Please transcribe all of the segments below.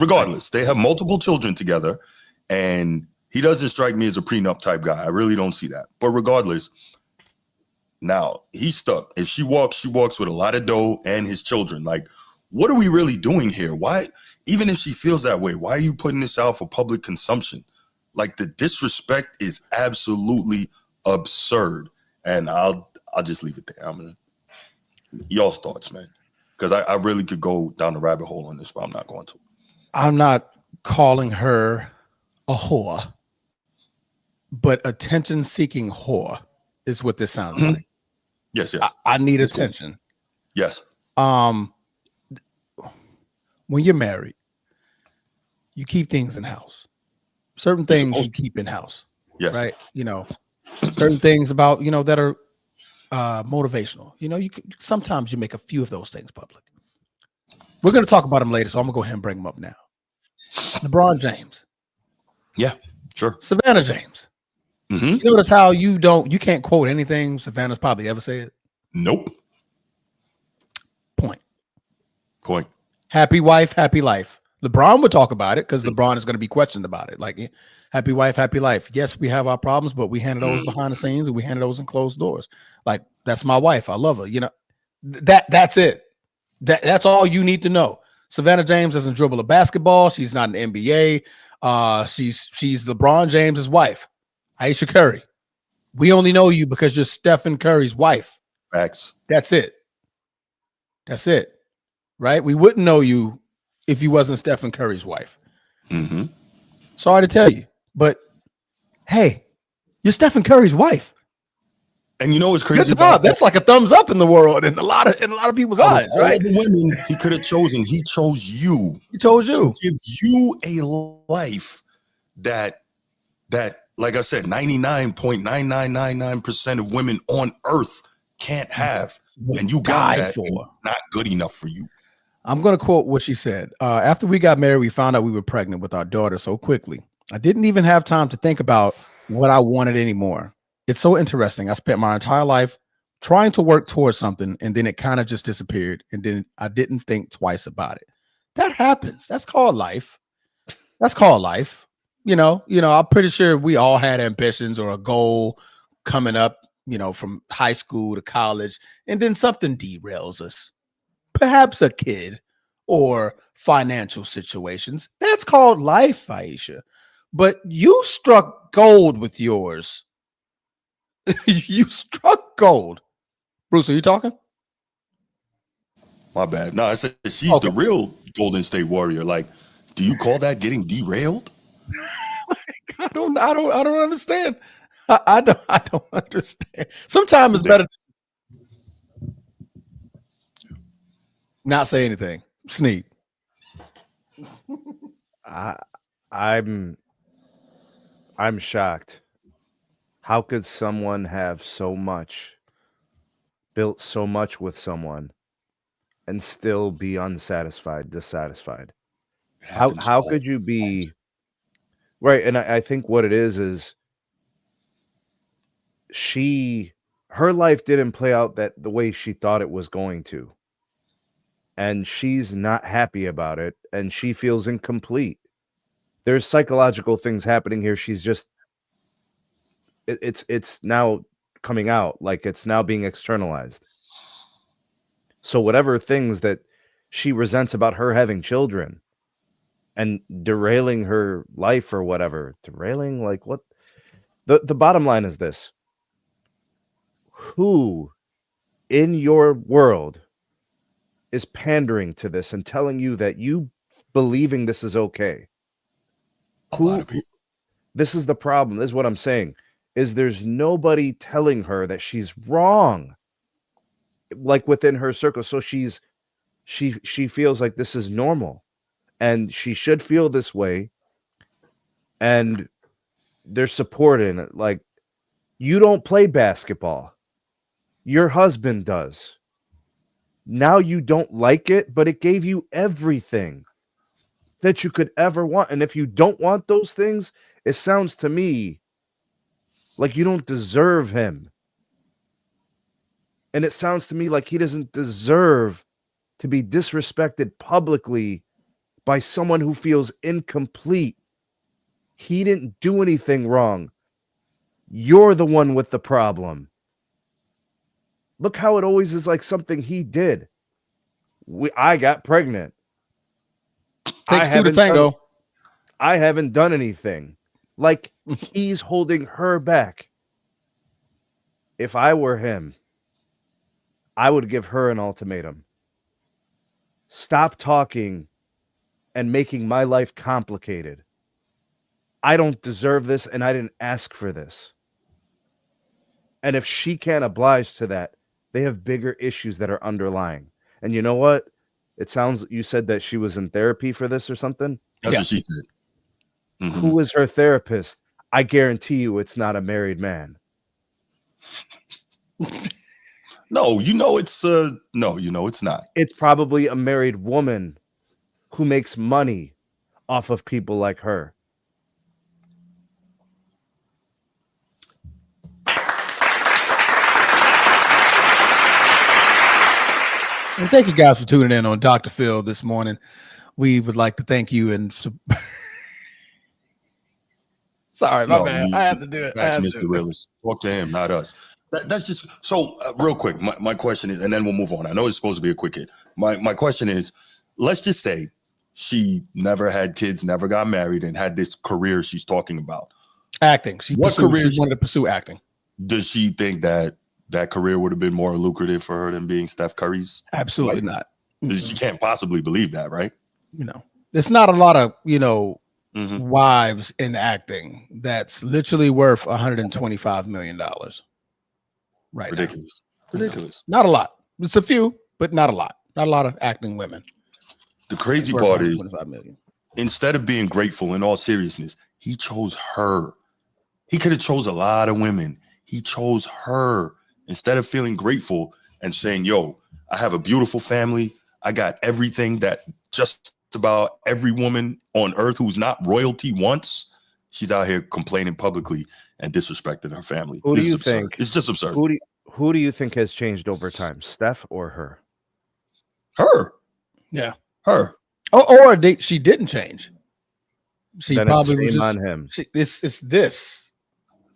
Regardless, they have multiple children together, and he doesn't strike me as a prenup type guy. I really don't see that. But regardless, now he's stuck. If she walks with a lot of dough and his children. Like, what are we really doing here? Why, even if she feels that way, why are you putting this out for public consumption? Like, the disrespect is absolutely absurd. And I'll just leave it there. Y'all's thoughts, man. Because I really could go down the rabbit hole on this, but I'm not going to. I'm not calling her a whore, but attention-seeking whore is what this sounds like. Yes. I need attention. Yes. When you're married, you keep things in house. Certain things you keep in house. Yes. Right? Certain things about, that are motivational. Sometimes you make a few of those things public. We're going to talk about them later, so I'm going to go ahead and bring them up now. LeBron James. Yeah, sure. Savannah James. You notice how you can't quote anything Savannah's probably ever said? Nope. Point. Happy wife, happy life. LeBron would talk about it because LeBron is going to be questioned about it. Like, happy wife, happy life. Yes, we have our problems, but we handle those behind the scenes and we handle those in closed doors. Like, that's my wife. I love her. That's it. That's all you need to know. Savannah James doesn't dribble a basketball. She's not an NBA. She's LeBron James's wife, Aisha Curry. We only know you because you're Stephen Curry's wife. Facts. That's it. Right? We wouldn't know you if you wasn't Stephen Curry's wife. Sorry to tell you, but hey, you're Stephen Curry's wife. And you know what's crazy? That's like a thumbs up in the world in a lot of people's eyes, right? All the women he could have chosen, he chose you. He chose you to give you a life that, like I said, 99.9999% of women on Earth can't have, and you got that. Not good enough for you. I'm going to quote what she said. After we got married, we found out we were pregnant with our daughter so quickly. I didn't even have time to think about what I wanted anymore. It's so interesting. I spent my entire life trying to work towards something, and then it kind of just disappeared, and then I didn't think twice about it. That happens. That's called life. I'm pretty sure we all had ambitions or a goal coming up, from high school to college, and then something derails us. Perhaps a kid or financial situations. That's called life, Aisha. But you struck gold with yours. You struck gold. Bruce, are you talking? My bad. No, I said she's the real Golden State Warrior. Like, do you call that getting derailed? I don't understand. I don't understand. Sometimes it's better not say anything. Sneak. I'm shocked. How could someone have built so much with someone and still be dissatisfied? How could you be right? And I think what it is her life didn't play out the way she thought it was going to. And she's not happy about it, and she feels incomplete. There's psychological things happening here. She's just it's now coming out, like it's now being externalized. So whatever things that she resents about her having children and derailing her life or whatever, like what? The bottom line is this. Who in your world is pandering to this and telling you that you believing this is okay? A lot of people. This is the problem. This is what I'm saying. Is there's nobody telling her that she's wrong, like within her circle. So she feels like this is normal, and she should feel this way. And they're supporting it. Like, you don't play basketball, your husband does. Now you don't like it, but it gave you everything that you could ever want. And if you don't want those things, it sounds to me like you don't deserve him. And it sounds to me like he doesn't deserve to be disrespected publicly by someone who feels incomplete. He didn't do anything wrong. You're the one with the problem. Look how it always is like something he did. I got pregnant. Takes two to tango. I haven't done anything. Like he's holding her back. If I were him, I would give her an ultimatum. Stop talking and making my life complicated. I don't deserve this and I didn't ask for this. And if she can't oblige to that, they have bigger issues that are underlying. And you know what? It sounds, you said that she was in therapy for this or something. That's what she said. Mm-hmm. Who is her therapist? I guarantee you it's not a married man. No, it's it's not. It's probably a married woman who makes money off of people like her. And thank you guys for tuning in on Dr. Phil this morning. We would like to thank you and sorry, my bad. I have to do it. Mr. Realist. Talk to him, not us. That's just so real quick. My question is, and then we'll move on. I know it's supposed to be a quick hit. My question is, let's just say she never had kids, never got married, and had this career she's talking about. Acting. She wanted to pursue acting. Does she think that career would have been more lucrative for her than being Steph Curry's? Absolutely not. She can't possibly believe that, right? There's not a lot of, wives in acting that's literally worth $125 million. Right. Ridiculous. Now. Ridiculous. Not a lot. It's a few, but not a lot. Not a lot of acting women. The crazy part is, instead of being grateful, in all seriousness, he chose her. He could have chose a lot of women. He chose her. Instead of feeling grateful and saying, yo, I have a beautiful family. I got everything that just about every woman on earth who's not royalty wants. She's out here complaining publicly and disrespecting her family. Who do you think? It's just absurd. Who do you think has changed over time, Steph or her? Her. Yeah. Her. Or she didn't change. She then probably was just on him. It's this.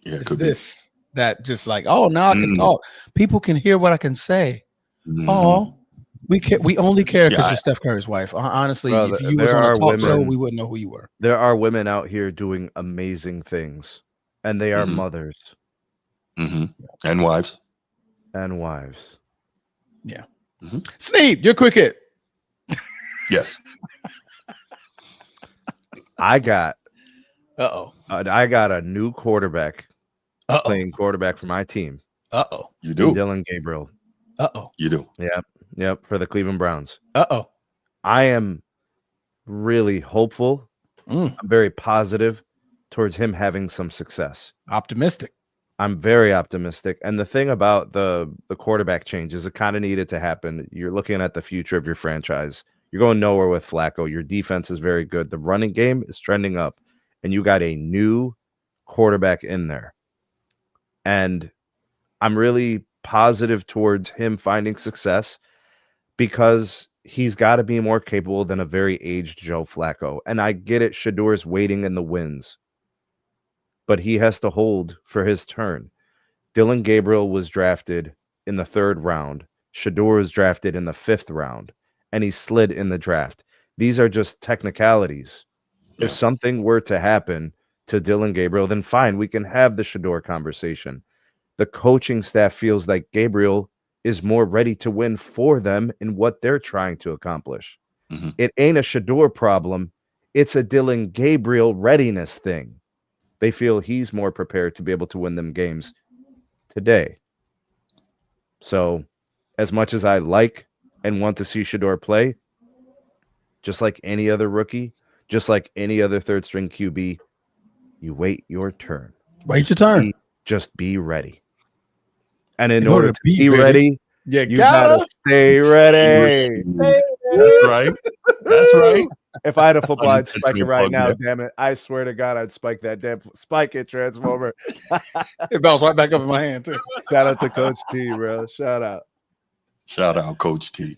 Yeah, it's this. That just like, oh, now I can talk. People can hear what I can say. Oh, we only care because you're Steph Curry's wife. Honestly, if you was on a talk show, we wouldn't know who you were. There are women out here doing amazing things, and they are mothers. And wives. Yeah. Sneed, your quick hit. Yes. I got a new quarterback. Playing quarterback for my team. You do. Dylan Gabriel. You do. Yep. For the Cleveland Browns. I am really hopeful. I'm very positive towards him having some success. Optimistic. I'm very optimistic. And the thing about the quarterback change is it kind of needed to happen. You're looking at the future of your franchise. You're going nowhere with Flacco. Your defense is very good. The running game is trending up. And you got a new quarterback in there. And I'm really positive towards him finding success because he's got to be more capable than a very aged Joe Flacco. And I get it. Shador's waiting in the wings, but he has to hold for his turn. Dylan Gabriel was drafted in the 3rd round. Shador was drafted in the 5th round, and he slid in the draft. These are just technicalities. If something were to happen to Dylan Gabriel, then fine, we can have the Shador conversation. The coaching staff feels like Gabriel is more ready to win for them in what they're trying to accomplish. It ain't a Shador problem. It's a Dylan Gabriel readiness thing. They feel he's more prepared to be able to win them games today. So as much as I like and want to see Shador play, just like any other rookie, just like any other 3rd string QB, you wait your turn. Wait your turn. Just be ready. And in order to be ready, you gotta stay ready. That's right. That's right. If I had a football, I'd spike it right now. Damn it. I swear to God, I'd spike that damn spike it, Transformer. It bounced right back up in my hand, too. Shout out to Coach T, bro. Shout out. Shout out, Coach T.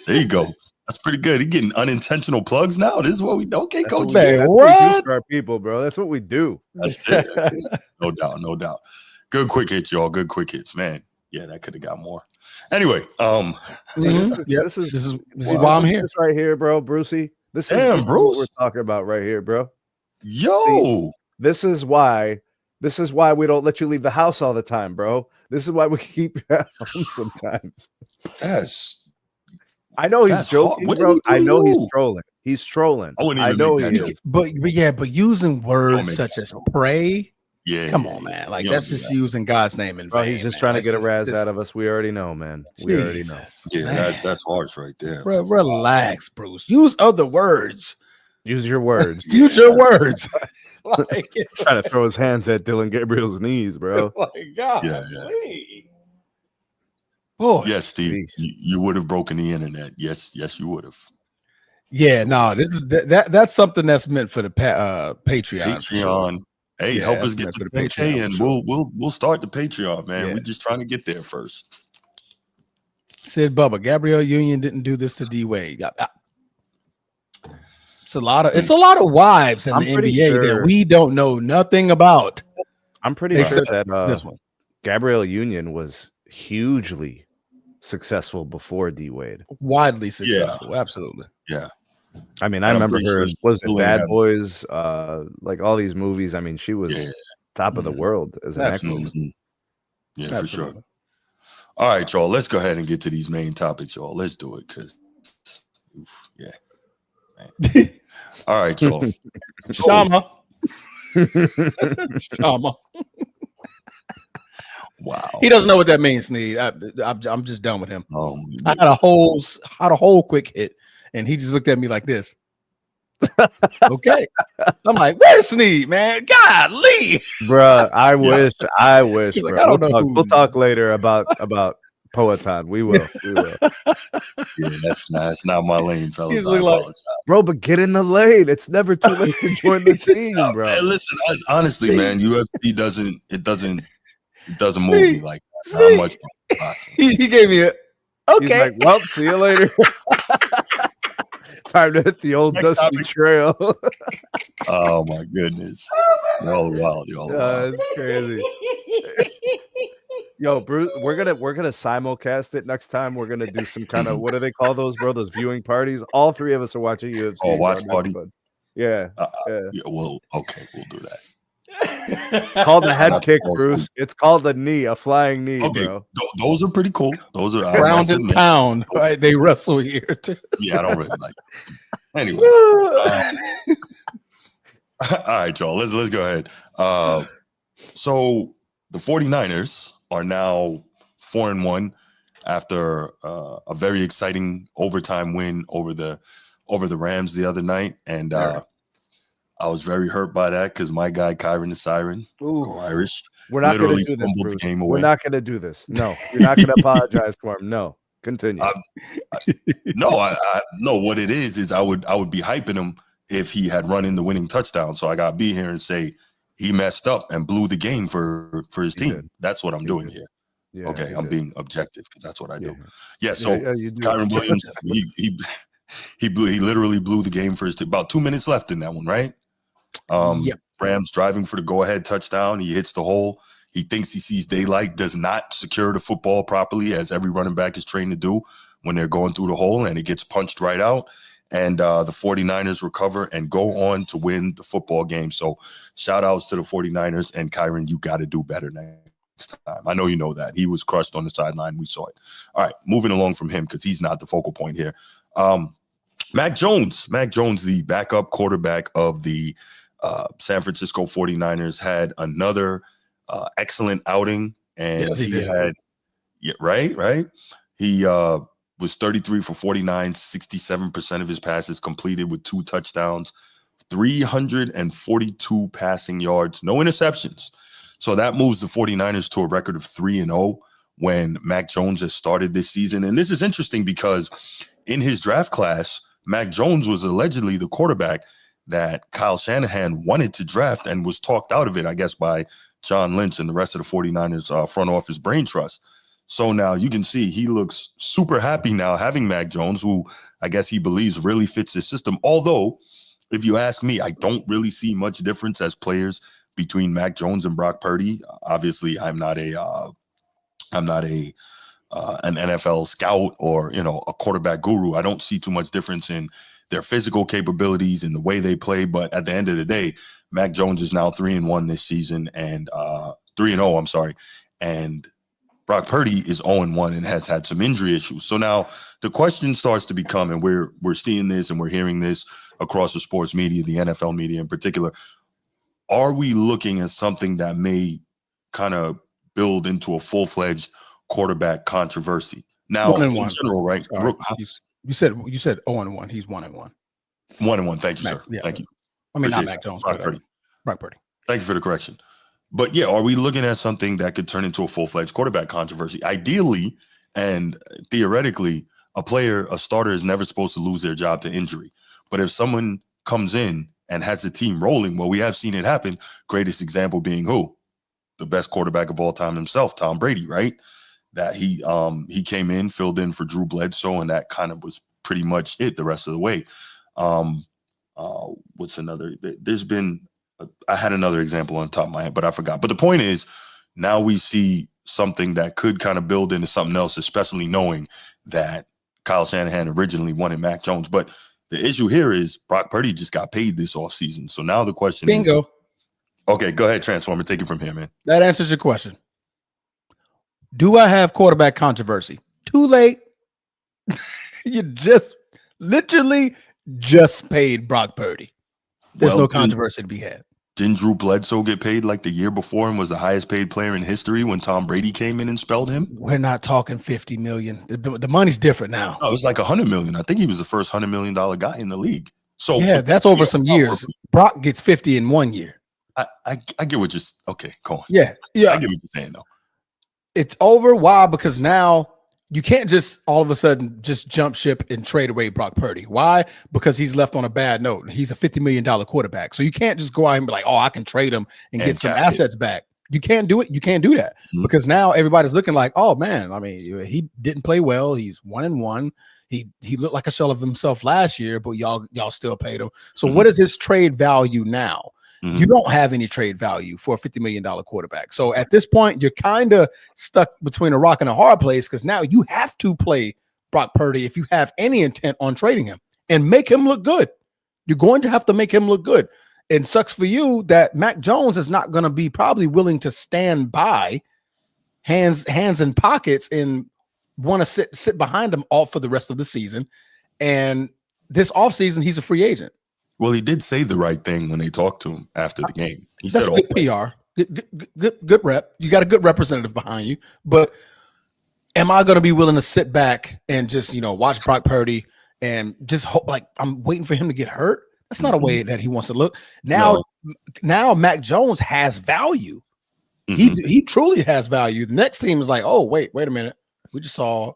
There you go. That's pretty good. He getting unintentional plugs now. This is what we okay, That's coach. what we do. Man, That's what we do what? for our people, bro. That's what we do. That's it. That's it. No doubt, no doubt. Good quick hits, y'all. Good quick hits, man. Yeah, that could have got more. Anyway, This is why I'm here. This right here, bro, Brucey. This is Damn, what Bruce. we're talking about right here, bro. yo, This is why we don't let you leave the house all the time, bro. This is why we keep you at home sometimes. that's I know he's That's joking, hard. What did bro. he do I to know he's you? trolling. He's trolling. I wouldn't I even know make he that is. joke. But using Don't words make such that as joke. pray, Yeah, come yeah, on, yeah. man. Like You that's don't do just that. using God's name in Bro, vain. he's just man. trying to That's get a just- razz this- out of us. We already know, man. We already know. Jesus, Yeah, man. that's harsh right there. Relax, Bruce. Use other words. Use your words. Use your words. Like, Trying to throw his hands at Dylan Gabriel's knees, bro. like God, Yeah, yeah. boy. Yes, Steve, Sheesh. you would have broken the internet. Yes, you would have. Yeah, no, this is that's something that's meant for the Patreon. for sure. Patreon. Hey, Yeah, help that's us get meant to for the the Patreon, PK, for and sure. we'll start the Patreon, man. Yeah. We're just trying to get there first. Said Bubba, Gabrielle Union didn't do this to D Wade. It's a lot of wives in I'm the pretty NBA that sure- we don't know nothing about. I'm pretty sure Except that this one. Gabrielle Union was hugely successful before D Wade. Widely successful, absolutely. Yeah. I mean, And I I'm remember pretty her. sure she Was it still Bad have- Boys? Like all these movies. I mean, she was Yeah. top of the Mhm. world as an actress. Absolutely. Mhm. Yeah, for sure. Absolutely. All right, y'all. Let's go ahead and get to these main topics, y'all. Let's do it, cause yeah. Man. All right, y'all. Shama. Shama. Wow. He doesn't know what that means, Sneed. I'm just done with him. I Yeah. had a whole quick hit, and he just looked at me like this. Okay. I'm like, where's Sneed, man? Golly. Bruh, I wish, He's like, bro. I don't know who- We'll talk later about Poetan. We will. Yeah, that's not my lane, fellas. He's I like- apologize. Bro, but get in the lane. It's never too late to join the team, bro. Man, listen, honestly, See? man, UFC doesn't move See? me like that. Not See? much boxing. He gave me a He's okay. like, well, see you later. Time to hit the old Next dusty topic. trail. Oh my goodness. Y'all wild, y'all wild. It's crazy. Yo, Bruce, we're gonna simulcast it next time. We're gonna do some kind of, what do they call those, bro? Those viewing parties. All three of us are watching UFC. Oh, watch so party? fun. Yeah. Yeah. Yeah, well, okay, we'll do that. Called the head Not kick, awesome. Bruce. It's called a knee, a flying knee, Okay, bro. those are pretty cool. Those are I Ground must and admit. pound. Right? They wrestle here too. Yeah, I don't really like it. Anyway. All right, y'all. Let's go ahead. So the 49ers are now 4-1 after a very exciting overtime win over the Rams the other night. And I was very hurt by that because my guy Kyron the Siren, go Irish, We're not going literally to do this, fumbled the Bruce. game We're away. not going to do this. No, you're not going to apologize for him. No, continue. No, no. What it is I would be hyping him if he had run in the winning touchdown. So I got to be here and say he messed up and blew the game for his He team. did. That's what I'm He doing did. here. Yeah, Okay, he I'm did. being objective because that's what I do. Yeah. Yeah. So Yeah, you do. Kyron Williams, he literally blew the game for his team. About 2 minutes left in that one, right? Yep. Rams driving for the go-ahead touchdown. He hits the hole. He thinks he sees daylight, does not secure the football properly, as every running back is trained to do when they're going through the hole, and it gets punched right out. And the 49ers recover and go on to win the football game. So shout outs to the 49ers. And Kyron, you got to do better next time. I know you know that. He was crushed on the sideline. We saw it. All right, moving along from him because he's not the focal point here. Mac Jones, the backup quarterback of the San Francisco 49ers, had another excellent outing. And Yes, he he did. had, yeah, right. He was 33 for 49, 67% of his passes completed with 2 touchdowns, 342 passing yards, no interceptions. So that moves the 49ers to a record of 3-0 when Mac Jones has started this season. And this is interesting because in his draft class, Mac Jones was allegedly the quarterback that Kyle Shanahan wanted to draft and was talked out of it, I guess, by John Lynch and the rest of the 49ers front office brain trust. So now you can see he looks super happy now having Mac Jones, who I guess he believes really fits his system. Although, if you ask me, I don't really see much difference as players between Mac Jones and Brock Purdy. Obviously, I'm not an NFL scout or a quarterback guru. I don't see too much difference in their physical capabilities and the way they play. But at the end of the day, Mac Jones is now 3-1 this season and 3-0. I'm sorry, and Brock Purdy is 0-1 and has had some injury issues. So now the question starts to become, and we're seeing this and we're hearing this across the sports media, the NFL media in particular. Are we looking at something that may kind of build into a full-fledged quarterback controversy? Now, in general, right? You said 0-1. He's 1-1. 1-1. Thank you, sir. Yeah. Thank you. I mean, not Mac Jones. Brock Purdy. Brock Purdy. Thank you for the correction. But yeah, are we looking at something that could turn into a full-fledged quarterback controversy? Ideally and theoretically, a starter is never supposed to lose their job to injury. But if someone comes in and has the team rolling, well, we have seen it happen. Greatest example being who? The best quarterback of all time himself, Tom Brady, right? That he came in, filled in for Drew Bledsoe, and that kind of was pretty much it the rest of the way. What's another? I had another example on the top of my head, but I forgot. But the point is, now we see something that could kind of build into something else, especially knowing that Kyle Shanahan originally wanted Mac Jones. But the issue here is Brock Purdy just got paid this offseason. So now the question is, okay, go ahead, Transformer. Take it from here, man. That answers your question. Do I have quarterback controversy? Too late. You literally just paid Brock Purdy. There's no controversy to be had. Didn't Drew Bledsoe get paid like the year before and was the highest paid player in history when Tom Brady came in and spelled him? We're not talking $50 million. The money's different now. No, it was like $100 million. I think he was the first $100 million guy in the league. So yeah, that's over some years. Brock gets 50 in 1 year. I get what you're okay. Go on. Yeah. I get what you're saying though. It's over. Why? Because now you can't just all of a sudden just jump ship and trade away Brock Purdy. Why? Because he's left on a bad note. He's a $50 million quarterback. So you can't just go out and be like, oh, I can trade him and get some assets back. You can't do it. You can't do that because now everybody's looking like, oh man, I mean, he didn't play well. He's 1-1. He looked like a shell of himself last year, but y'all still paid him. So what is his trade value now? You don't have any trade value for a $50 million quarterback. So at this point, you're kind of stuck between a rock and a hard place because now you have to play Brock Purdy if you have any intent on trading him and make him look good. You're going to have to make him look good. It sucks for you that Mac Jones is not going to be probably willing to stand by hands in pockets and want to sit behind him all for the rest of the season. And this offseason, he's a free agent. Well, he did say the right thing when they talked to him after the game. He That's said, good PR, good rep. You got a good representative behind you. But am I going to be willing to sit back and just, watch Brock Purdy and just hope, like I'm waiting for him to get hurt? That's not a way that he wants to look. Now Mac Jones has value. He truly has value. The next team is like, oh, wait a minute. We saw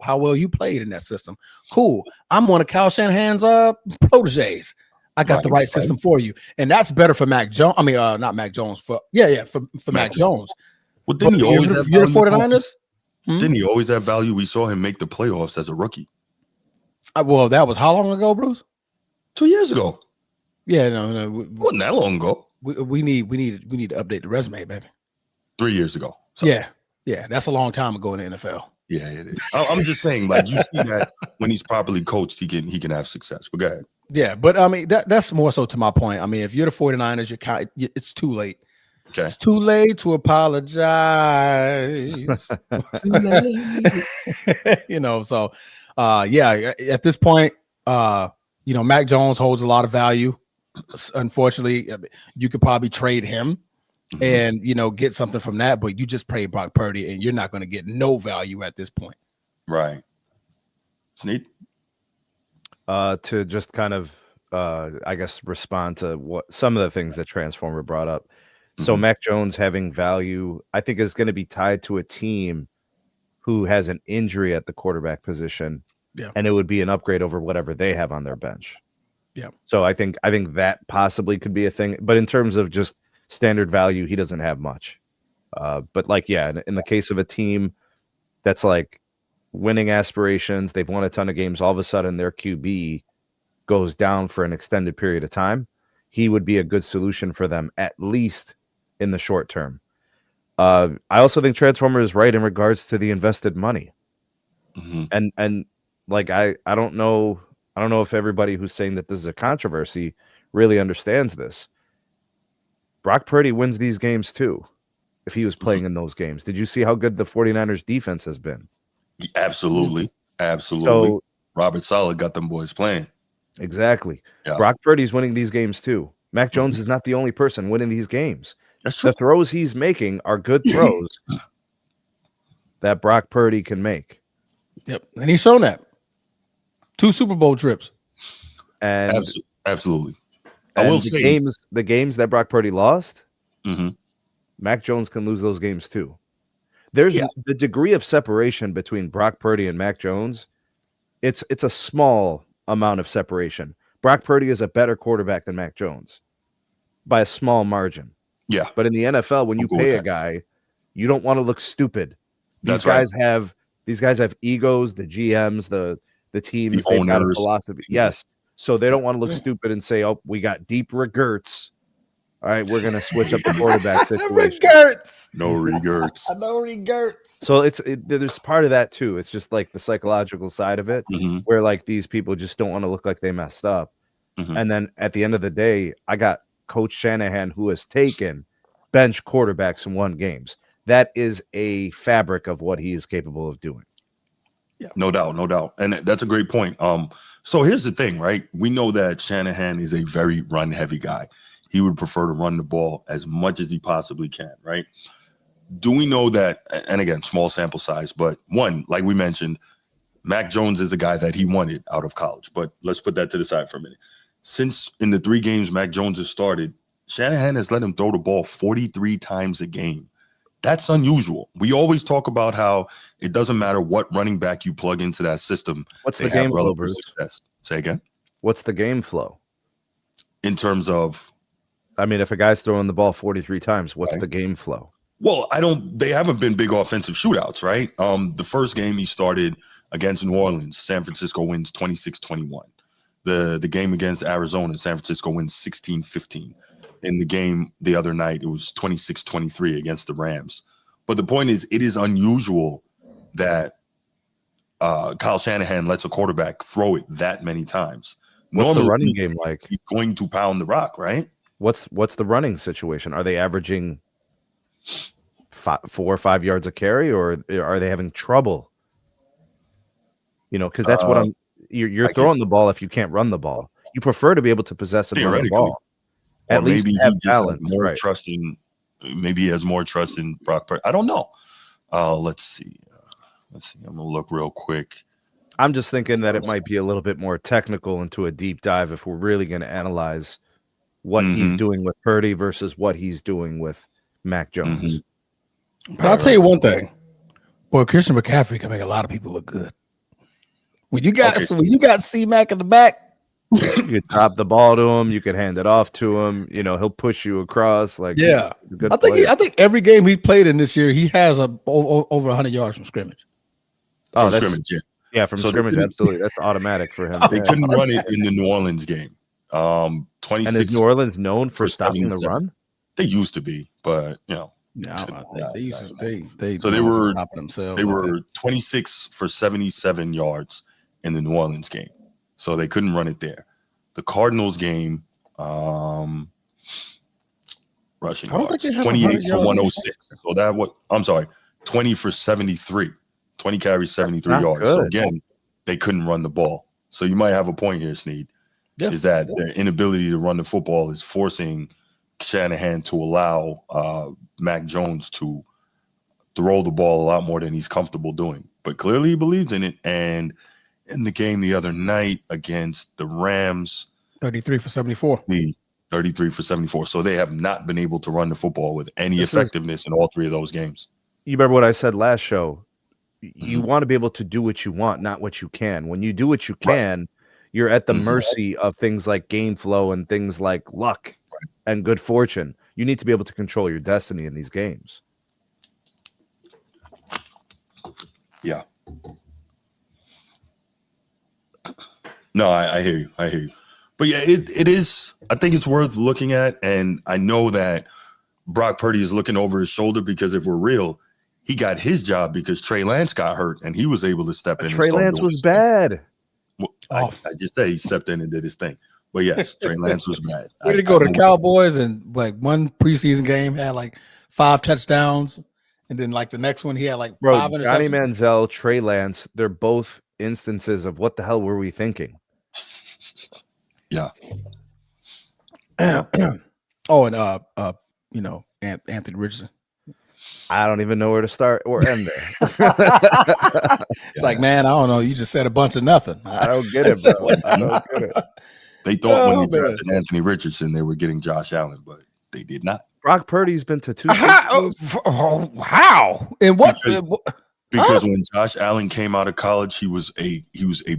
how well you played in that system. Cool. I'm one of Kyle Shanahan's proteges. I got the right system for you. And that's better for Mac Jones. I mean, not Mac Jones. For Mac Jones. Well, didn't he always have value? 49ers? Didn't he always have value? We saw him make the playoffs as a rookie. Well, that was how long ago, Bruce? 2 years ago. Yeah, no. Wasn't that long ago. We need to update the resume, baby. 3 years ago. So. Yeah, that's a long time ago in the NFL. Yeah, it is. I'm just saying, like, you see that when he's properly coached, he can have success. But go ahead. Yeah, but I mean that's more so to my point. I mean, if you're the 49ers, it's too late. Okay. It's too late to apologize. Too late. So at this point, Mac Jones holds a lot of value. Unfortunately, you could probably trade him and get something from that, but you just paid Brock Purdy and you're not going to get no value at this point. Right. Snead? To just kind of I guess respond to what some of the things that Transformer brought up. So Mac Jones having value, I think, is going to be tied to a team who has an injury at the quarterback position. Yeah. And it would be an upgrade over whatever they have on their bench. Yeah. So I think that possibly could be a thing. But in terms of just standard value, he doesn't have much. But in the case of a team that's like winning aspirations. They've won a ton of games. All of a sudden, their QB goes down for an extended period of time. He would be a good solution for them, at least in the short term. I also think Transformer is right in regards to the invested money. And like I don't know if everybody who's saying that this is a controversy really understands this. Brock Purdy wins these games too, if he was playing in those games. Did you see how good the 49ers defense has been? Absolutely. So Robert Saleh got them boys playing. Exactly. Yeah. Brock Purdy's winning these games too. Mac Jones is not the only person winning these games. That's true. The throws he's making are good throws that Brock Purdy can make. Yep. And he's shown that. 2 Super Bowl trips. And absolutely. I will say the games that Brock Purdy lost, mm-hmm. Mac Jones can lose those games too. There's the degree of separation between Brock Purdy and Mac Jones. It's a small amount of separation. Brock Purdy is a better quarterback than Mac Jones by a small margin. Yeah. But in the NFL, when you pay a guy, you don't want to look stupid. These guys have egos, the GMs, the teams, they've got a philosophy. Yes. So they don't want to look stupid and say, oh, we got deep regrets. All right, we're going to switch up the quarterback situation. No regrets. No regrets. So there's part of that too. It's just like the psychological side of it, where like these people just don't want to look like they messed up. And then at the end of the day, I got Coach Shanahan, who has taken bench quarterbacks and won games. That is a fabric of what he is capable of doing. Yeah, no doubt. And that's a great point. So here's the thing, right? We know that Shanahan is a very run-heavy guy. He would prefer to run the ball as much as he possibly can, right? Do we know that, and again, small sample size, but one, like we mentioned, Mac Jones is the guy that he wanted out of college. But let's put that to the side for a minute. Since in the 3 games Mac Jones has started, Shanahan has let him throw the ball 43 times a game. That's unusual. We always talk about how it doesn't matter what running back you plug into that system. What's the game flow, Bruce? Success. Say again? What's the game flow? In terms of? I mean, if a guy's throwing the ball 43 times, what's the game flow? Well, they haven't been big offensive shootouts, right? The first game he started against New Orleans, San Francisco wins 26-21. The game against Arizona, San Francisco wins 16-15. In the game the other night, it was 26-23 against the Rams. But the point is, it is unusual that Kyle Shanahan lets a quarterback throw it that many times. What's normally the running game like? He's going to pound the rock, right? What's the running situation? Are they averaging 4 or 5 yards a carry, or are they having trouble? You know, because that's what you're throwing the ball if you can't run the ball. You prefer to be able to possess and run the ball. At least maybe have he balance, has more trust in. Maybe he has more trust in Brock Purdy. I don't know. Let's see. I'm gonna look real quick. I'm just thinking that it might be a little bit more technical into a deep dive if we're really going to analyze what he's doing with Purdy versus what he's doing with Mac Jones. But I'll tell you one thing. Boy, Christian McCaffrey can make a lot of people look good. When you got C-Mac in the back, you could drop the ball to him, you could hand it off to him, you know, he'll push you across. Like, yeah. I think every game he played in this year, he has over 100 yards from scrimmage. From scrimmage, yeah. Yeah, from scrimmage, absolutely. That's automatic for him. They couldn't run it in the New Orleans game. 26. And is New Orleans known for stopping the run? They used to be, but you know. Yeah, they used to. They were stopping themselves. They were 26 for 77 yards in the New Orleans game, so they couldn't run it there. The Cardinals game, rushing yards, 28 for 106. So that what I'm sorry, 20 for 73. 20 carries, 73 yards. Good. So again, they couldn't run the ball. So you might have a point here, Snead. Yeah. Is that their inability to run the football is forcing Shanahan to allow Mac Jones to throw the ball a lot more than he's comfortable doing. But clearly he believes in it. And in the game the other night against the Rams, 33 for 74. 33 for 74. So they have not been able to run the football with any effectiveness in all 3 of those games. You remember what I said last show? You want to be able to do what you want, not what you can. When you do what you can, you're at the mercy of things like game flow and things like luck and good fortune. You need to be able to control your destiny in these games. Yeah. No, I hear you. I hear you. But yeah, it is. I think it's worth looking at, and I know that Brock Purdy is looking over his shoulder because if we're real, he got his job because Trey Lance got hurt, and he was able to step in. Trey and start Lance doing was his thing. bad. Well, I just said he stepped in and did his thing. But yes, Trey Lance was bad. He did go to the Cowboys and like one preseason game had like 5 touchdowns, and then like the next one he had like 5 interceptions. Johnny Manziel, Trey Lance, they're both instances of what the hell were we thinking? Yeah. Oh, and Anthony Richardson. I don't even know where to start or end there. It's like, man, I don't know. You just said a bunch of nothing. I don't get it, bro. I don't get it. They thought when they drafted Anthony Richardson, they were getting Josh Allen, but they did not. Brock Purdy's been to 2. How? And what? Because when Josh Allen came out of college, he was a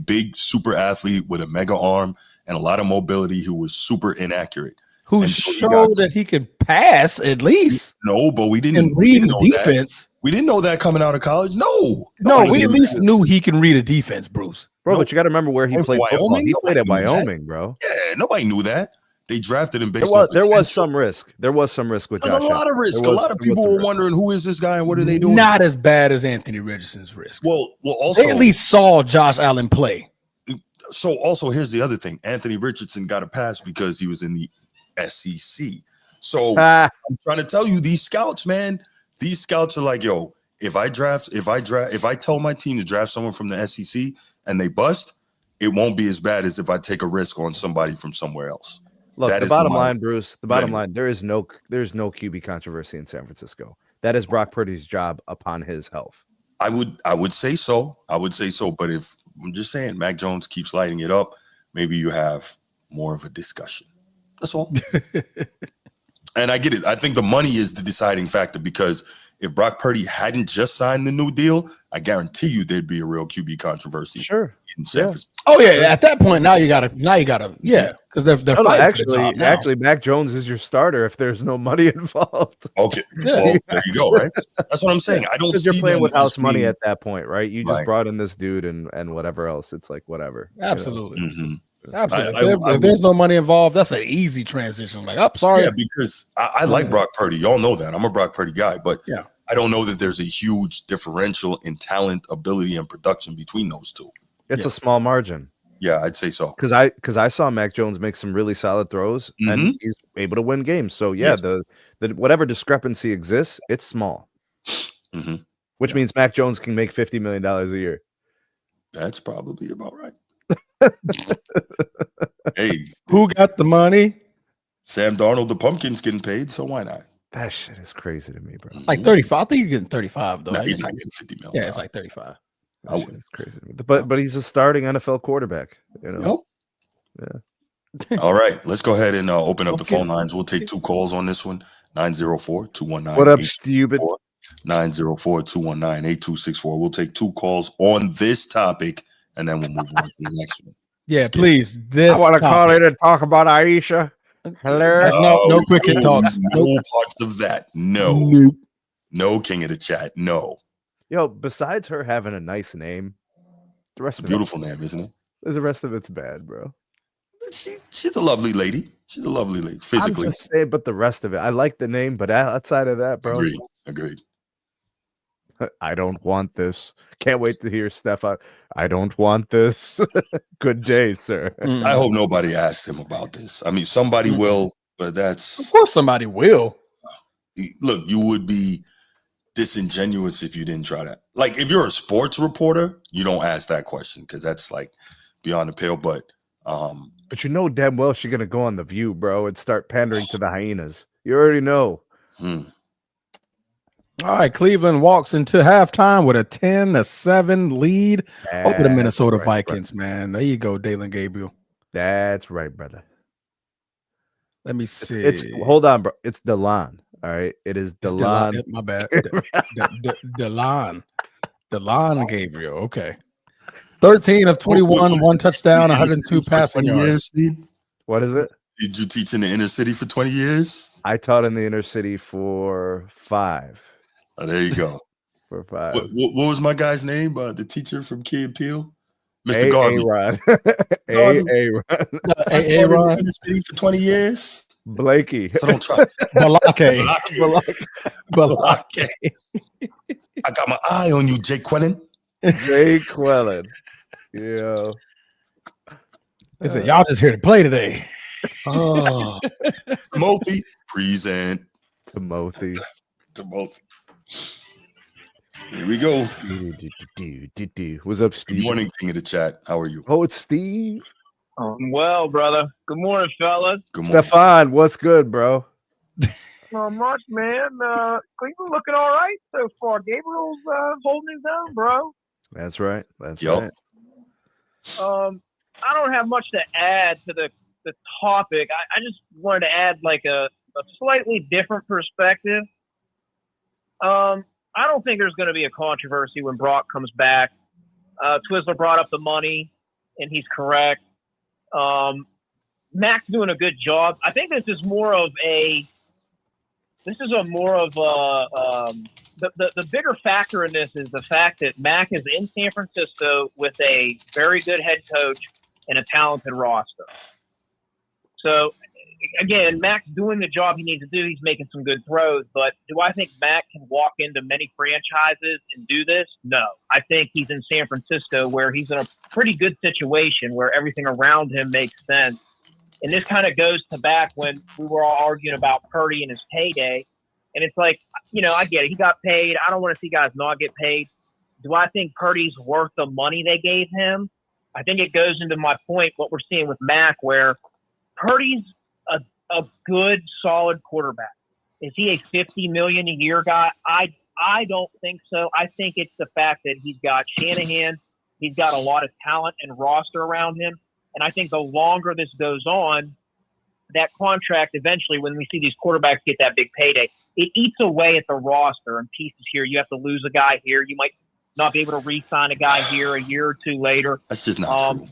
big super athlete with a mega arm and a lot of mobility who was super inaccurate. Who showed that he could pass at least. No, but we didn't and read the defense. We didn't know that coming out of college. No, we at least knew he can read a defense, Bruce. Bro, but you got to remember where he played football. He played at Wyoming, bro. Yeah, nobody knew that. They drafted him based on there was some risk. There was some risk with Josh. A lot of risk. A lot of people were wondering who is this guy and what are they doing? Not as bad as Anthony Richardson's risk. Well, also they at least saw Josh Allen play. So also here's the other thing. Anthony Richardson got a pass because he was in the SEC. So I'm trying to tell you, these scouts, man, these scouts are like, yo, if I tell my team to draft someone from the SEC and they bust, it won't be as bad as if I take a risk on somebody from somewhere else. Look, the bottom line, Bruce, the bottom line, there's no QB controversy in San Francisco. That is Brock Purdy's job upon his health. I would say so. But if I'm just saying Mac Jones keeps lighting it up, maybe you have more of a discussion. That's all. And I get it. I think the money is the deciding factor because if Brock Purdy hadn't just signed the new deal, I guarantee you there'd be a real QB controversy. Sure. In San Francisco. Oh yeah. At that point, now you gotta, yeah, because they're actually, Mac Jones is your starter if there's no money involved. Okay, well, there you go. Right. That's what I'm saying. I don't. Because you're playing with house money at that point, right? You just brought in this dude and whatever else. It's like whatever. Absolutely. You know? Absolutely. If there's no money involved, that's an easy transition. Like, sorry. Yeah, because I like Brock Purdy. Y'all know that. I'm a Brock Purdy guy, but yeah, I don't know that there's a huge differential in talent, ability, and production between those two. It's a small margin. Yeah, I'd say so. Because I saw Mac Jones make some really solid throws and he's able to win games. So yeah, the whatever discrepancy exists, it's small. Which means Mac Jones can make $50 million a year. That's probably about right. Hey, who got the money? Sam Darnold, the Pumpkin's getting paid, so why not? That shit is crazy to me, bro. Like 35. I think he's getting 35 though. No, he's not getting 50 million. Yeah, it's like 35. That shit is crazy to me. But he's a starting NFL quarterback. You know. Yep. Yeah. All right, let's go ahead and open up the phone lines. We'll take 2 calls on this one. 904-219. What up, stupid? 904-219-8264. We'll take 2 calls on this topic, and then we'll move on to the next one. Yeah, please. This I want to call in and talk about Aisha. Hello. No quick hit talks. No parts of that. No. No king of the chat. No. Yo, besides her having a nice name, the rest of beautiful name, isn't it? The rest of it's bad, bro. She's a lovely lady. She's a lovely lady. Physically. I'm just saying, but the rest of it. I like the name, but outside of that, bro. Agreed. I don't want this. Can't wait to hear Steph. I don't want this. Good day, sir. I hope nobody asks him about this. I mean, somebody will, but that's... Of course somebody will. Look, you would be disingenuous if you didn't try that. Like, if you're a sports reporter, you don't ask that question because that's, like, beyond the pale. But you know damn well she's going to go on The View, bro, and start pandering to the hyenas. You already know. All right, Cleveland walks into halftime with a 10-7 lead over the Minnesota Vikings, man. There you go, Dalen Gabriel. That's right, brother. Let me see. Hold on, bro. It's DeLon. All right. It is DeLon. My bad. DeLon Gabriel. Okay. 13 of 21, 1 touchdown, 102 passing yards. What is it? Did you teach in the inner city for 20 years? I taught in the inner city for 5. Oh, there you go. for 5. What was my guy's name? The teacher from Key and Peele? Mr. Garvey. A-Rod. A-Rod. A-Rod. In the city for 20 years. Blakey. So don't try. Balake. Balake. I got my eye on you, Jake Quellen. Jay Quellen. Yeah. They said, y'all just here to play today. Oh. Timothy. Present. Timothy. Here we go. What's up, Steve? Good morning, King of the Chat. How are you? Oh, it's Steve. Well, brother. Good morning, fellas. Good morning. Stefan, what's good, bro? Not much, man. Cleveland looking all right so far. Gabriel's holding his own, bro. That's right. That's Yup. right. I don't have much to add to the topic. I just wanted to add like a slightly different perspective. I don't think there's going to be a controversy when Brock comes back. Twizzler brought up the money, and he's correct. Mac's doing a good job. I think this is more of the bigger factor in this is the fact that Mac is in San Francisco with a very good head coach and a talented roster. So, again, Mac's doing the job he needs to do. He's making some good throws. But do I think Mac can walk into many franchises and do this? No. I think he's in San Francisco where he's in a pretty good situation where everything around him makes sense. And this kind of goes to back when we were all arguing about Purdy and his payday. And it's like, I get it. He got paid. I don't want to see guys not get paid. Do I think Purdy's worth the money they gave him? I think it goes into my point, what we're seeing with Mac, where Purdy's a good, solid quarterback. Is he a $50 million a year guy? I don't think so. I think it's the fact that he's got Shanahan. He's got a lot of talent and roster around him. And I think the longer this goes on, that contract eventually, when we see these quarterbacks get that big payday, it eats away at the roster and pieces here. You have to lose a guy here. You might not be able to re-sign a guy here a year or two later. That's just not true.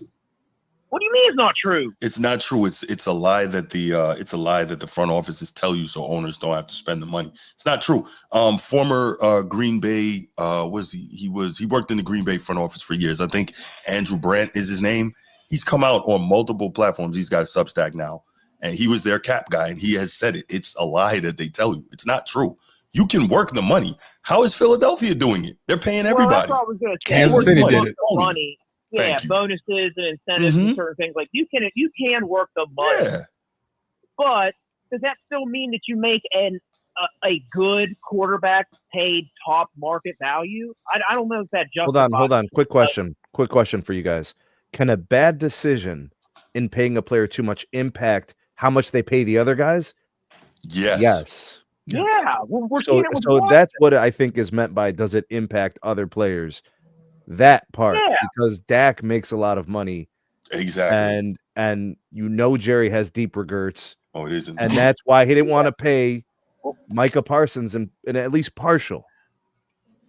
What do you mean it's not true? It's not true. It's a lie that the front offices tell you so owners don't have to spend the money. It's not true. Former Green Bay he worked in the Green Bay front office for years. I think Andrew Brandt is his name. He's come out on multiple platforms. He's got a Substack now, and he was their cap guy, and he has said it. It's a lie that they tell you. It's not true. You can work the money. How is Philadelphia doing it? They're paying everybody. Well, that's what I was going to say. Kansas City did it. Money. Yeah, bonuses and incentives and certain things. Like you can work the money. Yeah. But does that still mean that you make a good quarterback paid top market value? I don't know if that justifies. Hold on. Quick question for you guys. Can a bad decision in paying a player too much impact how much they pay the other guys? Yes. Yeah. We're seeing it with so that's what I think is meant by does it impact other players? That part, because Dak makes a lot of money. Exactly. And Jerry has deep regrets. Oh, it isn't. And that's why he didn't want to pay Micah Parsons and at least partial.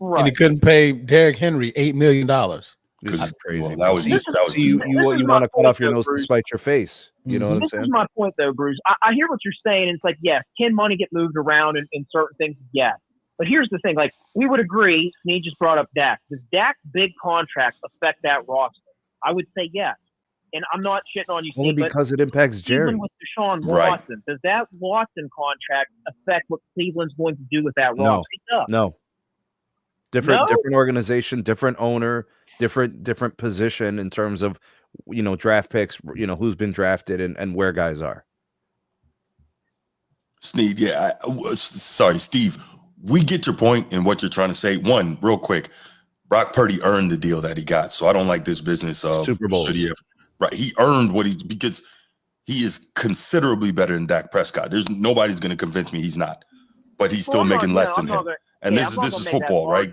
Right. And he couldn't pay Derrick Henry $8 million. That's crazy. Well, that was you want to cut off your nose to spite your face. You know what I'm saying? This is my point, though, Bruce. I hear what you're saying. And it's like, yes, can money get moved around in certain things? Yes. But here's the thing. Like, we would agree, Snead just brought up Dak. Does Dak's big contract affect that roster? I would say yes. And I'm not shitting on you, Snead. Only because it impacts Jerry. Even with Deshaun Watson, does that Watson contract affect what Cleveland's going to do with that roster? No. Different organization, different owner, different position in terms of, draft picks, who's been drafted and where guys are. Snead, sorry, Steve. We get your point and what you're trying to say. One, real quick, Brock Purdy earned the deal that he got. So I don't like this business of Super Bowl. Right. He earned because he is considerably better than Dak Prescott. Nobody's going to convince me he's not, but he's still making less than him. And this is football, right?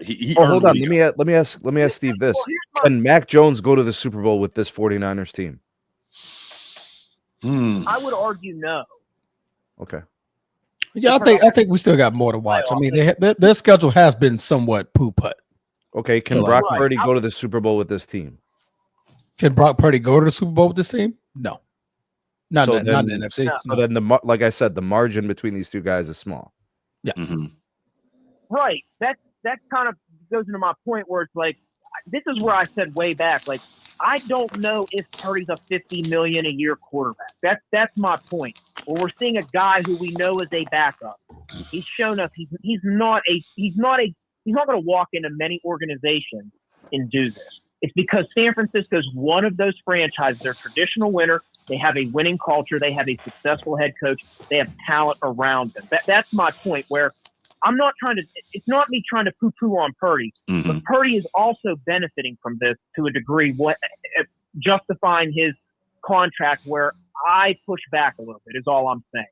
He hold on. Let me ask Steve this. Can Mac Jones go to the Super Bowl with this 49ers team? I would argue no. Okay. Yeah, I think we still got more to watch. I mean, their schedule has been somewhat poo-putt. Okay, can Brock Purdy go to the Super Bowl with this team? Can Brock Purdy go to the Super Bowl with this team? No. Not in the NFC. So then, like I said, the margin between these two guys is small. Yeah. Mm-hmm. Right. That kind of goes into my point where it's like, this is where I said way back, like, I don't know if Purdy's a $50 million a year quarterback. That's my point. Well, we're seeing a guy who we know is a backup. He's shown us he's not going to walk into many organizations and do this. It's because San Francisco's one of those franchises. They're a traditional winner. They have a winning culture. They have a successful head coach. They have talent around them. That's my point, where I'm not trying to – it's not me trying to poo-poo on Purdy, but Purdy is also benefiting from this to a degree, justifying his contract, where I push back a little bit is all I'm saying.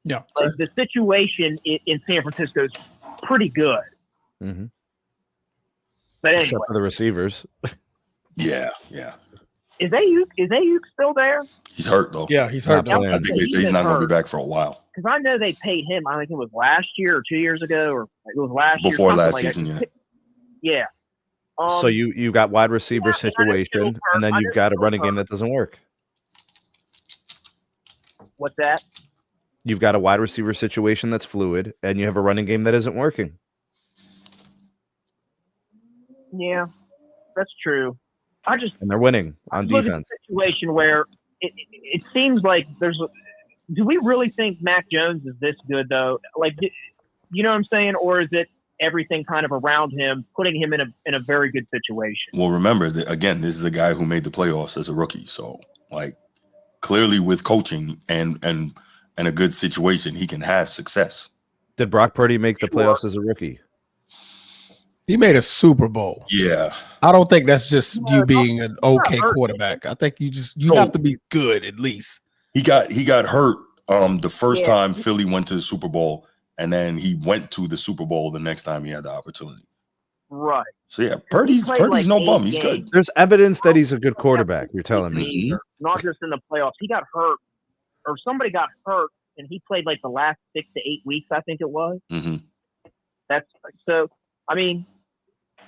Yeah. Like, the situation in San Francisco is pretty good. Mm-hmm. But anyway. Except for the receivers. Yeah. Is Ayuk still there? He's hurt, though. Yeah, he's hurt. Not though. I think he's not going to be back for a while. Because I know they paid him. I think it was last year or 2 years ago, or it was last year. Before last like season, that. Yeah. So you got wide receiver situation, and then you've got a running game that doesn't work. What's that? You've got a wide receiver situation that's fluid, and you have a running game that isn't working. Yeah, that's true. And they're winning on look defense. at a situation where it seems like do we really think Mac Jones is this good, though? Like, you know what I'm saying? Or is it everything kind of around him, putting him in a very good situation? Well, remember that, again, this is a guy who made the playoffs as a rookie. So, like, clearly with coaching and a good situation, he can have success. Did Brock Purdy make the playoffs as a rookie? He made a Super Bowl. Yeah. I don't think that's just you being an okay quarterback. I think you have to be good at least. He got hurt the first time Philly went to the Super Bowl, and then he went to the Super Bowl the next time he had the opportunity. Right. So yeah, Purdy's like no bum. 8 He's games. good. There's evidence that he's a good quarterback. You're telling me. Not just in the playoffs. He got hurt, or somebody got hurt, and he played like the last 6 to 8 weeks, I think it was. Mm-hmm. That's so. I mean,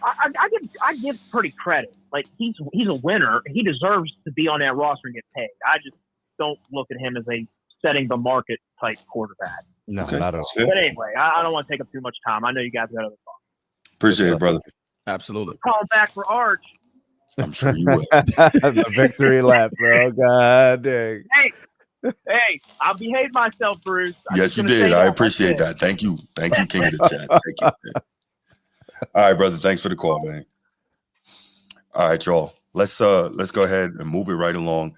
I give Purdy credit. Like, he's a winner. He deserves to be on that roster and get paid. I just don't look at him as a setting the market type quarterback. No, Okay. not at all. But anyway, I don't want to take up too much time. I know you guys got other talk. Appreciate it, brother. Absolutely. Call back for Arch. I'm sure you will. The victory lap, bro. God dang. Hey, I'll behave myself, Bruce. Yes, you did. I appreciate that. Thank you, King of the Chat. Thank you. Man. All right, brother. Thanks for the call, man. All right, y'all. Let's go ahead and move it right along.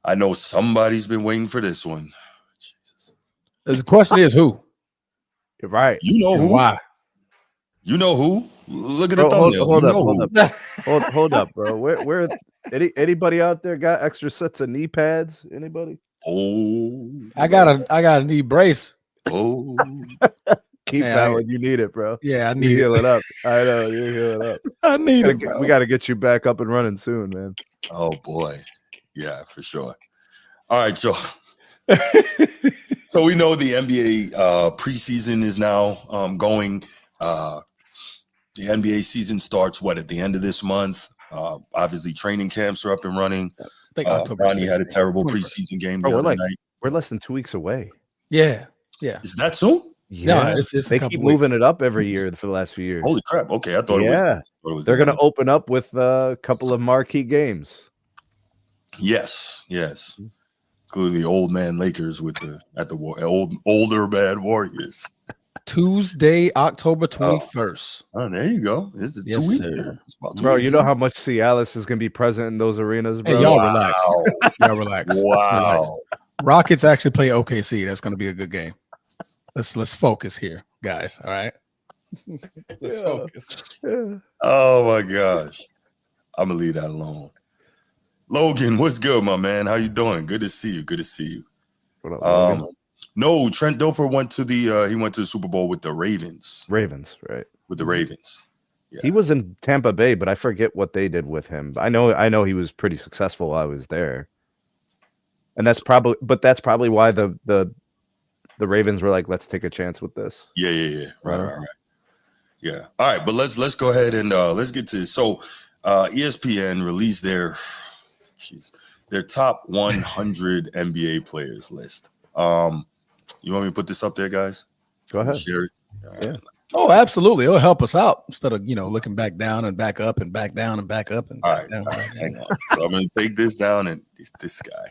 I know somebody's been waiting for this one. Jesus. The question is who? You're right. You know who? Why? You know who? Look at the Bro, thumbnail. hold up, bro. Where anybody out there got extra sets of knee pads? Anybody? I got a knee brace. Oh. Keep that when you need it, bro. Yeah, I You need heal it up. I know you heal it up. I need it. Bro. We got to get you back up and running soon, man. Oh boy. Yeah, for sure. All right, y'all. So we know the NBA preseason is now going. The NBA season starts at the end of this month. Obviously, training camps are up and running. I think October Ronnie had a 16th. terrible preseason game the Bro, other night. We're less than 2 weeks away. Yeah. Is that soon? Yeah, it's they a couple keep weeks. moving it up every year for the last few years. Holy crap. Okay, I thought it was. They're going to open up with a couple of marquee games. Yes. Including the old man Lakers older bad Warriors. Tuesday, October 21st. Oh, there you go. This is 2 weeks. Sir. It's about 2 Bro, weeks. you know how much Cialis is going to be present in those arenas, bro? Hey, y'all Wow. relax. Y'all relax. Wow. Relax. Rockets actually play OKC. That's going to be a good game. Let's focus here, guys. All right. Let's focus. Yeah. Oh my gosh. I'm gonna leave that alone. Logan, what's good, my man? How you doing? Good to see you. What up, Logan? No, Trent Dilfer went to the Super Bowl with the Ravens. Ravens, right? With the Ravens. Yeah. He was in Tampa Bay, but I forget what they did with him. I know he was pretty successful while I was there. And that's probably why the Ravens were like, let's take a chance with this. Yeah. Right. Yeah. All right, but let's go ahead and let's get to this. So ESPN released their top 100 NBA players list. You want me to put this up there, guys? Go ahead. Share it. All right, Yeah. let's Oh, absolutely. It'll help us out instead of, looking back down and back up and back down and back up and All back down. right, hang on. So I'm going to take this down and this guy.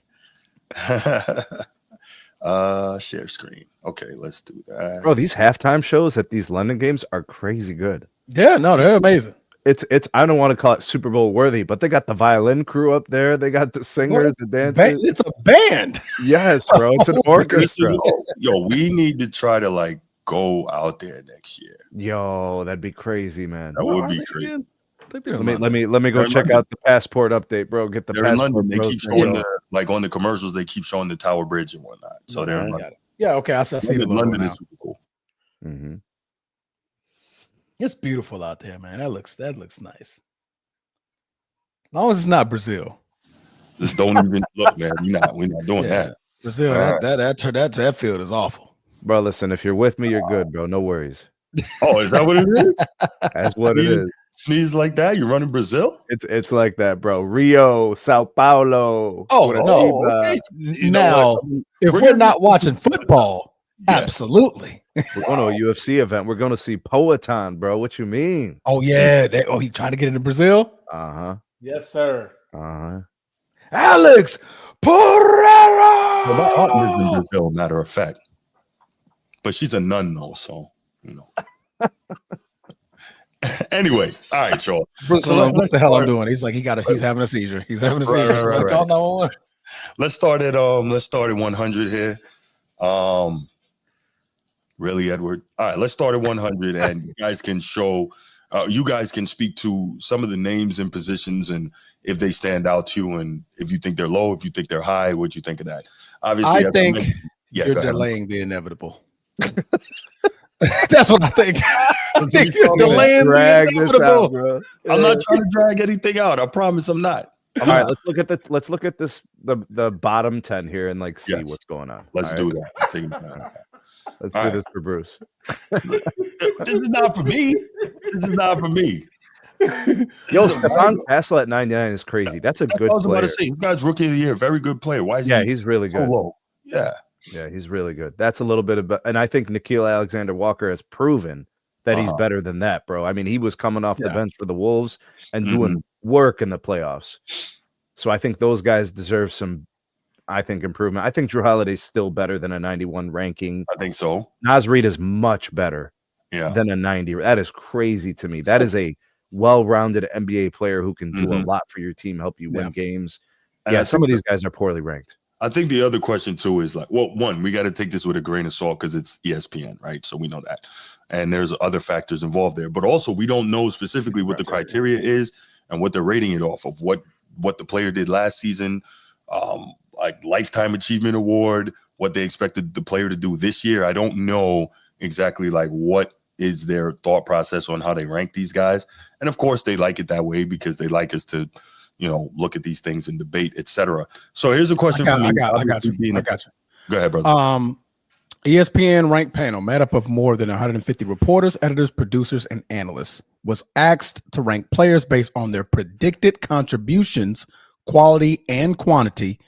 Share screen. Okay, let's do that. Bro, these halftime shows at these London games are crazy good. Yeah, no, they're amazing. It's I don't want to call it Super Bowl worthy, but they got the violin crew up there. They got the singers, the dancers. It's a band. Yes, bro. It's an orchestra. Yo, we need to try to go out there next year. Yo, that'd be crazy, man. That would be crazy. Let me go check out the passport update, bro. Get the passport. In London. They keep showing on the commercials. They keep showing the Tower Bridge and whatnot. So they're in London. Yeah, okay. I see the logo London now. is super cool. Mm-hmm. It's beautiful out there, man. That looks nice. As long as it's not Brazil. Just don't even look, man. We're not doing that. Brazil, that field is awful. Bro, listen, if you're with me, you're good, bro. No worries. Oh, is that what it is? That's what it is. Sneeze like that? You're running Brazil? It's like that, bro. Rio, Sao Paulo. Oh, no. Now, if we're not watching football, absolutely. We're going to a UFC event. We're going to see Poatan, bro. What you mean? Oh, yeah. He's trying to get into Brazil? Uh-huh. Yes, sir. Uh-huh. Alex Pereira! Well, my aunt lives in Brazil, matter of fact. But she's a nun, though, so, Anyway, all right, y'all. So what the hell I'm doing? He's like, he's having a seizure. He's having a seizure. Right. Let's start at 100 here. Really, Edward? All right, let's start at 100, and you guys can speak to some of the names and positions and if they stand out to you, and if you think they're low, if you think they're high, what you think of that. Obviously, I think you're delaying the inevitable. That's what I think. I think you're delaying the inevitable. Bro. I'm not trying to drag anything out. I promise I'm not. All right, let's look at the bottom 10 here and see what's going on. Let's do that. Let's do this for Bruce. This is not for me. Yo, Stephon Castle at 99 is crazy. That's a good player. I was about to say, this guy's rookie of the year, very good player. Why is he? Yeah, he's really good. Low? Yeah, he's really good. That's a little bit of, and I think Nickeil Alexander-Walker has proven that he's better than that, bro. I mean, he was coming off the bench for the Wolves and doing work in the playoffs. So I think those guys deserve some, improvement. I think Drew Holiday's still better than a 91 ranking. I think so. Naz Reid is much better than a 90. That is crazy to me. That is a well-rounded NBA player who can do a lot for your team, help you win games. And some of these guys are poorly ranked. I think the other question too is one, we got to take this with a grain of salt because it's ESPN, right? So we know that. And there's other factors involved there. But also we don't know specifically what the criteria is and what they're rating it off of, what the player did last season, like lifetime achievement award, what they expected the player to do this year. I don't know exactly what is their thought process on how they rank these guys. And of course they like it that way because they like us to, look at these things and debate, etc. So here's a question for me. I got you. Go ahead, brother. ESPN ranked panel made up of more than 150 reporters, editors, producers, and analysts was asked to rank players based on their predicted contributions, quality, and quantity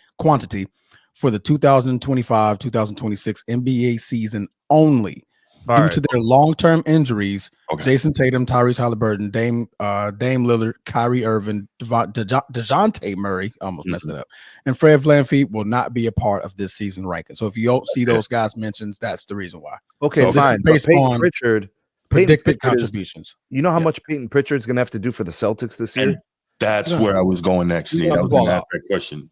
for the 2025-2026 NBA season only. Due to their long-term injuries, Jason Tatum, Tyrese Halliburton, Dame Lillard, Kyrie Irving, DeJounte Murray, almost messed it up, and Fred VanVleet will not be a part of this season ranking. So if you don't see those guys mentioned, that's the reason why. Okay, so fine. Based on predicted contributions. You know how much Peyton Pritchard's going to have to do for the Celtics this year? And that's where I was going next. I was going to ask that question.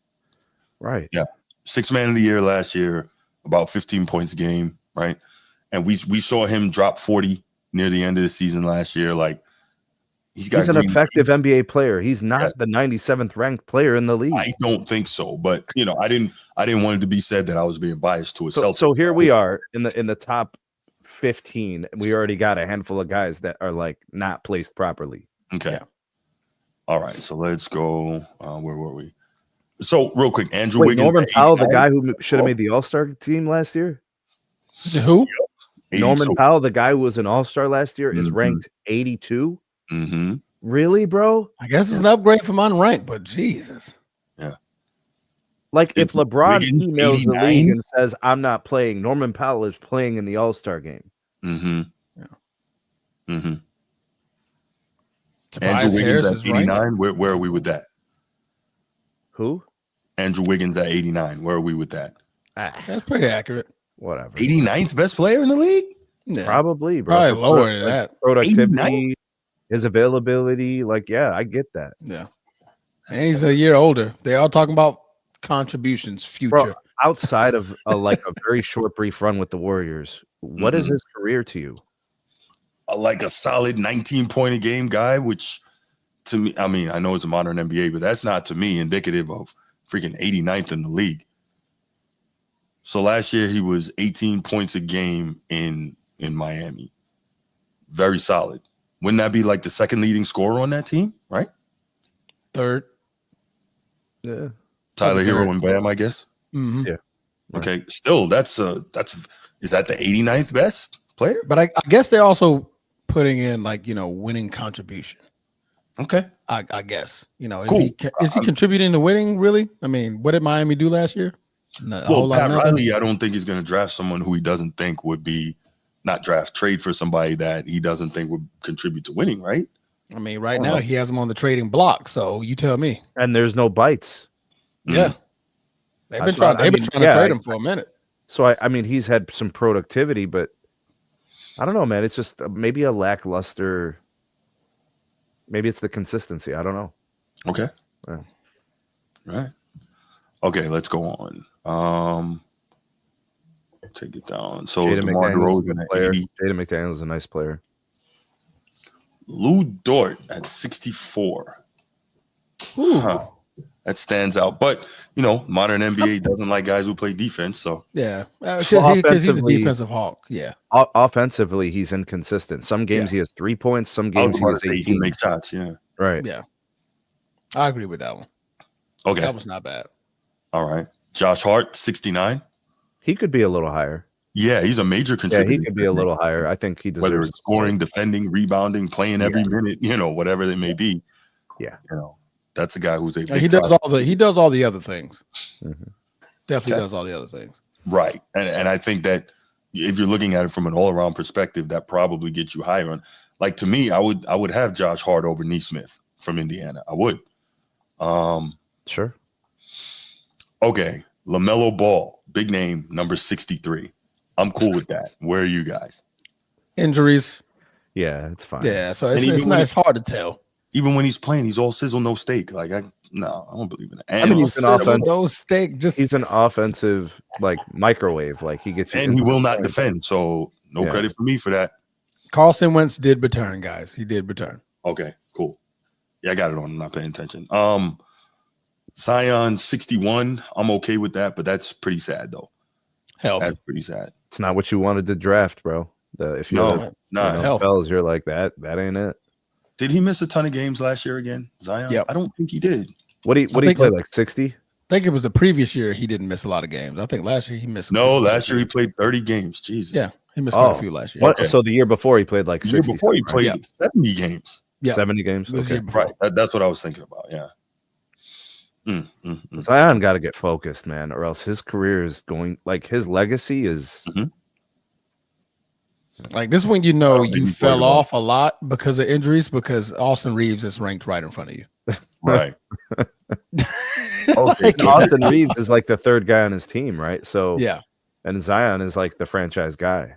Right. Yeah. 6th man of the year last year, about 15 points a game, right? And we saw him drop 40 near the end of the season last year. He's an effective NBA player. He's not the 97th ranked player in the league. I don't think so, but I didn't want it to be said that I was being biased to a Celtics. So here we are in the top 15. And we already got a handful of guys that are not placed properly. Okay. Yeah. All right. So let's go. Where were we? So real quick, Andrew Wiggins. Norman Powell, the guy who should have made the All-Star team last year. Who? Norman Powell, the guy who was an All-Star last year, is ranked 82. Mm-hmm. Really, bro? I guess it's an upgrade from unranked, but Jesus. Yeah. If LeBron emails 89? The league and says, I'm not playing, Norman Powell is playing in the All-Star game. Mm-hmm. Yeah. Mm-hmm. Tobias Andrew Wiggins Harris at is ranked. 89. Where are we with that? Who? Andrew Wiggins at 89. Where are we with that? That's pretty accurate. Whatever. 89th best player in the league? Yeah. Probably, bro. Probably For lower than that. productivity, his availability. Like, yeah, I get that. Yeah. And he's a year older. They all talking about contributions, future. Bro, outside of a very short, brief run with the Warriors, what is his career to you? Like a solid 19-point a game guy, which to me, I mean, I know it's a modern NBA, but that's not to me indicative of freaking 89th in the league. So last year he was 18 points a game in Miami. Very solid. Wouldn't that be like the second leading scorer on that team, right? Third. Yeah. Tyler Hero third. and Bam, I guess. Mm-hmm. Yeah. Okay. Still, is that the 89th best player? But I guess they're also putting in winning contribution. Okay. I guess Cool. Is he contributing to winning? Really? I mean, what did Miami do last year? Well, Pat Riley, I don't think he's going to draft someone who he doesn't think would be trade for somebody that he doesn't think would contribute to winning, right? I mean, right now he has him on the trading block. So you tell me. And there's no bites. Yeah, they've been trying to trade him for a minute. So I mean, he's had some productivity, but I don't know, man. It's just maybe a lackluster. Maybe it's the consistency. I don't know. Okay. Yeah. Right. Okay, let's go on. Take it down. So DeMar DeRozan at 80. Jaden McDaniels is a nice player. Lou Dort at 64. Huh. That stands out. But, modern NBA doesn't like guys who play defense. So yeah, because he's a defensive hawk. Yeah. Offensively, he's inconsistent. Some games he has 3 points. Some games he has 18. He makes shots. Yeah. Right. Yeah. I agree with that one. Okay. That was not bad. All right. Josh Hart, 69. He could be a little higher. Yeah, he's a major contributor. Yeah, he could be a little higher. I think he deserves whether it's scoring, defending, rebounding, playing every minute, whatever it may be. Yeah. That's a guy who's a big he does all the other things. Mm-hmm. Definitely does all the other things. Right. And I think that if you're looking at it from an all-around perspective, that probably gets you higher on. Like, to me, I would have Josh Hart over Nesmith from Indiana. I would. Sure. Okay. LaMelo Ball, big name, number 63. I'm cool with that. Where are you guys? Injuries. Yeah, it's fine. Yeah, so it's hard to tell. Even when he's playing, he's all sizzle, no steak. Like, I don't believe in it. And I mean, he's an he's an offensive microwave. Like, he gets, and he will not defend. So no credit for me for that. Carson Wentz did return, guys. He did return. Okay, cool. Yeah, I got it on. I'm not paying attention. Zion 61. I'm okay with that, but that's pretty sad though. That's pretty sad. It's not what you wanted to draft, bro. If you're fellas, you're like that ain't it. Did he miss a ton of games last year again, Zion? Yep. I don't think he did. What he play, like 60? I think it was the previous year he didn't miss a lot of games. I think last year he missed. No, last year he played 30 games. Jesus. Yeah, he missed quite a few last year. Okay. So the year before he played like 60. The year before he played 70 games. Yeah, 70 games. Okay, right. That's what I was thinking about. Yeah. Zion got to get focused, man, or else his career is going, like, his legacy is like this when you fell off a lot because of injuries, because Austin Reeves is ranked right in front of you. Right. Austin Reeves is like the third guy on his team, right? So yeah, and Zion is like the franchise guy.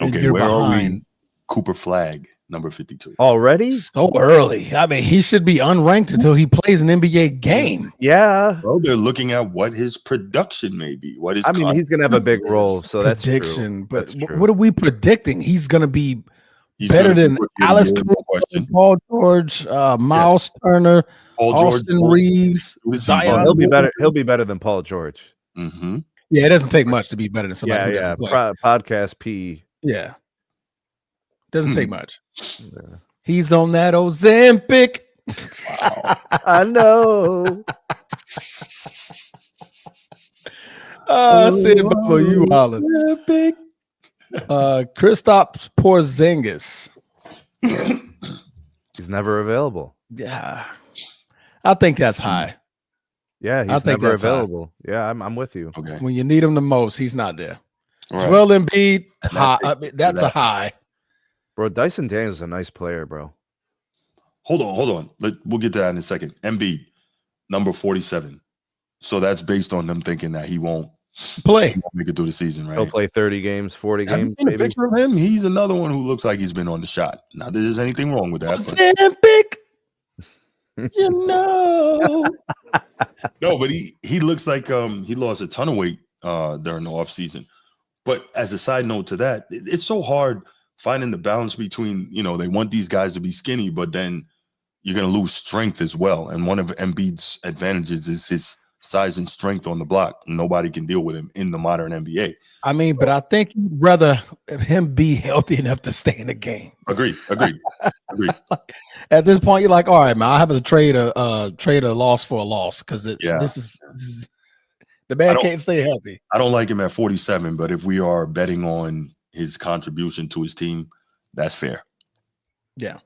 Okay, where are we? Cooper Flag, number 52. Already? So early. I mean, he should be unranked until he plays an NBA game. Yeah. Well, they're looking at what his production may be. He's gonna have a big role, so that's prediction. But that's true. what are we predicting? He's gonna be better than Alex Caruso, Paul George, Miles Turner, Austin Reeves, Zion. He'll be better than Paul George. Mm-hmm. Yeah, it doesn't take much to be better than somebody. Yeah. Podcast P. Yeah. Doesn't take much. Yeah. He's on that Ozempic. Wow. I know. I said, Bubba, you hollering. Kristaps Porzingis. He's never available. Yeah. I think that's high. Yeah, he's never available. High. Yeah, I'm with you. Okay. When you need him the most, he's not there. Right. Joel Embiid, high. That's a high. Bro, Dyson Daniels is a nice player, bro. Hold on. We'll get to that in a second. Embiid, number 47. So that's based on them thinking that he won't Play. make it through the season, right? He'll play 30 games, 40 Have you games, seen a maybe. picture of him? He's another one who looks like he's been on the shot. Not that there's anything wrong with that. But, no, but he looks like he lost a ton of weight during the offseason. But as a side note to that, it's so hard finding the balance between, they want these guys to be skinny, but then you're going to lose strength as well. And one of Embiid's advantages is his size and strength on the block. Nobody can deal with him in the modern NBA. I mean, but I think you'd rather him be healthy enough to stay in the game. Agreed. At this point, you're like, all right, man, I have to trade a loss for a loss because this is the man can't stay healthy. I don't like him at 47, but if we are betting on his contribution to his team, that's fair. Yeah.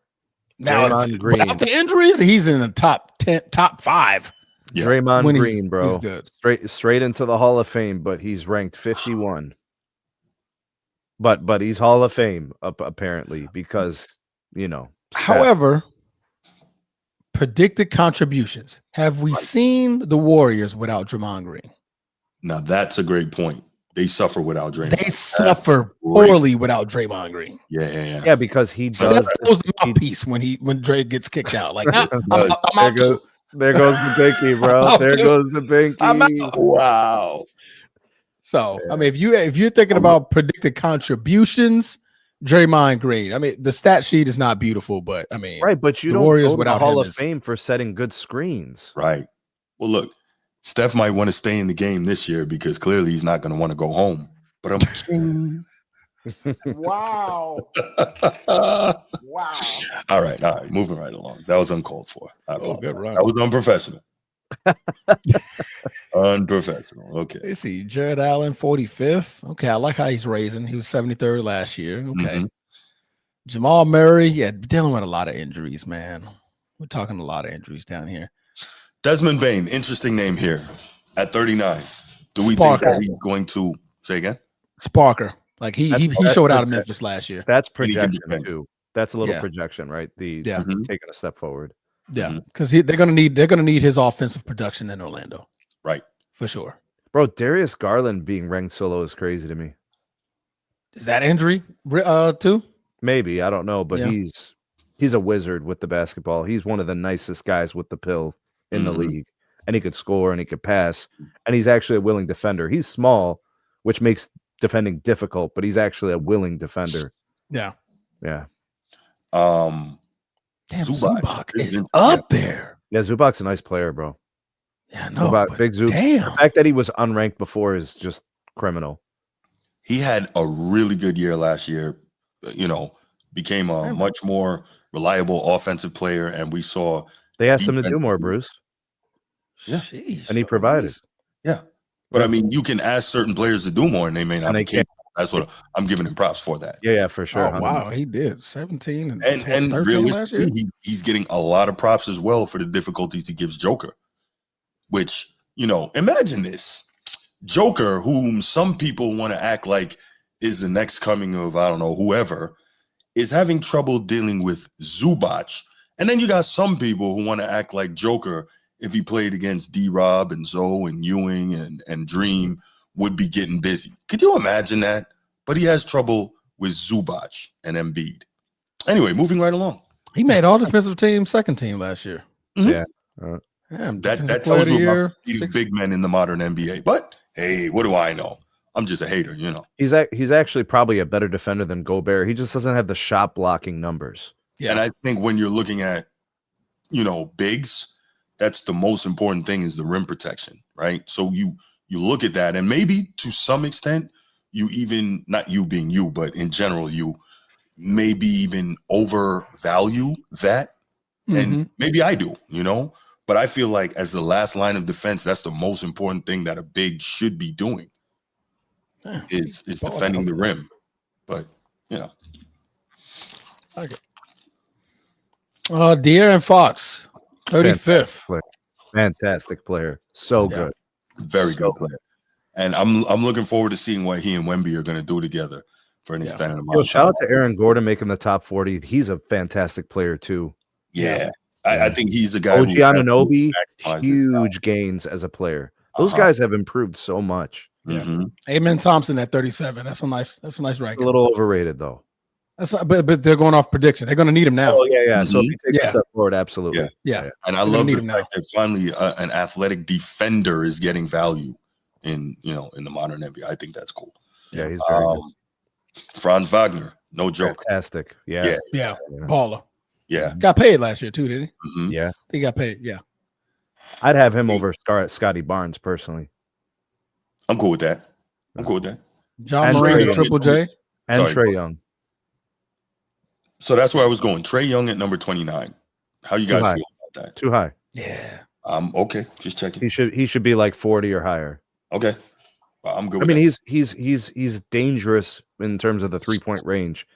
Now, Draymond after injuries, he's in the top 10, top 5. Yeah. Draymond Green, bro. He's good. Straight into the Hall of Fame, but he's ranked 51. But he's Hall of Fame apparently because, However, predicted contributions. Have we seen the Warriors without Draymond Green? Now that's a great point. They suffer without Draymond. They suffer poorly without Draymond Green. Yeah, because he does. Steph throws the mouthpiece when Dre gets kicked out. Like, I'm out too. There goes the binky, bro. There goes the binky. Wow. So, I mean, if you're thinking about predicted contributions, Draymond Green. I mean, the stat sheet is not beautiful, but I mean, right. But you don't Warriors go to without the Hall him of Fame for setting good screens, right? Well, look, Steph might want to stay in the game this year because clearly he's not going to want to go home. But I'm wow. Wow. All right, moving right along. That was uncalled for. Good run. That was unprofessional. Unprofessional. Okay. Let's see. Jared Allen, 45th. Okay, I like how he's raising. He was 73rd last year. Okay. Mm-hmm. Jamal Murray, dealing with a lot of injuries, man. We're talking a lot of injuries down here. Desmond Bane, interesting name here at 39. Do we Sparker. think that he's going to say again? Sparker. Like he showed out of Memphis last year. That's projection too. That's a little Yeah. projection, right? Mm-hmm. Taking a step forward. Yeah, because they're gonna need his offensive production in Orlando, Right? For sure. Bro, Darius Garland being ranked so low is crazy to me. Is that injury too? Maybe, I don't know, but Yeah. he's a wizard with the basketball. He's one of the nicest guys with the pill in the league, and he could score and he could pass, and he's actually a willing defender. He's small, which makes defending difficult, but he's actually a willing defender. Yeah. Damn, Zubac is up there. Yeah, Zubac's a nice player, bro. Yeah, no, Big Zubc. Damn. The fact that he was unranked before is just criminal. He had a really good year last year. Became a much more reliable offensive player, and we saw they asked him to do more, Bruce. Yeah, Sheesh. And he provided. Yeah, but I mean, you can ask certain players to do more, and they may not be capable. That's what I'm giving him props for that. Yeah, for sure. Oh, wow, he did 17 and 13 last year. He's getting a lot of props as well for the difficulties he gives Joker. Which, imagine this. Joker, whom some people want to act like is the next coming of, I don't know, whoever, is having trouble dealing with Zubac. And then you got some people who want to act like Joker, if he played against D-Rob and Zoe and Ewing and Dream, would be getting busy. Could you imagine that? But he has trouble with Zubac and Embiid. Anyway, moving right along. He made all defensive team, second team last year. Mm-hmm. Yeah. Damn, that tells you about these big men in the modern NBA. But hey, what do I know? I'm just a hater, He's actually probably a better defender than Gobert. He just doesn't have the shot blocking numbers. Yeah. And I think when you're looking at, bigs, that's the most important thing is the rim protection, right? So you look at that, and maybe to some extent, you even, not you being you, but in general, you maybe even overvalue that. And maybe I do, but I feel like as the last line of defense, that's the most important thing that a big should be doing is defending the rim. But, Okay. De'Aaron Fox, 35th. Fantastic player. So good. Very good player. And I'm looking forward to seeing what he and Wemby are going to do together. for an extended amount Yo, of shout time. out to Aaron Gordon making the top 40. He's a fantastic player too. Yeah. I think he's the guy OG who Anunoby, maximized his huge gains as a player. Those guys have improved so much. Mhm. Amen Thompson at 37. That's a nice A ranking. little overrated though. That's not, but they're going off prediction. They're going to need him now. Oh yeah. So if you take Yeah. a step forward, absolutely. Yeah. And I They're love gonna the need him fact that finally an athletic defender is getting value in the modern NBA. I think that's cool. Yeah, he's very good. Franz Wagner, no joke. Fantastic. Yeah. Yeah. Baller. Yeah. Got paid last year too, did he? Mhm. Yeah. He got paid. Yeah. I'd have him over Scotty Barnes personally. I'm cool with that. I'm cool with that. John And Moran Trae and Young. Triple J. And Sorry, Trae Young. So that's where I was going. Trae Young at number 29. How you Too guys high. feel about that? Too high. Yeah. Okay. Just checking. He should be like 40 or higher. Okay. I'm good I with mean, that. he's dangerous in terms of the 3-point range.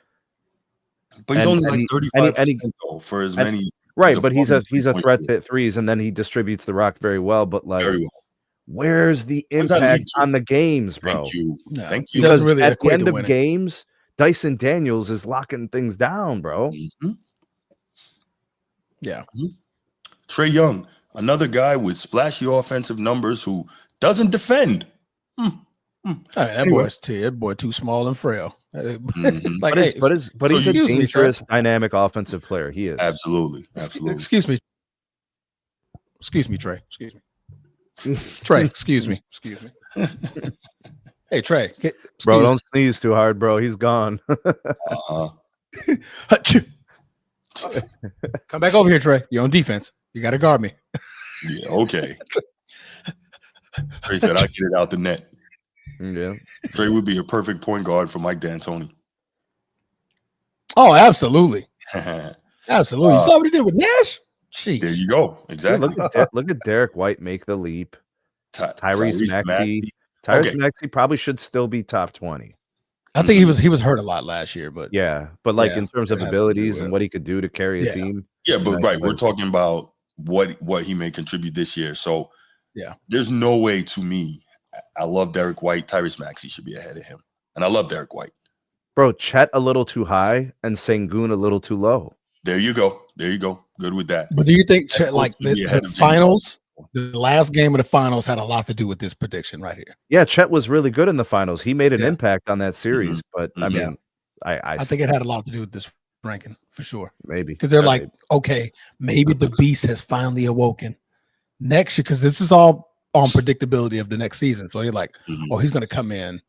But he's and- only and like he- 35% though for as many. Right, a but he's a three-point threat shooter. to threes, and then he distributes the rock very well. But like, Very well. where's the What's that impact lead to? on the games, bro? Thank you. No. Thank He you. doesn't Because really at the equate end to of winning. games, Dyson Daniels is locking things down, bro. Mhm. Yeah. Trae Young, another guy with splashy offensive numbers who doesn't defend. I mean, that Anyway. boy too small and frail. Mhm. Like, But hey, he's So a excuse me, sir. dangerous, dynamic offensive player. He is. Absolutely. Absolutely. excuse me. Excuse me, Trey. Excuse me. Trey, excuse me. Excuse me. Hey, Trey. Bro, don't sneeze too hard, bro. He's gone. Uh-huh. Come back over here, Trey. You're on defense. You got to guard me. Yeah, okay. Trey said, I get it out the net. Yeah. Trey would be a perfect point guard for Mike D'Antoni. Oh, absolutely. Absolutely. You Uh, saw what he did with Nash? Jeez. There you go. Dude, Exactly. look at Derek White make the leap. Tyrese Maxey. Okay. Tyrese Maxey probably should still be top 20. I think he was hurt a lot last year, but Yeah, but like Yeah, in terms of it has to do abilities with and it. what he could do to carry a Yeah. team. Yeah, but Nice right, we're play. talking about what he may contribute this year. So Yeah. there's no way to me. I love Derek White. Tyrese Maxey should be ahead of him. And I love Derek White. Bro, Chet a little too high and Sengun a little too low. There you go. There you go. Good with that. do you think That's like supposed to be ahead the of James finals, the last game of the finals had a lot to do with this prediction right here? Yeah, Chet was really good in the finals. He made an Yeah. impact on that series, but I Mhm. mean, I I think it had a lot to do with this ranking for sure. maybe Because they're Yeah, like, okay, maybe the beast has finally awoken next year. Because this is all on predictability of the next season. So you're like, Mhm. oh, he's going to come in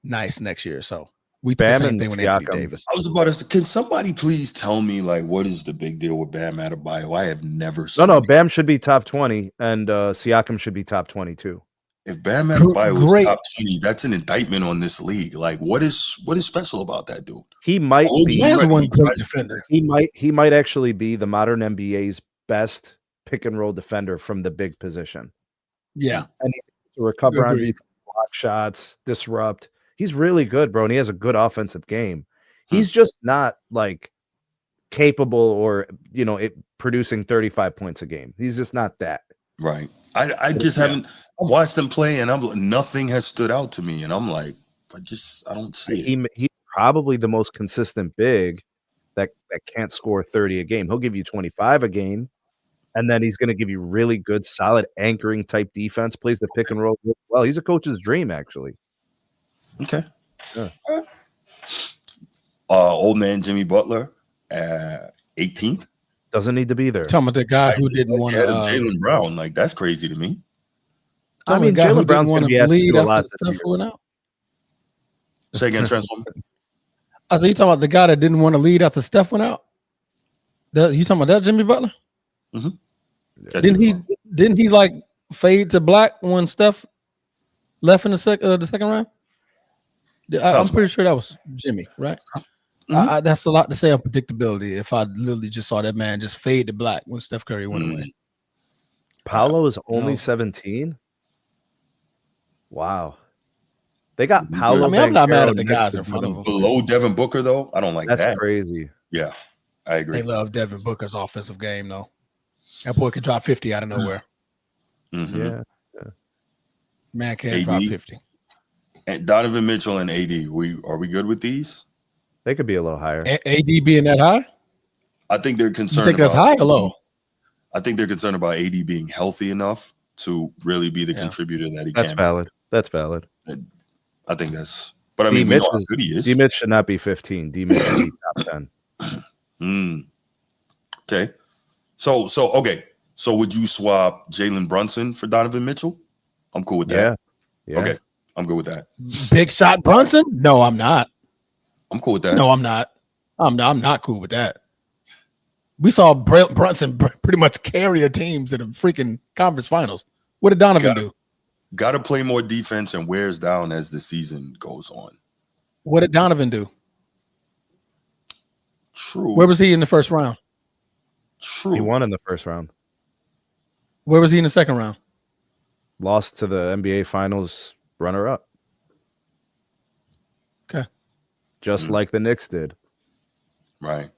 nice next year. So we did the Bam same and thing with Anthony Siakam. Davis. I was about to say, can somebody please tell me like what is the big deal with Bam Adebayo? I have never seen no. it. Bam should be top 20, and Siakam should be top 22. If Bam Adebayo Great. is top 20, that's an indictment on this league. Like, what is special about that dude? He might Oh, be. Man's right, one he great tries- defender. He might actually be the modern NBA's best pick and roll defender from the big position. Yeah. And he's able to recover on Agreed. defense, block shots, disrupt. He's really good, bro, and he has a good offensive game. He's just not like capable or producing 35 points a game. He's just not that. Right. I just Yeah. haven't watched them play, and nothing has stood out to me. And I'm like, I don't see it. He's probably the most consistent big that can't score 30 a game. He'll give you 25 a game, and then he's going to give you really good, solid anchoring type defense. Plays the pick and roll well. He's a coach's dream, actually. Okay. Yeah. Old man Jimmy Butler, 18th. Doesn't need to be there. Talking about the guy who didn't want Ahead of to. Jalen Brown. Like, that's crazy to me. I mean, Jalen Brown's going to be asked to do a lot this Stuff year. went out. Say again, Transformer. I said, you talking about the guy that didn't want to lead after Steph went out? You talking about that Jimmy Butler? That's Didn't he like fade to black when Steph left in the second round? I'm pretty sure that was Jimmy, right? That's a lot to say on predictability. If I literally just saw that man just fade to black when Steph Curry went away. Paolo is only No. 17. Wow. They got I Paolo. I mean, I'm not mad Banchero at the next guys to in front of him. below Devin Booker, though. I don't like That's that. crazy. Yeah, I They agree. love Devin Booker's offensive game, though. That boy could drop 50 out of nowhere. Mhm. Yeah. Man can't AD. drop 50. And Donovan Mitchell and AD, are we good with these? They could be a little higher. AD being that high? I think they're You concerned think that's about high or low? I think they're concerned about AD being healthy enough to really be the Yeah. contributor that he That's can. valid. That's valid. I think that's. But I mean, we know how good he is. D Mitch should not be 15. D Mitch should be top 10. Okay. So okay. So would you swap Jalen Brunson for Donovan Mitchell? I'm cool with that. Yeah. Okay. I'm good with that. Big shot Brunson? No, I'm not. I'm cool with that. No, I'm not. I'm not cool with that. We saw Brunson pretty much carry a team to the freaking conference finals. What did Donovan do? Got to play more defense and wears down as the season goes on. What did Donovan do? True. Where was he in the first round? True. He won in the first round. Where was he in the second round? Lost to the NBA Finals runner-up. Okay. Just like the Knicks did. Right.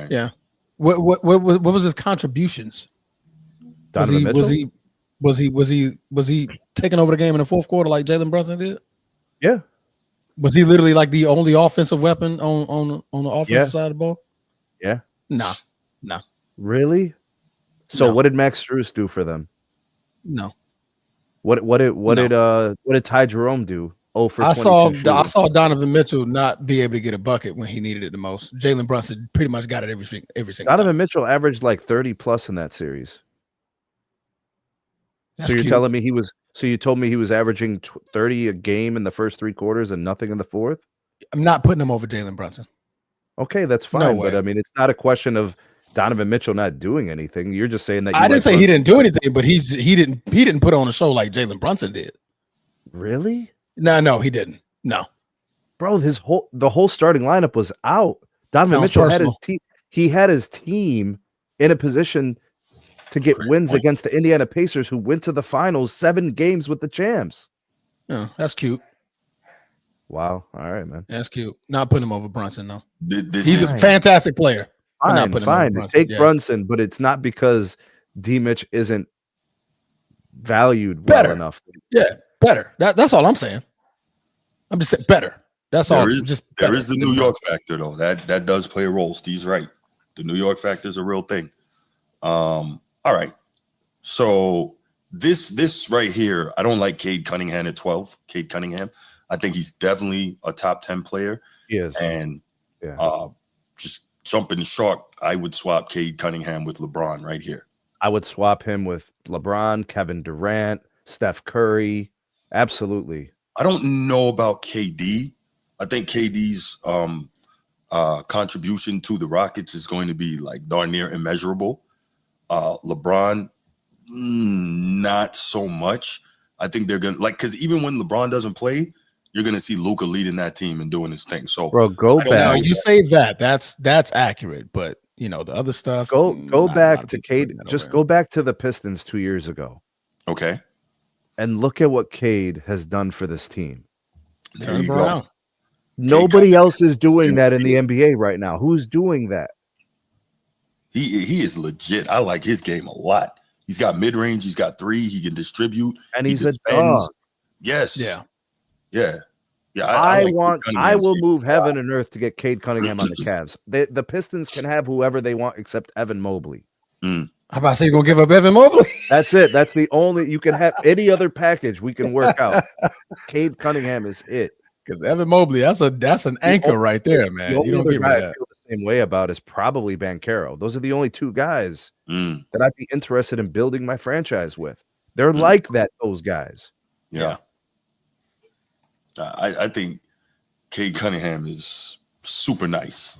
Yeah. What was his contributions? Donovan Mitchell? Was he taking over the game in the fourth quarter like Jalen Brunson did? Yeah. Was he literally like the only offensive weapon on the offensive side of the ball? Yeah. No. Really? So No. what did Max Strus do for them? No. What did Ty Jerome do? Oh, for I 22 shooting. saw Donovan Mitchell not be able to get a bucket when he needed it the most. Jalen Brunson pretty much got it every single Donovan time. Mitchell averaged like 30 plus in that series. That's so you're cute. telling me you told me he was averaging 30 a game in the first three quarters and nothing in the fourth? I'm not putting him over Jalen Brunson. Okay, that's fine. No way. But I mean, it's not a question of Donovan Mitchell not doing anything. You're just saying that I didn't say he didn't do anything, but he didn't put on a show like Jalen Brunson did. Really? No, he didn't. No. Bro, the whole starting lineup was out. Donovan Sounds Mitchell had personal. his team. He had his team in a position to get Great wins point. against the Indiana Pacers, who went to the finals 7 games with the champs. Yeah, that's cute. Wow. All right, man. That's cute. Not putting him over Brunson, though. This He's is a fantastic player. but not Fine, putting him over fine. Brunson. Take Yeah. Brunson, but it's not because D Mitch isn't valued Better. well enough. Yeah, better. That's all I'm saying. I'm just saying better. That's all. there is Just there better is the than New York Brunson. factor though. That does play a role. Steve's right. The New York factor is a real thing. All right. So this right here, I don't like Cade Cunningham at 12. Cade Cunningham. I think he's definitely a top 10 player. He is. And Yeah. just jumping the shark, I would swap Cade Cunningham with LeBron right here. I would swap him with LeBron, Kevin Durant, Steph Curry. Absolutely. I don't know about KD. I think KD's contribution to the Rockets is going to be like darn near immeasurable. LeBron, not so much. I think they're gonna because even when LeBron doesn't play, you're gonna see Luka leading that team and doing his thing. So, Bro, go I don't Now know. back. you say that. That's accurate, but you know the other stuff. Go not a lot back of to people Cade. putting that Just over go back to the Pistons 2 years ago okay, and look at what Cade has done for this team. him. there you Turn go. around. Nobody else is doing Cade that in the NBA right now. Who's doing that? He is legit. I like his game a lot. He's got mid range. He's got three. He can distribute. And he he's a defends. dog. Yes. Yeah. Yeah. Yeah. I like want. Cade I Cunningham's will game. move heaven and earth to get Cade Cunningham on the Cavs. The Pistons can have whoever they want except Evan Mobley. How about to say you're gonna give up Evan Mobley? That's it. That's the only you can have. Any other package we can work out. Cade Cunningham is it. Because Evan Mobley, that's an anchor right there, The man. only You don't other give guy me I that. feel the same way about is probably Banchero. Those are the only two guys Mm, that I'd be interested in building my franchise with. They're like that. Those guys. yeah. I think Cade Cunningham is super nice.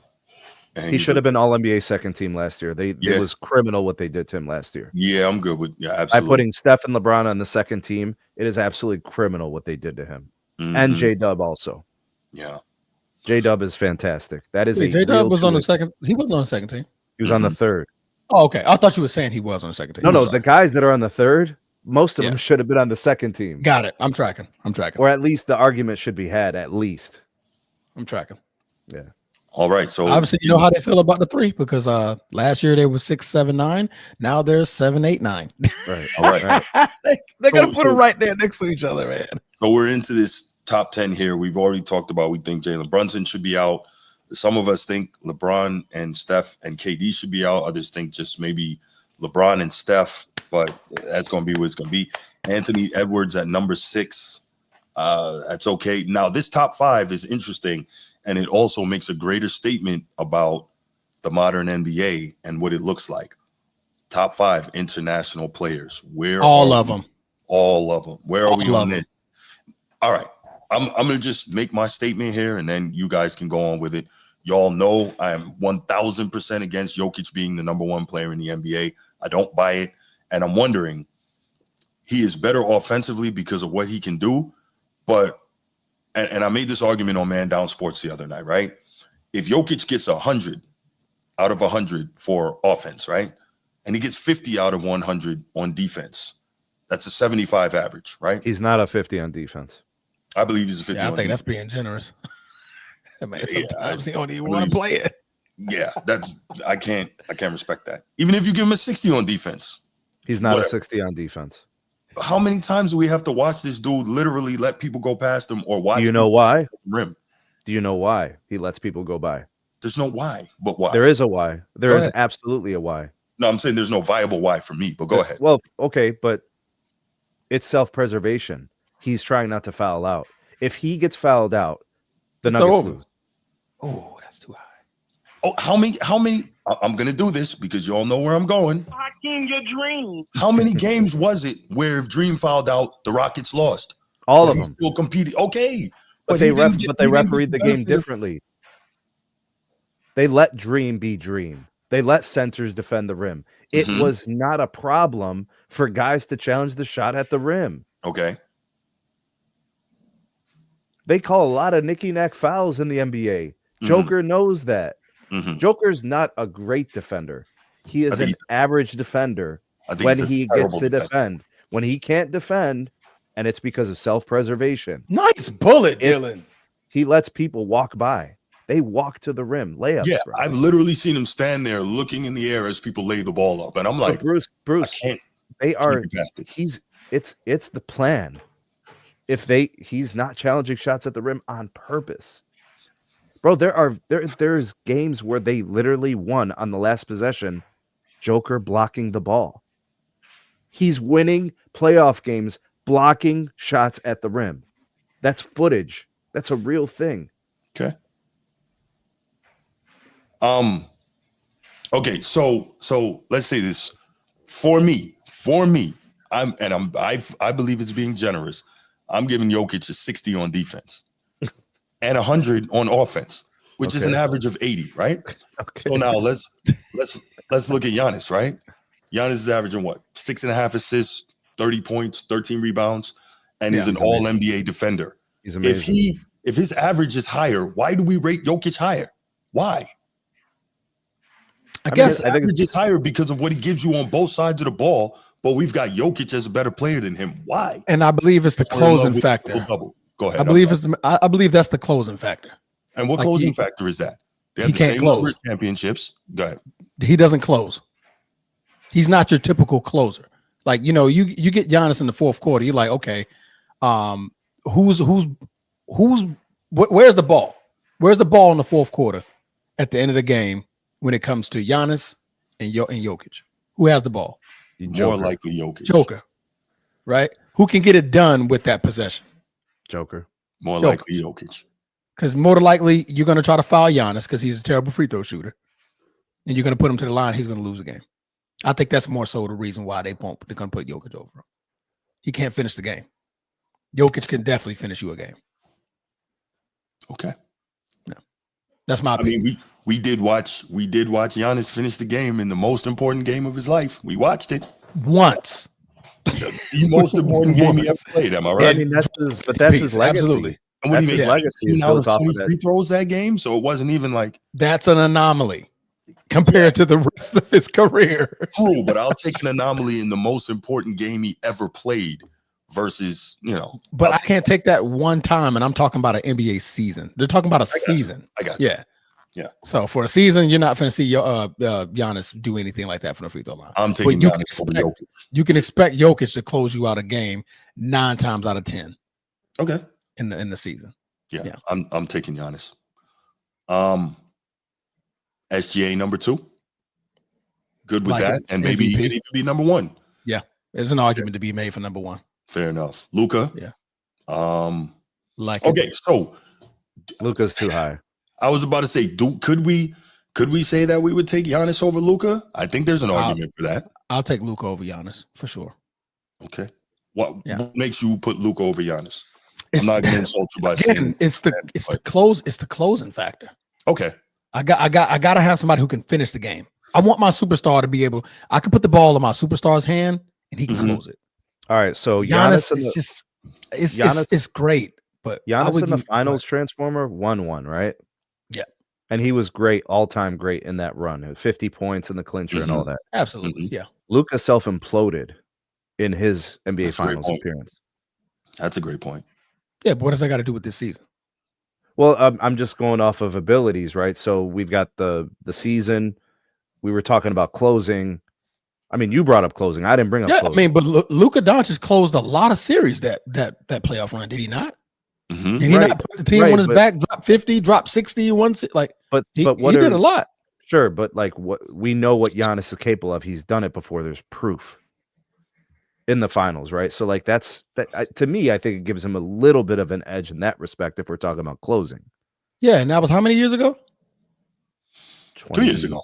And He he's should a- have been All NBA second team last year. It Yeah. was criminal what they did to him last year. Yeah, I'm good with By absolutely. putting Steph and LeBron on the second team, it is absolutely criminal what they did to him. And Mhm. J Dub also. Yeah. J Dub is fantastic. That is a J Dub real was on the two-way- second. He wasn't on the second team. He was on the third. Oh, okay. I thought you were saying he was on the second team. No, I'm no, sorry. the guys that are on the third, most of Yeah. them should have been on the second team. Got it. I'm tracking. Or at least the argument should be had, at least. I'm tracking. Yeah. All right. So Obviously, you know how they feel about the three because last year they were 6, 7, 9. Now they're 7, 8, 9. Right. all right. They're gonna So- put them right there next to each other, man. So we're into this top 10 here. We've already talked about, we think Jalen Brunson should be out. Some of us think LeBron and Steph and KD should be out. Others think just maybe LeBron and Steph, but that's going to be what it's going to be. Anthony Edwards at number 6. That's okay. Now, this top 5 is interesting, and it also makes a greater statement about the modern NBA and what it looks like. Top 5 international players. Where all of them. All of them. Where are we on this? Them. All right. I'm going to just make my statement here, and then you guys can go on with it. Y'all know I am 1,000% against Jokic being the number 1 player in the NBA. I don't buy it. And I'm wondering, he is better offensively because of what he can do. But, and I made this argument on Man Down Sports the other night, right? If Jokic gets 100 out of 100 for offense, right? And he gets 50 out of 100 on defense, that's a 75 average, right? He's not a 50 on defense. I believe he's a 50 Yeah, I on think defense. that's being generous. Man, Yeah, sometimes he don't even want to play it. Yeah, that's I can't respect that. Even if you give him a 60 on defense. He's not Whatever. a 60 on defense. How many times do we have to watch this dude literally let people go past him or watch? Do you know why? Rim. Do you know why he lets people go by? There's no why, but why? There is a why. There Go is ahead. absolutely a why. No, I'm saying there's no viable why for me, but go ahead. Well, okay, but it's self-preservation. He's trying not to foul out. If he gets fouled out, the It's Nuggets over. lose. Oh, that's too high. Oh, how many? I'm going to do this because you all know where I'm going. Hakeem, your dream. How many games was it where if Dream fouled out, the Rockets lost? All But of he them. still competed. Okay. But he they didn't get- he didn't get refereed the game benefit of- differently. They let Dream be Dream. They let centers defend the rim. It Mhm. was not a problem for guys to challenge the shot at the rim. Okay. They call a lot of nicky-knack fouls in the NBA. Mhm. Joker knows that. Mhm. Joker's not a great defender. He I is think an he's- average defender I think when he's a he gets terrible to defender. defend. When he can't defend, and it's because of self-preservation, Nice bullet, It- Dylan. he lets people walk by. They walk to the rim, layups. Yeah, bro. I've literally seen him stand there looking in the air as people lay the ball up, and I'm But like, Bruce, I can't they are. keep it past it. It's the plan. If he's not challenging shots at the rim on purpose, bro. There's games where they literally won on the last possession. Joker blocking the ball. He's winning playoff games blocking shots at the rim. That's footage. That's a real thing. Okay. Okay, so let's say this. For me, I believe it's being generous. I'm giving Jokic a 60 on defense and 100 on offense, which is an Okay. average of 80, right? Okay. So now let's look at Giannis, right? Giannis is averaging what? 6.5 assists, 30 points, 13 rebounds, and Yeah, is an he's amazing. all NBA defender. He's amazing. If his average is higher, why do we rate Jokic higher? Why? I mean, guess I think Average is higher because of what he gives you on both sides of the ball, but we've got Jokic as a better player than him. Why? and I believe it's the We're in love closing with factor. triple-double. Go ahead. I believe I believe that's the closing factor. And what like closing he- factor is that? They he have the can't same number close. of championships. Go ahead. He doesn't close. He's not your typical closer. Like, you get Giannis in the fourth quarter. You're like, okay, where's the ball? Where's the ball in the fourth quarter at the end of the game when it comes to Giannis and Jokic? Who has the ball? More Joker. likely Jokic. Joker, right? Who can get it done with that possession? Joker. More Jokic. likely Jokic. Because more than likely you're going to try to foul Giannis because he's a terrible free throw shooter, and you're going to put him to the line. He's going to lose the game. I think that's more so the reason why they're going to put Jokic over him. He can't finish the game. Jokic can definitely finish you a game. Okay. That's my I opinion. mean, we did watch Giannis finish the game in the most important game of his life. We watched it. Once. The most important game he ever played. Am I I right? mean, that's his Peace, legacy. absolutely. And what That's he his made legacy. 18 It out goes of off of 20 that. free throws that game, so it wasn't even like That's an anomaly compared to the rest of his career. true, but I'll take an anomaly in the most important game he ever played versus, But I can't take that one time, and I'm talking about an NBA season. They're talking about a season. I got you. Yeah. Yeah. So for a season, you're not going to see Giannis do anything like that from the free throw line. I'm taking you can Giannis over expect- Jokic. You can expect Jokic to close you out a game 9 times out of 10. Okay. in the season. Yeah, Yeah. I'm taking Giannis. SGA number 2. Good with Like that, it. and maybe he MVP. could even be number 1. Yeah, there's an argument to be made for number 1. Fair enough. Luka. Yeah. Okay, so Luka's too high. I was about to say, could we say that we would take Giannis over Luka? I think there's an argument for that. I'll take Luka over Giannis for sure. Okay. What makes you put Luka over Giannis? I'm not going to insult you by saying it's the closing factor. Okay. I gotta have somebody who can finish the game. I want my superstar to be able. I can put the ball in my superstar's hand and he can close it. All right, so Giannis it's great, but Giannis in the finals transformer won one, right? Yeah, and he was great, all-time great in that run. It was 50 points in the clincher and all that. Absolutely, yeah. Luka self-imploded in his NBA Finals appearance. That's a great point. Yeah, but what does that got to do with this season? Well, I'm just going off of abilities, right? So we've got the season. We were talking about closing. I mean, you brought up closing. I didn't bring up closing. I mean, but Luka Doncic closed a lot of series that playoff run, did he not? Did he not put the team on his back, drop 50, drop 60, but he did a lot. Sure, but like what we know what Giannis is capable of. He's done it before. There's proof in the finals, right? So like that to me, I think it gives him a little bit of an edge in that respect if we're talking about closing. Yeah, and that was how many years ago? 2 years ago.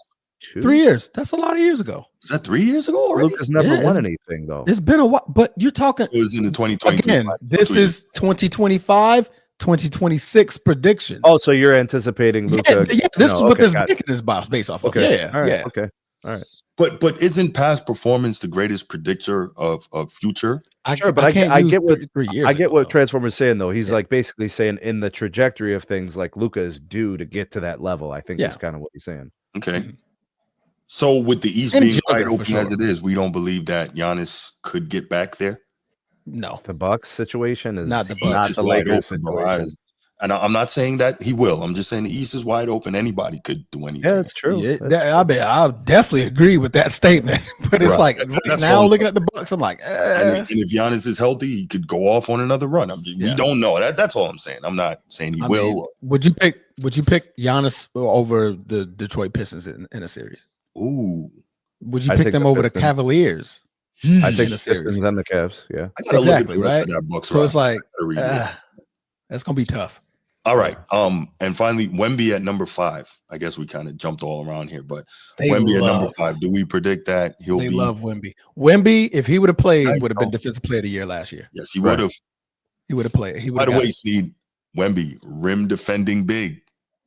3 years. That's a lot of years ago. Is that 3 years ago already? Luka's never won anything though. It's been a while, but you're talking. It was in the 2023. Again, this is 2025, 2026 predictions. Oh, so you're anticipating Luka? Yeah, this is what this bracket is based off of. Okay. Yeah, all right. yeah. Okay. All right. But isn't past performance the greatest predictor of future? Sure, but I get what 3 years. I get what Transformer's saying though. He's like basically saying in the trajectory of things, like Luka is due to get to that level. I think that's kind of what he's saying. Okay. Mm-hmm. So with the East being wide open as it is, we don't believe that Giannis could get back there. No, the Bucks situation is not the Bucks, not the Lakers situation. And I'm not saying that he will. I'm just saying the East is wide open. Anybody could do anything. Yeah, it's true. Yeah, I'll definitely agree with that statement. But it's like now looking at the Bucks, I'm like, and if Giannis is healthy, he could go off on another run. We don't know. That's all I'm saying. I'm not saying he will. Would you pick Giannis over the Detroit Pistons in a series? Ooh. Would you pick them over the Cavaliers? I think the Pistons and the Cavs. Yeah, exactly. Right. So it's like that's gonna be tough. All right. And finally, Wemby at number 5. I guess we kind of jumped all around here, but Wemby at number 5. Do we predict that he'll be? They love Wemby. Wemby, if he would have played, would have been Defensive Player of the Year last year. Yes, he would have. He would have played. He would. By the way, Steve, Wemby, rim defending big,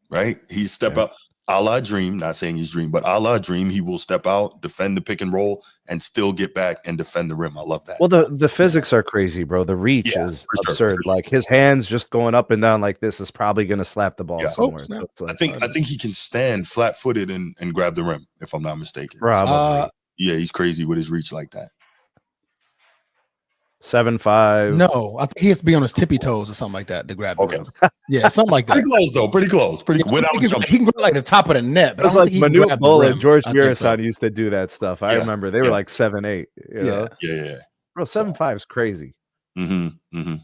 right? He step out. A la Dream, not saying he's Dream, but a la Dream, he will step out, defend the pick and roll, and still get back and defend the rim. I love that. Well, the physics are crazy, bro. The reach is absurd. Like his hands just going up and down like this is probably going to slap the ball somewhere. So I think he can stand flat-footed and grab the rim, if I'm not mistaken. Probably. Yeah, he's crazy with his reach like that. 7'5". No, I think he has to be on his tippy toes or something like that to grab the rim. Yeah, something like that. Pretty close though. Pretty close. He can go like the top of the net. But it's like Manute Bol and George Mirasan used to do that stuff. I remember they were like 7'8". You know? Yeah. Bro, 7'5" is crazy. Mm-hmm.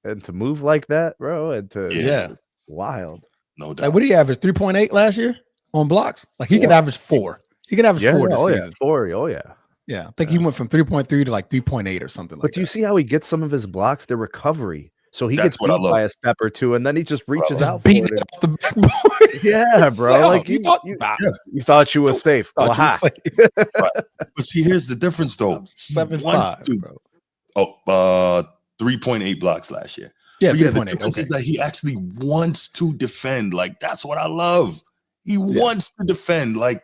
And to move like that, bro, and to it's wild. No doubt. Like, what did he average? 3.8 last year on blocks. Like he could average 4. He could average 4 this season. 4. Oh yeah. Yeah, I think he went from 3.3 to like 3.8 or something like that. But do you see how he gets some of his blocks? Their recovery. So he gets beat by a step or two, and then he just reaches out for it. Off the backboard. Yeah, bro. Like you thought you were safe. But see, here's the difference, though. 7'5", bro. 3.8 blocks last year. Yeah, the difference is that he actually wants to defend. Like, that's what I love. He wants to defend. Like,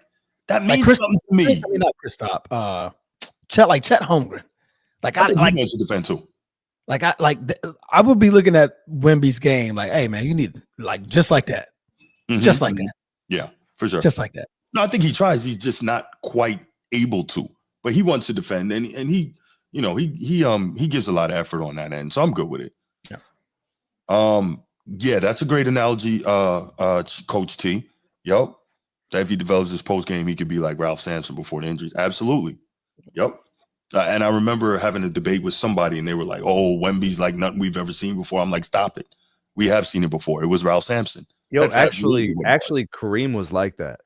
that means something to me. I mean, not Kristaps. Chet Holmgren. Like I think he wants to defend too. I would be looking at Wemby's game like, hey man, you need just like that, just like that. Yeah, for sure, just like that. No, I think he tries. He's just not quite able to, but he wants to defend, and he gives a lot of effort on that end. So I'm good with it. Yeah, that's a great analogy, Coach T. Yep. That if he develops his post game, he could be like Ralph Sampson before the injuries. Absolutely. Yep. And I remember having a debate with somebody, and they were like, "Oh, Wemby's like nothing we've ever seen before." I'm like, "Stop it! We have seen it before. It was Ralph Sampson." Yo, That's absolutely what it was. actually, Kareem was like that.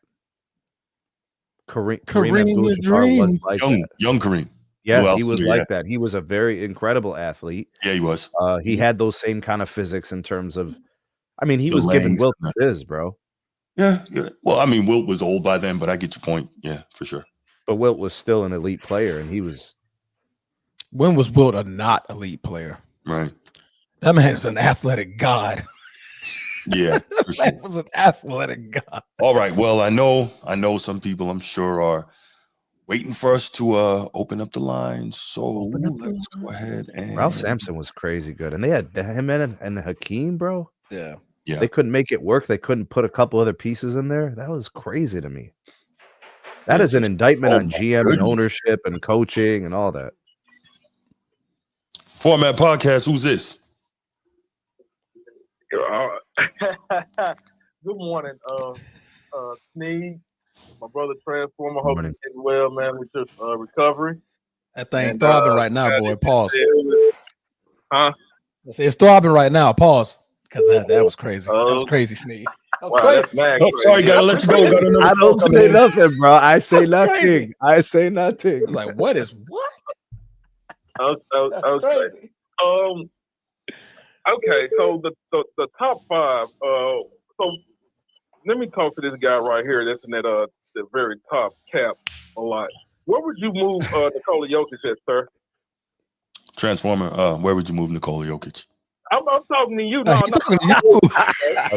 Kareem Kareem, your Abdul-Jabbar was dream. like young, that. young Kareem. Yeah, Lou he was Alcindor, like that. He was a very incredible athlete. Yeah, he was. He had those same kind of physics in terms of, I mean, he The was giving legs Wilt and fizz, bro. Yeah. Well, I mean, Wilt was old by then, but I get your point. Yeah, for sure. But Wilt was still an elite player, and he was. When was Wilt a not elite player? Right. That man is an athletic god. Yeah, for sure. That was an athletic god. All right. Well, I know some people, I'm sure, are waiting for us to open up the lines. So let's go ahead and Ralph Sampson was crazy good, and they had him and Hakeem, bro. Yeah. Yeah. They couldn't make it work. They couldn't put a couple other pieces in there. That was crazy to me. That is an indictment on GM and ownership and coaching and all that. Format Podcast. Who's this? Good morning, Sneed, my brother Transformer. Hope Morning. you're getting well, man, with your recovery. That thing And, throbbing right now, boy. Pause. Huh? It's throbbing right now. Pause. Because that was crazy. That was Oh. crazy, Sneed. That was Wow, crazy. that's mad Oh, crazy. sorry, gotta let you go. Got another I don't call coming say in. nothing, bro. I say That's nothing. crazy. I say nothing. I was like, what is what? Okay. That's crazy. Okay. So the top five. So let me talk to this guy right here. That's in that the very top cap a lot. Where would you move Nikola Jokic at, sir? Transformer. Where would you move Nikola Jokic? I'm talking to you. He's talking to you.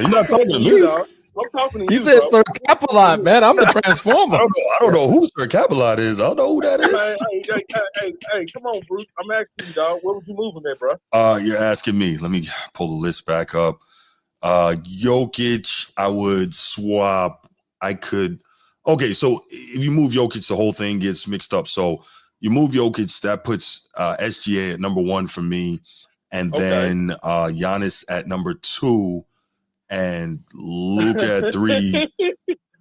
You're not talking to me. dog. I'm talking to He you. said bro. Sir Capilot, man. I'm the Transformer. I don't know who Sir Capilot is. I don't know who that is. Hey, come on, Bruce. I'm asking you, dog. Where would you move him at, bro? You're asking me. Let me pull the list back up. Jokic, I would swap. I could. Okay, so if you move Jokic, the whole thing gets mixed up. So you move Jokic, that puts SGA at number 1 for me, and then Giannis at number 2, and Luka at 3.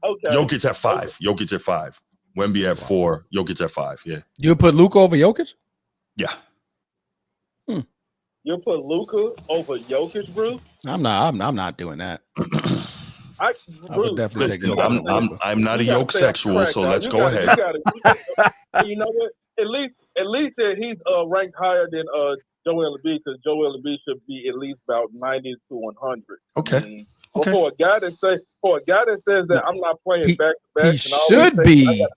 Okay. Jokic at 5. Jokic at 5. Wemby at 4. Jokic at 5. Yeah. You would put Luka over Jokic? Yeah. You'll put Luka over Jokic, Bruce? I'm not doing that. I would Bruce, definitely Listen, take Jokic. I'm not a you gotta yoke stay on sexual, track, so dog. let's You go gotta- ahead. You know what? At least that he's ranked higher than Joel Embiid, because Joel Embiid should be at least about 90 to 100. Okay. I mean, Okay. For a guy that says that I'm not playing back to back, He should be in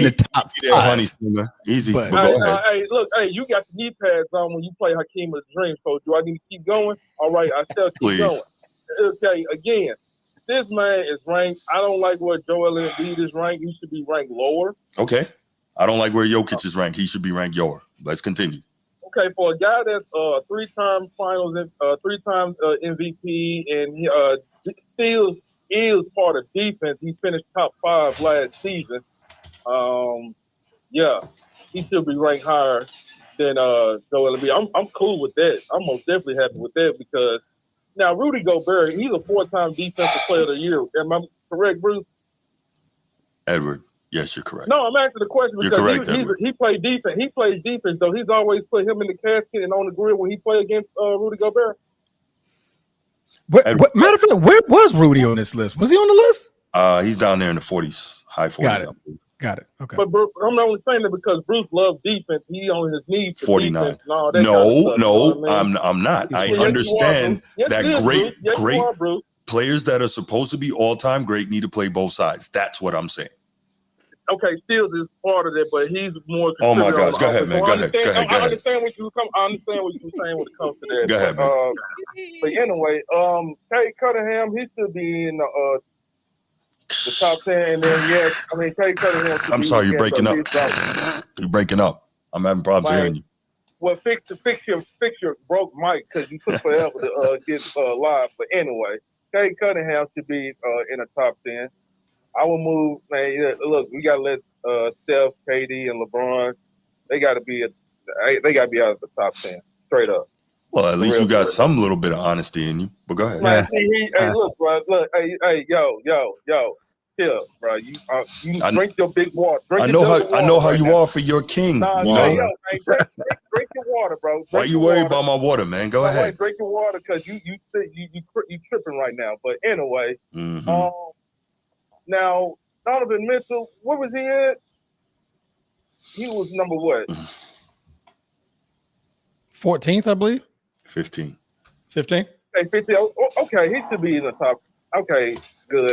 the top Yeah, honey 5. singer. Easy. But- But go ahead. Hey, look, you got the knee pads on when you play Hakeem of the Dream. So do I need to keep going? All right, I still keep Please. going. Okay, again, this man is ranked. I don't like where Joel Embiid is ranked. He should be ranked lower. Okay. I don't like where Jokic is ranked. He should be ranked lower. Let's continue. Okay, for a guy that's 3-time finals, 3-time MVP, and he still is part of defense. He finished top 5 last season. Yeah, he should be ranked higher than Joel Embiid. I'm cool with that. I'm most definitely happy with that, because now Rudy Gobert, he's a 4-time defensive player of the year. Am I correct, Bruce? Edward. Yes, you're correct. No, I'm asking the question You're because correct, Edward. he plays defense. He plays defense, though. He's always put him in the casket and on the grill when he played against Rudy Gobert. Matter of fact, where was Rudy on this list? Was he on the list? He's down there in the 40s, high 40s. Got it. I believe. Got it. Okay. But Bruce, I'm only saying that because Bruce loves defense. He on his knees for 49. defense and all that kind of stuff, you know what I mean? I'm not. I Yes, you are, understand Bruce. Yes, that it is, great Bruce. Yes, you are, Bruce. players that are supposed to be all-time great need to play both sides. That's what I'm saying. Okay, Steals is part of that, but he's more. Oh my contributor on gosh, the go ahead, offense. man. So Go I ahead. understand- Go ahead. Go I ahead. understand what I understand what you're saying when it comes to that. Go ahead, man. But anyway, Kate Cunningham, he should be in the top 10. And then Kate Cunningham. should I'm be sorry, you're against breaking up. at least about- You're breaking up. I'm having problems Like, hearing you. Well, fix your broke mic, because you took forever to get live. But anyway, Kate Cunningham should be in the top 10. I will move. Man, yeah, look, we gotta let Steph, KD, and LeBron. They gotta be out of the top 10, straight up. Well, at least real you got quick. some little bit of honesty in you. But go ahead. Man, hey, look, bro. Look, hey, yo. chill, bro. You I- drink your big water. Drink I your know jug of how I know water how right you now. are for your king. Nah, you nah, know? yo, man, drink your water, bro. Why Drink you your worried water. about my water, man? Go All right, ahead. drink your water because you tripping right now. But anyway, Mhm. now Donovan Mitchell, where was he at? He was number what? 14th, I believe. 15. 15. Hey, 50. Okay, he should be in the top. Okay, good.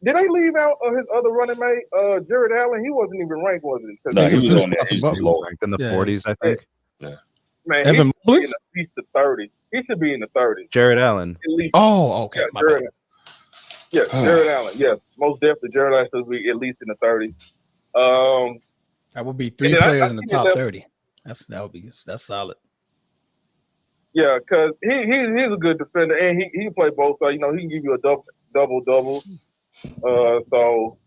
Did they leave out his other running mate, Jared Allen? He wasn't even ranked, was he? 'Cause Nah, he he was was two on there. spots He's above. below. Ranked in the Yeah. 40s, I think. Man, Evan he should Mobley? be in at least the 30s. He should be in the 30s. Jared Allen. At least. Oh, okay. Yeah, My Jared, bad. yeah, Jared Allen. Yes, most definitely. Jared Allen should be at least in the 30s. That would be 3 and then players in the think top that- 30. That's solid. Yeah, because he's a good defender and he can play both sides. You know, he can give you a double. So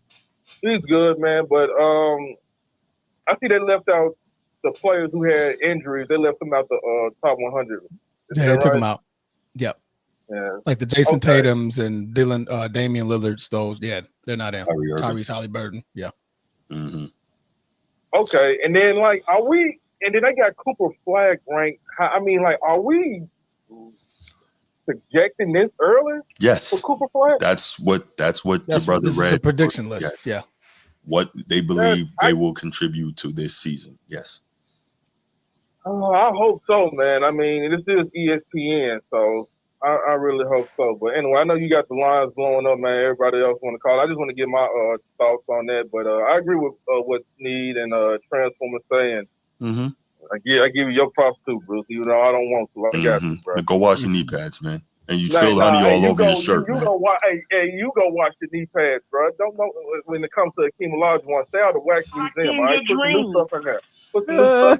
he's good, man. But I see they left out the players who had injuries. They left them out the top 100. Yeah, they took him out. Yep. Yeah. Like the Jason Okay. Tatums and Damian Lillards, those, yeah, they're not in. Kyrie Irving. Tyrese Halliburton, yeah. Mm-hmm. Okay, and then like, are we? And then they got Cooper Flag ranked. I mean, like, are we projecting this early for Yes, Cooper Flag? that's what your That's brother this is read. a prediction list. Yes. Yeah. What they believe I- they will contribute to this season. Yes. Oh, I hope so, man. I mean, this is ESPN, so I really hope so. But anyway, I know you got the lines blowing up, man. Everybody else want to call. I just want to get my thoughts on that. But I agree with what Sneed and Transformer saying. Mm-hmm. I give you your props too, Bruce. Even though I don't want to, I got you, bro. Go wash your knee pads, man. And you spill honey all over your shirt, man. You go watch the knee pads, bro. Don't know when it comes to Akeem Olajuwon. Stay out of wax museum. All right, put some new stuff in there. Put some new stuff.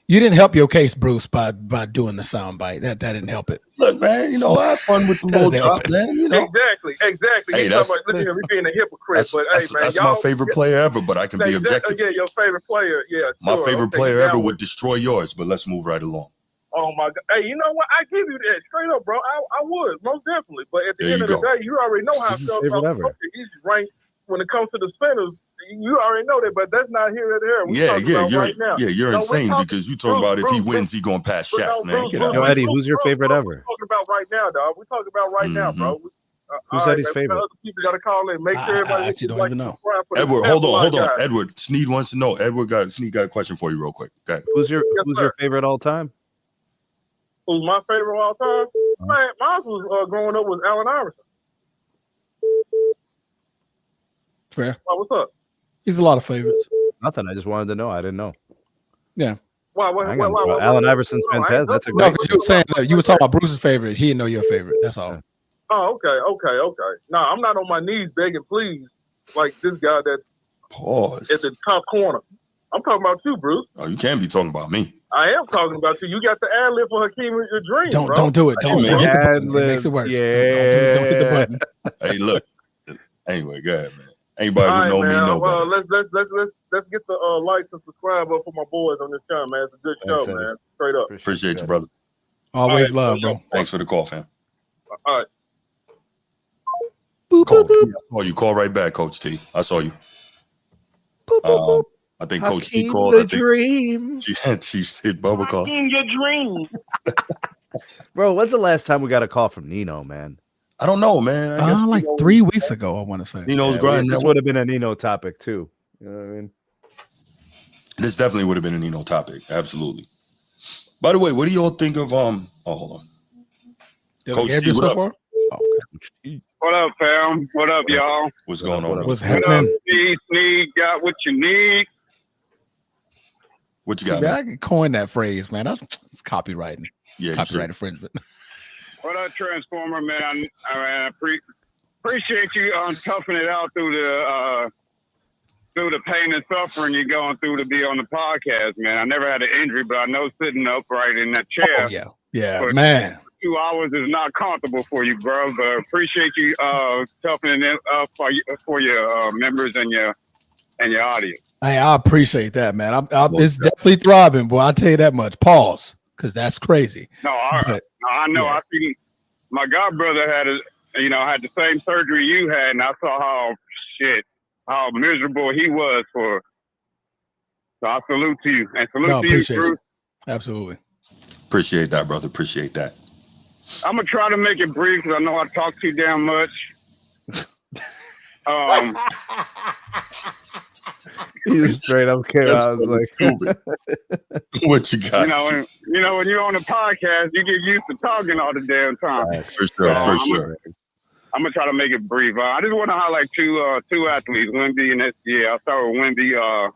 You didn't help your case, Bruce, by doing the soundbite. That didn't help it. Look, man, you know, I have fun with the little drop, man. You know, Exactly. Hey, Look at him being a hypocrite, but hey, man, that's my favorite player ever. But I can be objective. Yeah, your favorite player. Yeah, My sure. favorite Okay, player now ever we- would destroy yours. But let's move right along. Oh my God! Hey, you know what? I give you that straight up, bro. I would most definitely. But at the There end you of the go. day, you already know how I This is feel favorite about ever. Kobe. He's ranked when it comes to the spinners. You already know that, but that's not here or there. We're talking about right now. You're No, we're insane talking- because you talking about if he wins, he gonna pass But Shaq, no, man. Bruce, Get Bruce, out. Yo, of Eddie, here. who's your favorite ever? We're talking about right now, dog. We're talking about right now, bro. Who's All right, Eddie's man, favorite? Other people got to call in. Make sure everybody. I actually don't even know. Edward, hold on. Edward, Sneed wants to know. Sneed got a question for you, real quick. Go ahead. Who's your sir. favorite all time? Who's my favorite of all time? Man, mine was growing up was Allen Iverson. Fair. What's up? He's a lot of favorites. Nothing. I just wanted to know. I didn't know. Yeah. Why? Allen Iverson's fantastic. That's a No, great. because you were saying you were talking about Bruce's favorite. He didn't know your favorite. That's all. Oh, okay. No, I'm not on my knees begging, please, like this guy that's Pause. at the top corner. I'm talking about you, Bruce. Oh, you can't be talking about me. I am talking about you. You got the ad lib for Hakeem in your dream, bro. Don't do it. Don't hit the button. It makes it worse. Yeah. Don't hit the button. Hey, look. Anyway, go ahead, man. Anybody All who right, know me man. know Well, better. let's get the likes and subscribe up for my boys on this channel, man. It's a good Thanks, show, Eddie. man. Straight up. Appreciate you, brother. Always All right, love, bro. Thanks for the call, fam. All right. Call. I saw you. Call right back, Coach T. I saw you. I think Coach T called. The I think dream. she said Bubba call. In your dream. Bro, when's the last time we got a call from Nino, man? I don't know, man. I guess Like 3 weeks ago, I want to say. Nino's grinding. This would have been a Nino topic too. You know what I mean? This definitely would have been a Nino topic. Absolutely. By the way, what do y'all think of hold on. Coach T, what up? What up, fam? What up, y'all? What's going on? What's What up, happening? Sneed? Got what you need? What you got, Man, man? I can coin that phrase, man. That's copywriting. Yeah, Copyright infringement. What up, Transformer, man? I appreciate you toughing it out through the pain and suffering you're going through to be on the podcast, man. I never had an injury, but I know sitting upright in that chair Oh, yeah, But- man. 2 hours is not comfortable for you, bro. But appreciate you toughening it up for your members and your audience. Hey, I appreciate that, man. It's definitely throbbing, boy. I'll tell you that much. Pause, because that's crazy. No, But I know. yeah. I think my god brother had had the same surgery you had, and I saw how miserable he was for. So I salute to you, and salute to you, Bruce. Absolutely. Appreciate that, brother. Appreciate that. I'm gonna try to make it brief because I know I talk too damn much. He's straight up came out. I was like, what you got? When you're on a podcast, you get used to talking all the damn time. For sure. I'm gonna try to make it brief. I just want to highlight two athletes, Wemby and SGA. I'll start with Wemby.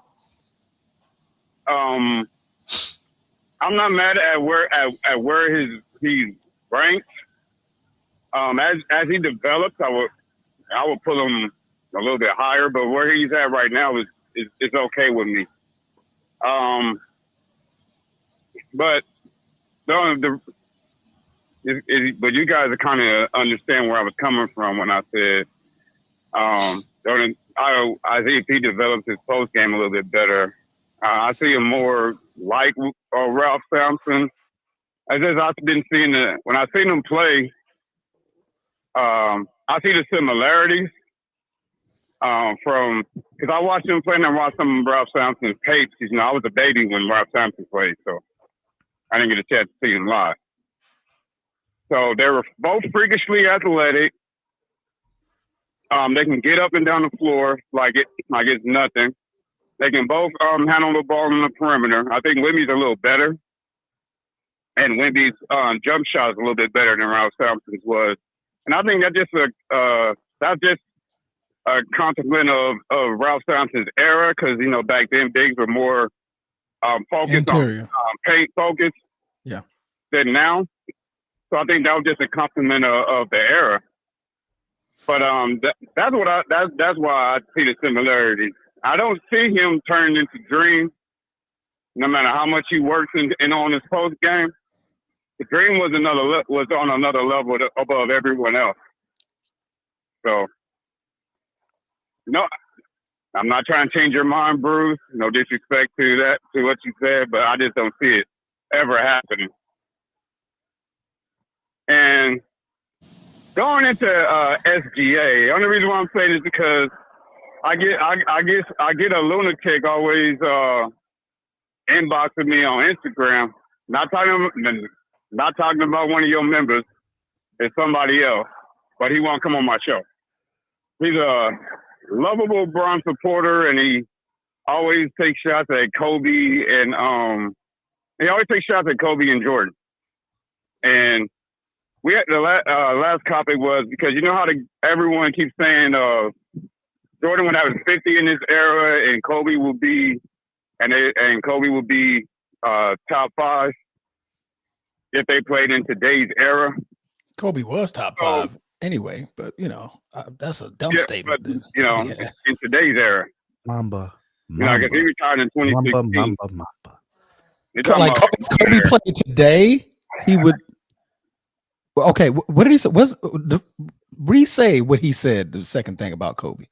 I'm not mad at where he's ranked. As he develops, I would put him a little bit higher, but where he's at right now is okay with me. But you guys kind of understand where I was coming from when I said I think if he develops his post game a little bit better, I see him more like Ralph Sampson. I've been seeing when I've seen him play, I see the similarities because I watched him play and I watched some of Ralph Sampson's tapes. I was a baby when Ralph Sampson played, so I didn't get a chance to see him live. So they were both freakishly athletic. They can get up and down the floor like it's nothing. They can both handle the ball on the perimeter. I think Wemby's a little better, and Wemby's jump shot is a little bit better than Ralph Sampson's was. And I think that's just a consequence of Ralph Sampson's era because back then bigs were more focused on paint focus, than now. So I think that was just a compliment of the era. But that's why I see the similarities. I don't see him turning into Dream, no matter how much he works in on his post game. The Dream was on another level above everyone else. So, no, I'm not trying to change your mind, Bruce. No disrespect to what you said, but I just don't see it ever happening. And going into SGA, the only reason why I'm saying is because I get a lunatic always inboxing me on Instagram. Not talking about one of your members. It's somebody else, but he won't come on my show. He's a lovable Bron supporter, and he always takes shots at Kobe and Jordan. And we had the last topic was because how everyone keeps saying Jordan would have 50 in this era, and Kobe will be top 5 if they played in today's era. Kobe was top 5 anyway, but that's a dumb statement. But, in today's era, Mamba. Because he retired in 2016. Mamba. Like Kobe played today, he would. Okay, what did he say? Re-say what he said. The second thing about Kobe.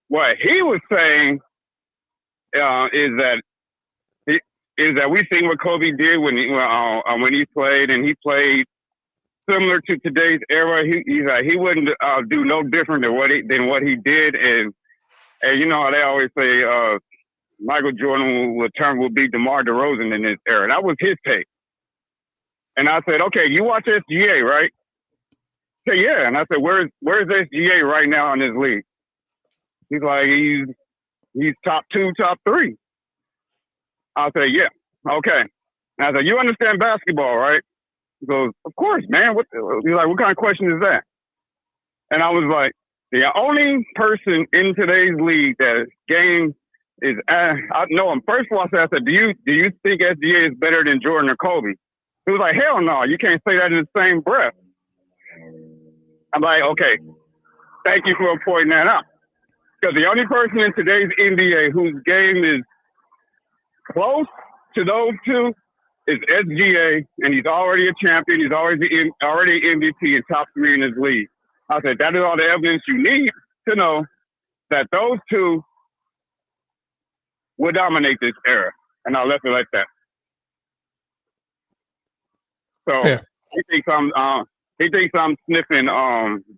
What he was saying is that we seen what Kobe did when he played, and he played similar to today's era. He wouldn't do no different than what he did, and how they always say Michael Jordan will be DeMar DeRozan in this era. That was his take. And I said, okay, you watch SGA, right? He said, yeah. And I said, where's SGA right now in this league? He's like, he's top 2, top 3. I said, yeah, okay. And I said, you understand basketball, right? He goes, of course, man. He's like, what kind of question is that? And I was like, the only person in today's league that game is, I know him. First of all, I said, do you think SGA is better than Jordan or Kobe? He was like, hell no, you can't say that in the same breath. I'm like, okay, thank you for pointing that out. Because the only person in today's NBA whose game is close to those two is SGA, and he's already a champion. He's already MVP and top 3 in his league. I said, that is all the evidence you need to know that those two will dominate this era. And I left it like that. So he thinks he thinks I'm sniffing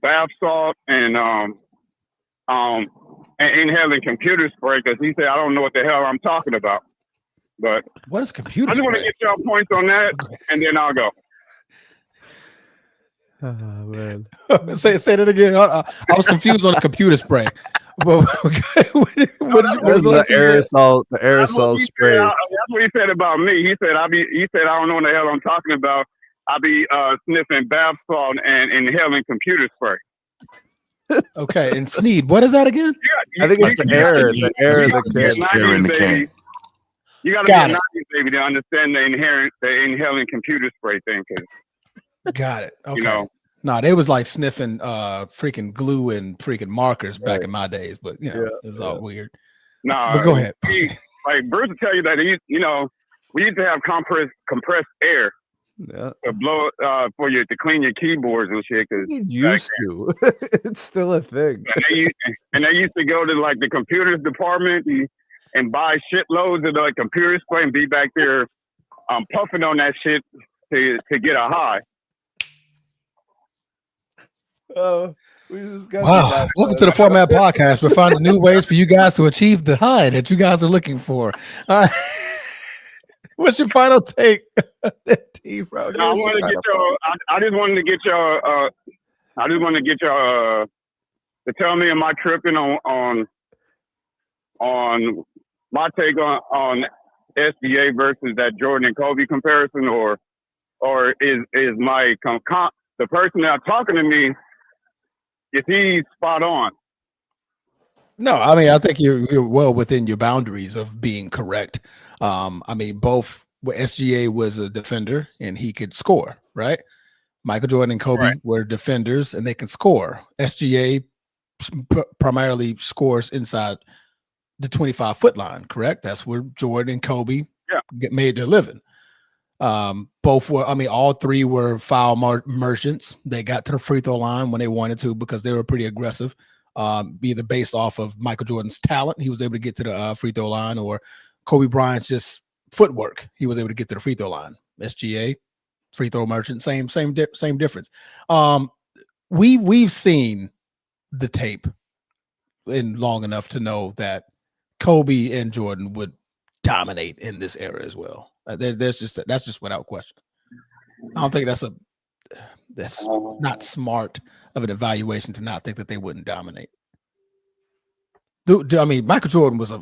bath salt and inhaling computer spray because he said I don't know what the hell I'm talking about. But what is computer I just want to spray? get y'all points on that, and then I'll go. Oh, man. say that again. I was confused on the computer spray. But what is The aerosol spray. That's what he said about me. He said I don't know what the hell I'm talking about. I be sniffing bath salt and inhaling computer spray. Okay, and Sneed, what is that again? I think it's the air that air in the can. You got to be a 90s baby to understand the inhaling computer spray thing. Got it. Okay. You know, no, they was like sniffing freaking glue and freaking markers back in my days, but you know, it was all weird. Nah, but go ahead. Like Bruce will tell you that we used to have compressed air to blow for you to clean your keyboards and shit. Cause used to, it's still a thing. And they used to go to like the computers department and buy shitloads of like computer spray and be back there puffing on that shit to get a high. Oh, we just got wow. Welcome to the Format Podcast. We're finding new ways for you guys to achieve the high that you guys are looking for. What's your final take? T-Bro, I just wanted to get y'all to tell me, am I tripping on my take on SGA versus that Jordan and Kobe comparison, or is my the person that's talking to me, is he spot on? No, I mean, I think you're well within your boundaries of being correct. I mean, both SGA was a defender and he could score, right? Michael Jordan and Kobe were defenders and they can score. SGA primarily scores inside the 25-foot line, correct? That's where Jordan and Kobe made their living. Both were, I mean, all three were foul merchants. They got to the free throw line when they wanted to because they were pretty aggressive, either based off of Michael Jordan's talent. He was able to get to the free throw line, or Kobe Bryant's just footwork. He was able to get to the free throw line. SGA, free throw merchant, same difference. We've seen the tape in long enough to know that Kobe and Jordan would dominate in this era as well. That's just without question. I don't think that's not smart of an evaluation to not think that they wouldn't dominate. I mean, Michael Jordan was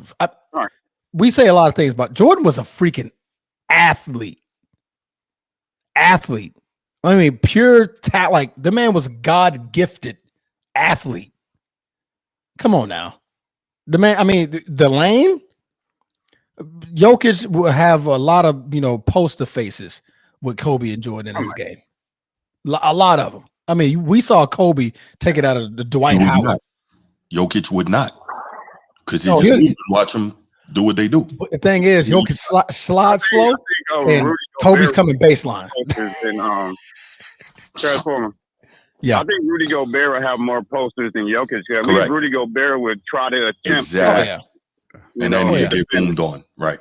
we say a lot of things, but Jordan was a freaking athlete. I mean, pure talent. Like, the man was God-gifted athlete. Come on now. The man, I mean, the lane, Jokic will have a lot of, poster faces with Kobe and Jordan in his game. A lot of them. I mean, we saw Kobe take it out of the Dwight Howard. Jokic would not. Because he just watch them do what they do. But the thing is, Jokic slide slow, and Kobe's coming baseline. Transformer. Yeah, I think Rudy Gobert would have more posters than Jokic. I mean, Rudy Gobert would try to attempt. Exactly. And then he'd get boomed on. Right.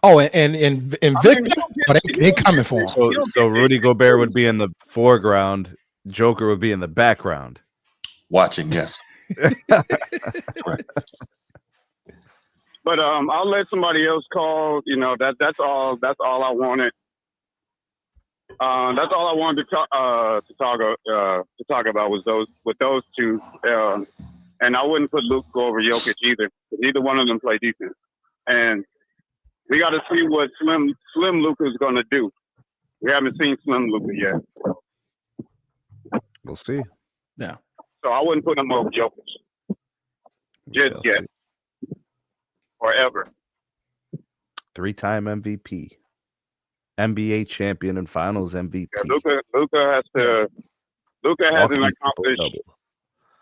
Oh, and Victor, but they coming for him. So Rudy Gobert would be in the foreground. Joker would be in the background. Watching, yes. Right. But I'll let somebody else call. That's all I wanted. That's all I wanted to talk about was those two. And I wouldn't put Luka over Jokic either. Neither one of them play defense. And we got to see what Slim Luka is going to do. We haven't seen Slim Luka yet. We'll see. Yeah. So I wouldn't put him over Jokic just yet. Or ever. 3-time MVP. NBA champion and finals MVP. Yeah, Luka hasn't accomplished.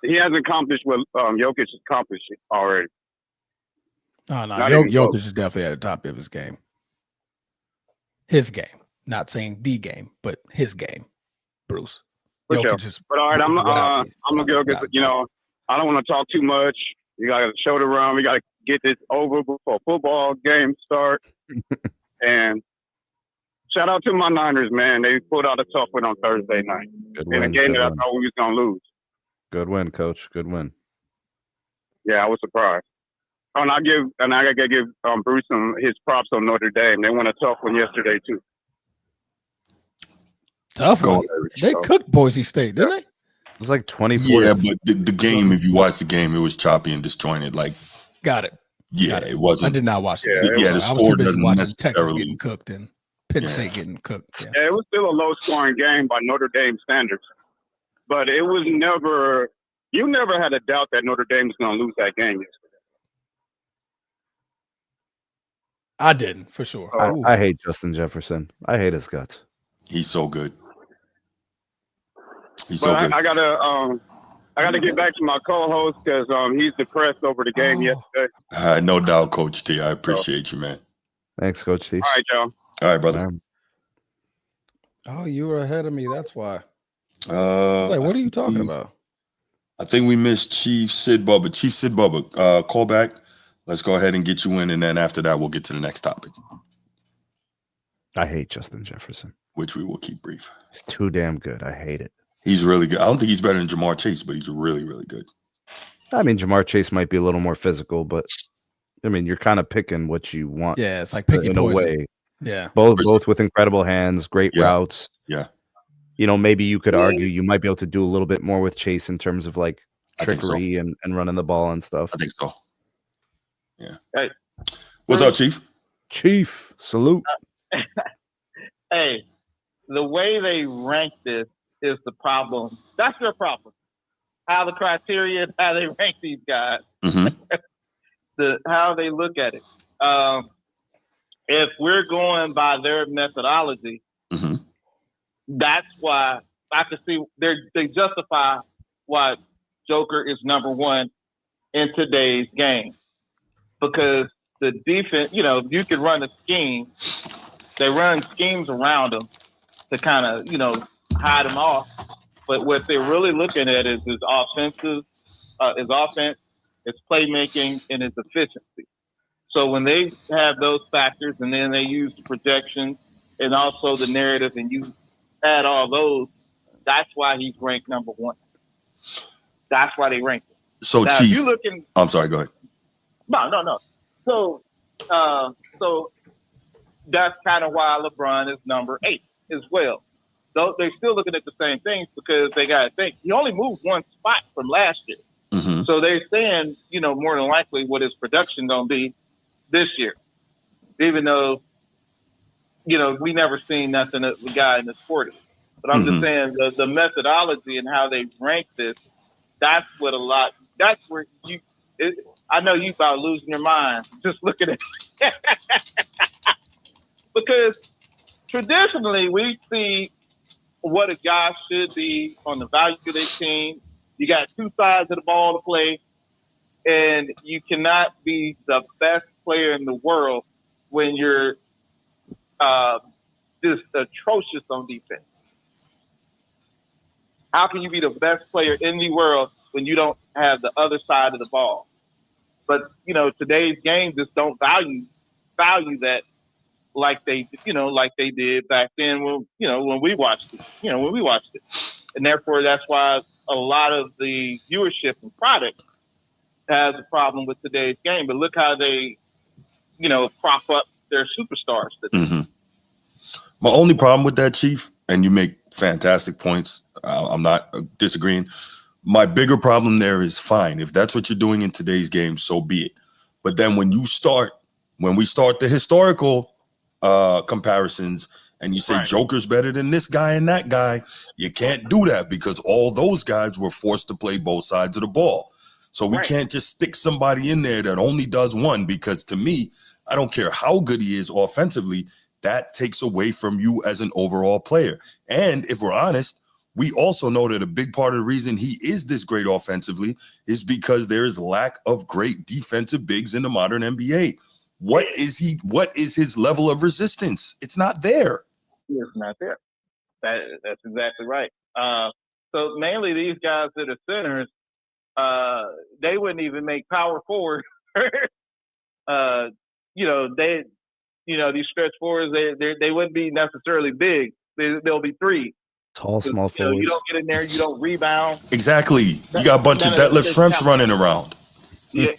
He hasn't accomplished what Jokic has accomplished already. Oh no, Jokic is definitely at the top of his game. His game, not saying the game, but his game. Bruce. For sure. But all right, I'm gonna go get. I don't want to talk too much. You got to show the run. We got to get this over before football games start. And Shout out to my Niners, man. They pulled out a tough one on Thursday night Good in a win. game Good that I win. thought we was gonna lose. Good win, coach. Good win. Yeah, I was surprised. Oh, and I gotta give Bruce his props on Notre Dame. They won a tough one yesterday too. Tough Go one. ahead, Rich. They cooked Boise State, didn't they? It was like 24. Yeah, but the game, if you watch the game, it was choppy and disjointed. Like, Got it. yeah, Got it wasn't. I did not watch it. Yeah, the I was score too busy doesn't watching Texas necessarily. getting cooked and Penn Yeah. State getting cooked. Yeah. Yeah, it was still a low-scoring game by Notre Dame standards, but it was never. You never had a doubt that Notre Dame was going to lose that game yesterday. I didn't, for sure. Ooh. I hate Justin Jefferson. I hate his guts. He's so good. He's so But good. I gotta get back to my co-host because he's depressed over the game yesterday. No doubt, Coach T. I appreciate you, man. Thanks, Coach Steve. All right, y'all. All right, brother. Oh, you were ahead of me. That's why. Like, what are you talking about? I think we missed Chief Sid Bubba. Chief Sid Bubba, call back. Let's go ahead and get you in, and then after that, we'll get to the next topic, I hate Justin Jefferson. which we will keep brief. He's too damn good. I hate it. He's really good. I don't think he's better than Jamar Chase, but he's really, really good. I mean, Jamar Chase might be a little more physical, but I mean, you're kind of picking what you want. Yeah, it's like picking in a poison. way. Yeah. Both with incredible hands, great Yeah. routes. Yeah. You know, maybe you could argue you might be able to do a little bit more with Chase in terms of like I think so. trickery and running the ball and stuff. I think so. Yeah. Hey. What's up, Chief? Chief, salute. Hey, the way they rank this is the problem. That's their problem. How the criteria, how they rank these guys, Mm-hmm. how they look at it. If we're going by their methodology, Mm-hmm. that's why I can see they justify why Joker is number one in today's game. Because the defense, you can run a scheme. They run schemes around them to kind of, hide them off. But what they're really looking at is his offense, his playmaking, and his efficiency. So when they have those factors and then they use the projections and also the narrative and you add all those, that's why he's ranked number one. That's why they rank him. So, Now, Chief, if you looking, I'm sorry, go ahead. No. So that's kind of why LeBron is number 8 as well. So they're still looking at the same things because they got to think he only moved one spot from last year. Mm-hmm. So they're saying, more than likely what his production going to be this year, even though, we never seen nothing that the guy in the 40s. But I'm just saying the methodology and how they rank this, that's where I know you about losing your mind just looking at it. Because traditionally we see what a guy should be on the value of their team. You got two sides of the ball to play, and you cannot be the best player in the world when you're just atrocious on defense. How can you be the best player in the world when you don't have the other side of the ball? But, today's game just don't value that like they did back then when we watched it. And therefore that's why a lot of the viewership and product has a problem with today's game. But look how they, prop up their superstars today. Mm-hmm. My only problem with that, Chief, and you make fantastic points. I'm not disagreeing. My bigger problem there is fine. If that's what you're doing in today's game, so be it. But then when we start the historical comparisons and you say Right. Joker's better than this guy and that guy, you can't do that because all those guys were forced to play both sides of the ball. So we Right. can't just stick somebody in there that only does one, because to me, I don't care how good he is offensively, that takes away from you as an overall player. And if we're honest, we also know that a big part of the reason he is this great offensively is because there is lack of great defensive bigs in the modern NBA. What is his level of resistance? It's not there. It's not there. That's exactly right. So mainly these guys that are centers, they wouldn't even make power forward. these stretch forwards, they wouldn't be necessarily big. They'll be three. Tall, small You forwards. don't get in there, you don't rebound. Exactly. You got a bunch of None of deadlift the shrimps talent. running around. Yeah.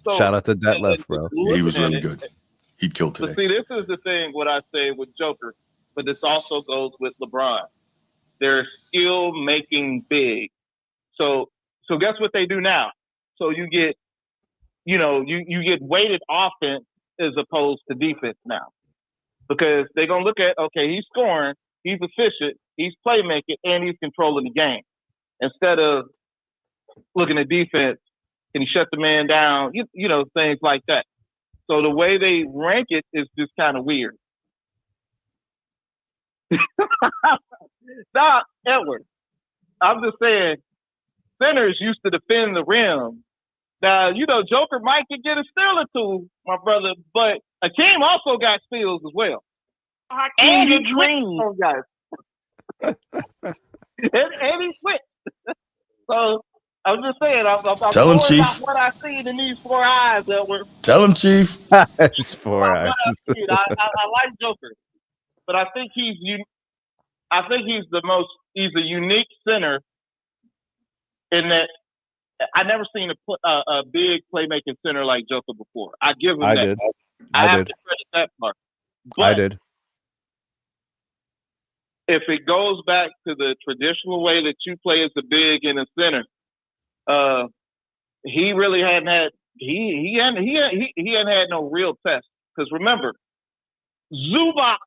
So, Shout out to Detlef, bro. Yeah, he was looking really at it, good. He'd kill today. But see, this is the thing, what I say with Joker, but this also goes with LeBron. They're skill making big. So guess what they do now? So you get, you get weighted offense as opposed to defense now. Because they're going to look at, okay, he's scoring, he's efficient, he's playmaking, and he's controlling the game. Instead of looking at defense, can he shut the man down? Things like that. So the way they rank it is just kind of weird. Now, Edward, I'm just saying, centers used to defend the rim. Now, Joker might could get a steal or two, my brother, but Akeem also got steals as well. And he switched, guys. and he switched. So I'm just saying, I'm Tell him, going Chief. about what I see in these 4 eyes, Edward. Tell him, Chief. It's 4 eyes. I like Joker, but I think he's a unique center in that I never seen a big playmaking center like Joker before. I give him that. Did. I have did. to credit that part. But I did. if it goes back to the traditional way that you play as a big in a center, he really hadn't had he hadn't had no real test. Because remember, Zubac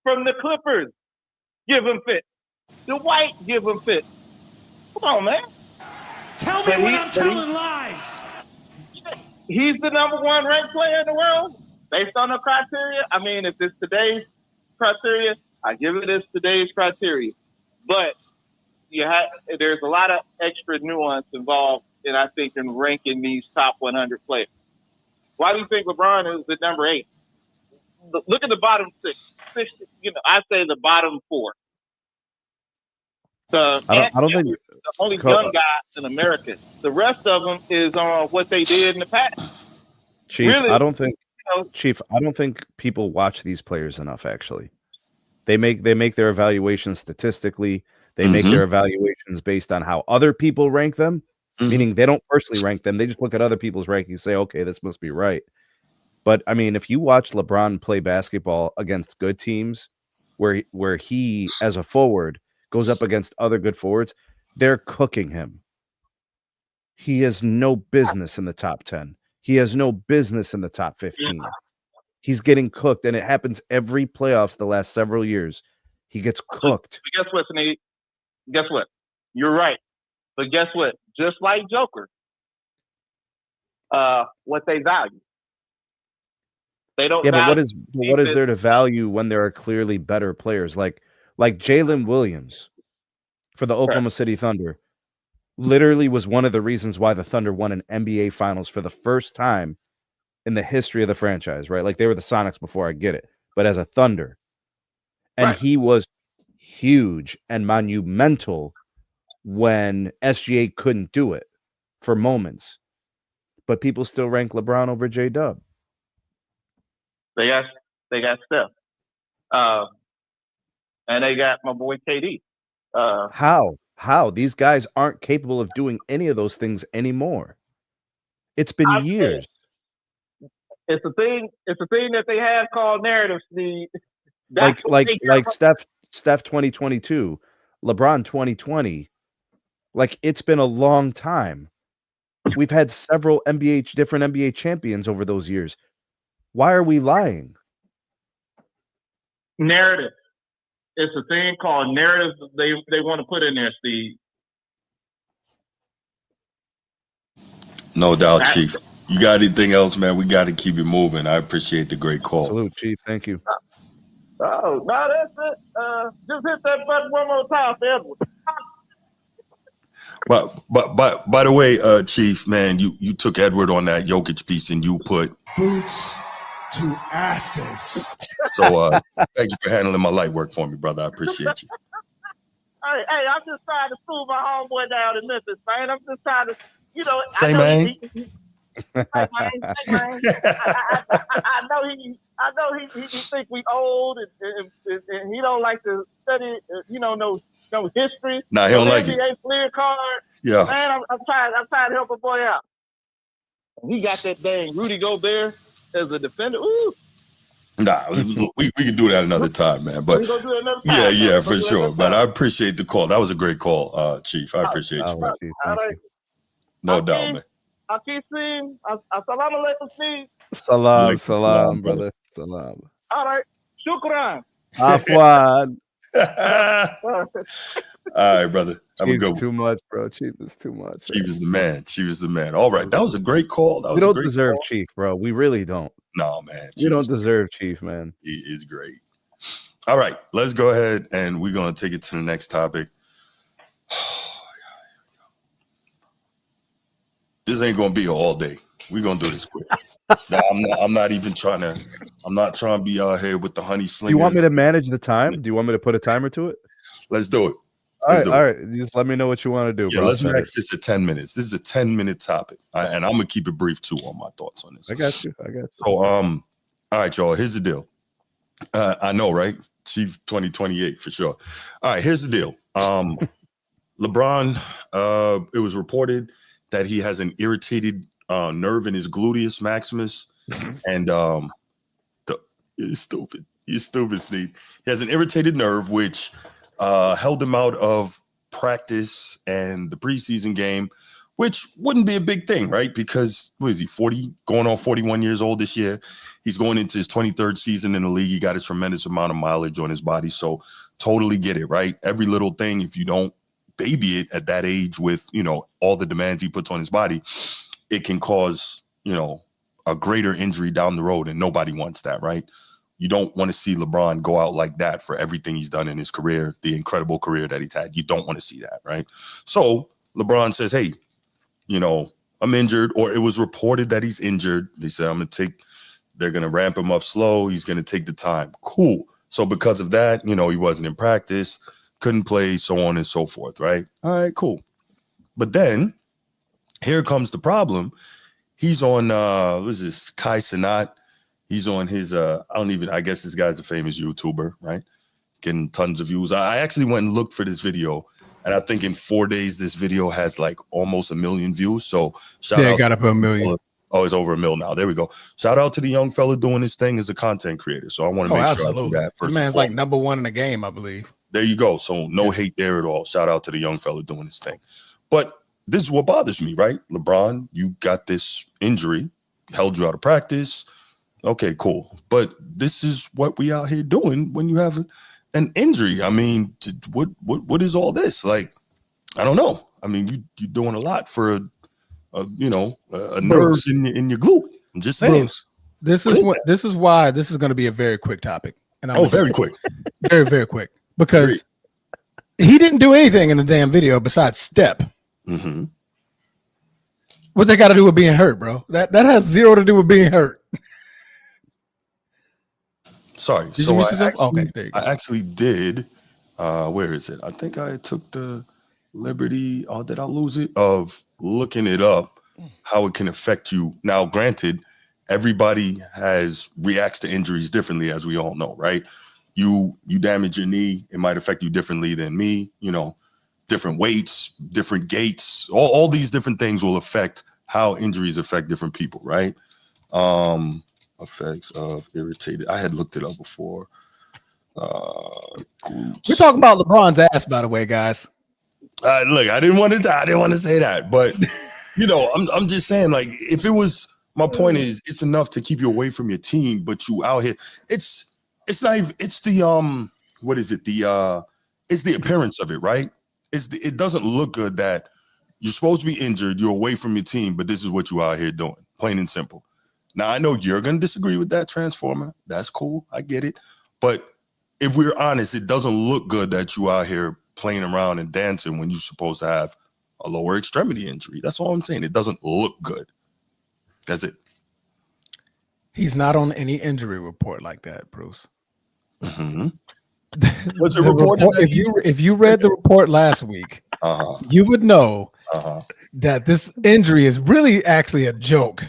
from the Clippers give him fit. The White give him fit. Come on, man. Tell me when I'm telling lies. He's the number 1 ranked player in the world based on the criteria. I mean, if it's today's criteria, I give it as today's criteria. But there's a lot of extra nuance involved, and I think in ranking these top 100 players. Why do you think LeBron is at number 8? Look at the bottom 6. I say the bottom 4. I don't think the only young guy in America. The rest of them is on what they did in the past. Chief, really, I don't think people watch these players enough. Actually, they make their evaluations statistically. They make their evaluations based on how other people rank them. Meaning they don't personally rank them. They just look at other people's rankings and say, okay, this must be right. But I mean, if you watch LeBron play basketball against good teams, where he as a forward goes up against other good forwards, they're cooking him. He has no business in the top 10. He has no business in the top 15. He's getting cooked, and it happens every playoffs the last several years. He gets cooked. But guess what, Snead? Guess what? You're right. But guess what? Just like Joker, what they value. They don't. Yeah, but what is there to value when there are clearly better players like Jalen Williams for the Oklahoma City Thunder? Literally was one of the reasons why the Thunder won an NBA Finals for the first time in the history of the franchise, right? Like they were the Sonics before, I get it, but as a Thunder. And he was huge and monumental when SGA couldn't do it for moments. But people still rank LeBron over J-Dub. They got Steph. And they got my boy KD. How? These guys aren't capable of doing any of those things anymore. It's been years. It's a thing that they have called narrative, Steve. Like Steph 2022, LeBron 2020. Like it's been a long time. We've had several different NBA champions over those years. Why are we lying? Narrative. It's a thing called narrative they want to put in there, Steve. No doubt, Chief. You got anything else, man? We got to keep it moving. I appreciate the great call. Salute, Chief. Thank you. Oh, no, that's it. Just hit that button one more time, Edward. But by the way, Chief, man, you took Edward on that Jokic piece and you put boots to asses. So thank you for handling my light work for me, brother. I appreciate you. Hey, I'm just trying to prove my homeboy down in Memphis, man. I'm just trying to, Say, man. Hey, man. I know he think we old and he don't like to study, no history. Nah, he don't like it. NBA clear card. Yeah. Man, I'm trying to help a boy out. He got that dang Rudy Gobert as a defender. Ooh. Nah, we can do that another time, man. But we gonna do it another time, yeah, for sure. But I appreciate the call. That was a great call, Chief. I appreciate you, man. All right. No doubt, man. Assalamu alaikum, Steve. Salam, brother. Salam. All right. Shukran. Afwan. All right, brother. Have a good one. Too much, bro. Chief is too much. Chief is the man. Chief is the man. All right. That was a great call. We don't deserve Chief, bro. We really don't. No, man. We don't deserve Chief, man. He is great. All right. Let's go ahead and we're going to take it to the next topic. This ain't going to be all day. We're going to do this quick. Now, I'm not trying to be out here with the honey slingers. Do you want me to manage the time? Do you want me to put a timer to it? Let's do it. All right. Just let me know what you want to do, Yeah, bro. let's max this at 10 minutes. This is a 10-minute topic. And I'm going to keep it brief, too, on my thoughts on this. I got you. So, all right, y'all, here's the deal. I know, right? Chief 2028 for sure. All right, here's the deal. LeBron, it was reported that he has an irritated nerve in his gluteus maximus. And you're stupid. You're stupid, Sneak. He has an irritated nerve, which held him out of practice and the preseason game, which wouldn't be a big thing, right? Because what is he, 40, going on 41 years old this year? He's going into his 23rd season in the league. He got a tremendous amount of mileage on his body. So totally get it, right? Every little thing, if you don't baby it at that age with, all the demands he puts on his body, it can cause, a greater injury down the road. And nobody wants that, right? You don't want to see LeBron go out like that for everything he's done in his career, the incredible career that he's had. You don't want to see that, right? So LeBron says, hey, I'm injured, or it was reported that he's injured. They said, they're going to ramp him up slow. He's going to take the time. Cool. So because of that, he wasn't in practice, couldn't play, so on and so forth, right? All right, cool. But then here comes the problem. He's on, what is this, Kai Cenat. He's on his, I guess this guy's a famous YouTuber, right? Getting tons of views. I actually went and looked for this video, and I think in 4 days, this video has like almost 1 million views. So shout out. Got up 1 million. Oh, it's over 1 million now. There we go. Shout out to the young fella doing his thing as a content creator. So I want to make sure I do that first. The man's like #1 in the game, I believe. There you go. So no hate there at all. Shout out to the young fella doing his thing. But this is what bothers me, right? LeBron, you got this injury, held you out of practice. Okay, cool. But this is what we out here doing when you have an injury. I mean, what is all this? Like, I don't know. I mean, you're doing a lot for a nerve in your glute. I'm just saying. Bruce, this is why this is going to be a very quick topic. And very quick. Very, very quick. Because he didn't do anything in the damn video besides step. Mm-hmm. What they got to do with being hurt, bro? That has zero to do with being hurt. Sorry. Did you miss yourself? Okay, there you go. I actually did. Where is it? I think I took the liberty, did I lose it? Of looking it up, how it can affect you. Now, granted, everybody reacts to injuries differently, as we all know, right? You damage your knee, it might affect you differently than me, different weights, different gaits, all these different things will affect how injuries affect different people, right? Effects of irritated. I had looked it up before. We're talking about LeBron's ass, by the way, guys. Look, I didn't want to say that, but I'm just saying, like, if it was, my point is, it's enough to keep you away from your team, but you out here, it's not even, it's the what is it? It's the appearance of it, right? It doesn't look good that you're supposed to be injured, you're away from your team, but this is what you out here doing, plain and simple. Now, I know you're going to disagree with that, Transformer. That's cool. I get it. But if we're honest, it doesn't look good that you out here playing around and dancing when you're supposed to have a lower extremity injury. That's all I'm saying. It doesn't look good. That's it. He's not on any injury report like that, Bruce. Mm-hmm. Was it reported? If you read the report last week, you would know Uh-huh. that this injury is really actually a joke,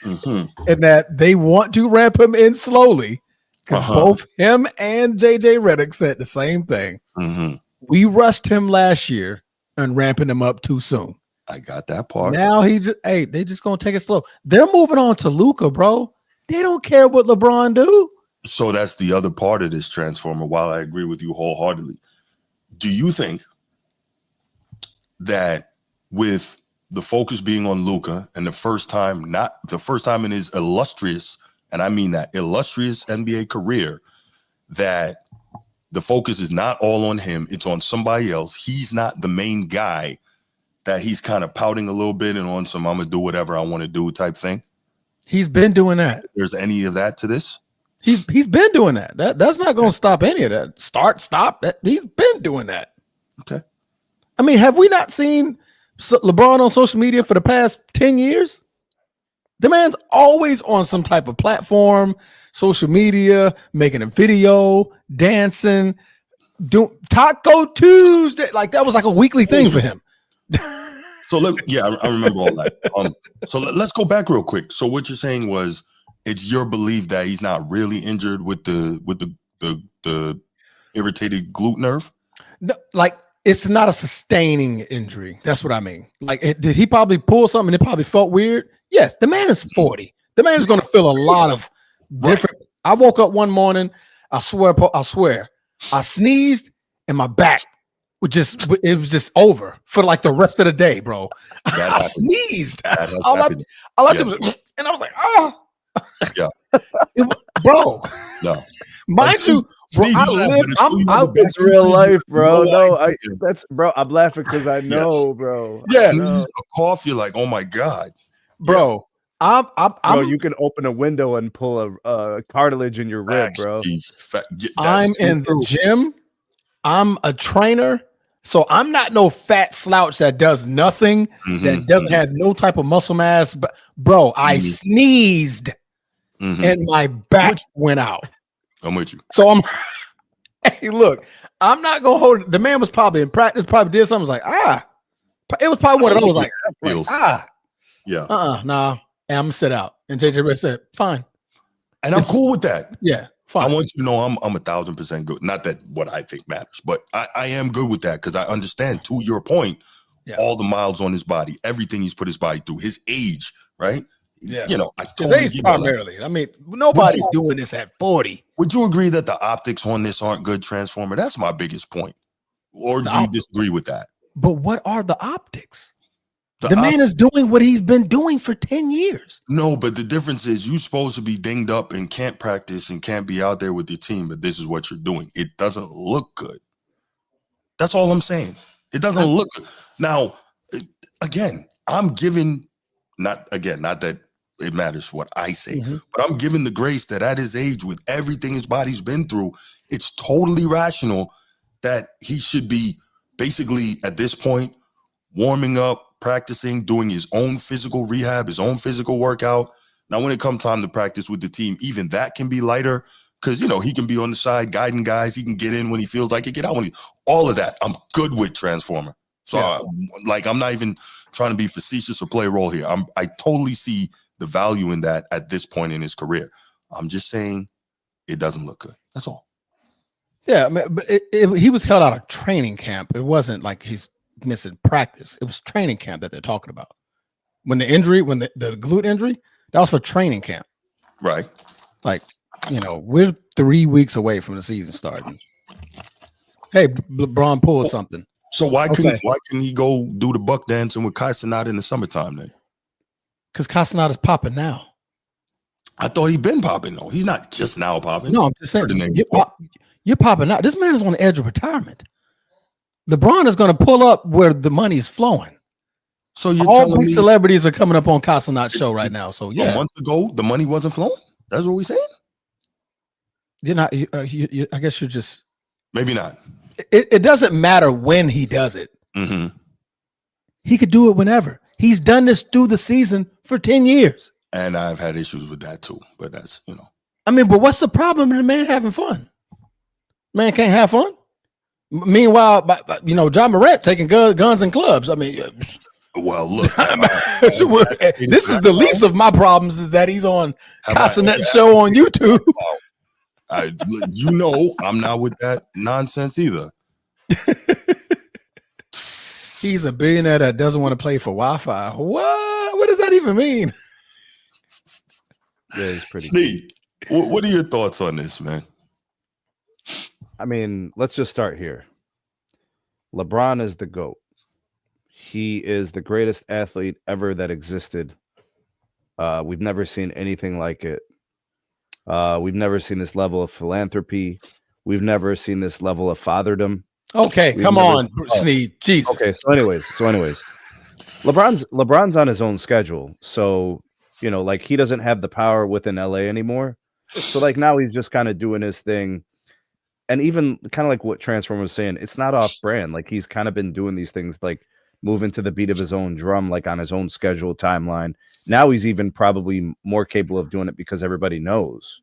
Mm-hmm. and that they want to ramp him in slowly because both him and JJ Redick said the same thing. Mm-hmm. We rushed him last year and ramping him up too soon. I got that part. Now they just gonna take it slow. They're moving on to Luka, bro. They don't care what LeBron do. So that's the other part of this transformer. While I agree with you wholeheartedly, do you think that with the focus being on Luka and not the first time in his illustrious, and I mean that illustrious NBA career, that the focus is not all on him, it's on somebody else. He's not the main guy, that he's kind of pouting a little bit and on some I'm gonna do whatever I want to do type thing? He's been doing that. There's any of that to this? He's been doing that. That's not going to stop any of that. Stop. He's been doing that. Okay. I mean, have we not seen LeBron on social media for the past 10 years? The man's always on some type of platform, social media, making a video, dancing, do Taco Tuesday. Like that was like a weekly thing for him. So I remember all that. So let's go back real quick. So what you're saying was it's your belief that he's not really injured with the irritated glute nerve? No, like it's not a sustaining injury. That's what I mean. Like, did he probably pull something and it probably felt weird? Yes, the man is 40. The man is going to feel a lot of different. Right. I woke up one morning. I swear, I sneezed and my back was just over for like the rest of the day, bro. I sneezed. All I did was, and I was like, oh. Yeah, bro. No, mind you, bro, it's real life, bro. Bro. I'm laughing because I know, bro. Yeah, a cough. You're like, oh my god, bro. Bro, you can open a window and pull a cartilage in your rib, bro. I'm in the gym. I'm a trainer. So I'm not no fat slouch that does nothing, that doesn't have no type of muscle mass. But bro, I sneezed and my back went out. I'm with you. So hey, look, I'm not gonna hold it. The man was probably in practice, probably did something. I was like, it was probably one of those nah. And I'm gonna sit out. And JJ Redick said, fine. And I'm cool with that. Yeah. Fine. I want you to know I'm 1,000% good. Not that what I think matters, but I am good with that because I understand, to your point, all the miles on his body, everything he's put his body through, his age, right? Yeah. You know, I totally his age primarily. I mean, nobody's doing this at 40. Would you agree that the optics on this aren't good, Transformer? That's my biggest point. Or do you disagree with that? But what are the optics? The man is doing what he's been doing for 10 years. No, but the difference is you're supposed to be dinged up and can't practice and can't be out there with your team, but this is what you're doing. It doesn't look good. That's all I'm saying. It doesn't look good. Now, again, I'm giving, not that it matters what I say, but I'm giving the grace that at his age, with everything his body's been through, it's totally rational that he should be basically at this point warming up, practicing, doing his own physical rehab, his own physical workout. Now, when it comes time to practice with the team, even that can be lighter because, you know, he can be on the side guiding guys. He can get in when he feels like it, get out when all of that. I'm good with Transformer. So, I'm not even trying to be facetious or play a role here. I totally see the value in that at this point in his career. I'm just saying it doesn't look good. That's all. Yeah, I mean, but he was held out of training camp. It wasn't like he's missing practice. It was training camp that they're talking about. When the glute injury, that was for training camp. Right. Like, you know, we're 3 weeks away from the season starting. Hey, LeBron pulled something. So why couldn't he go do the buck dancing with Castaneda in the summertime then? Because Castaneda's popping now. I thought he'd been popping though. He's not just now popping. No, I'm just saying you're popping now. This man is on the edge of retirement. LeBron is going to pull up where the money is flowing. So you're all big celebrities are coming up on Castaneda's show right now. So yeah, months ago the money wasn't flowing. That's what we're saying. You're not. I guess you're just. Maybe not. It doesn't matter when he does it. He could do it whenever. He's done this through the season for 10 years. And I've had issues with that too. But that's, you know. I mean, but what's the problem in the man having fun? Man can't have fun. Meanwhile, John Morant taking guns and clubs. I mean, well, look, this is the least of my problems is that he's on Casanet I- show on YouTube. I'm not with that nonsense either. He's a billionaire that doesn't want to pay for Wi-Fi. What does that even mean? Yeah, he's pretty. Steve, what are your thoughts on this, man? I mean, let's just start here. LeBron is the GOAT. He is the greatest athlete ever that existed. We've never seen anything like it. We've never seen this level of philanthropy. We've never seen this level of fatherdom. Okay, come on, Sneed. Jesus. Okay, so anyways, LeBron's on his own schedule. So, like he doesn't have the power within LA anymore. So like now he's just kind of doing his thing. And even kind of like what Transformer was saying, it's not off brand. Like he's kind of been doing these things like moving to the beat of his own drum, like on his own schedule timeline. Now he's even probably more capable of doing it because everybody knows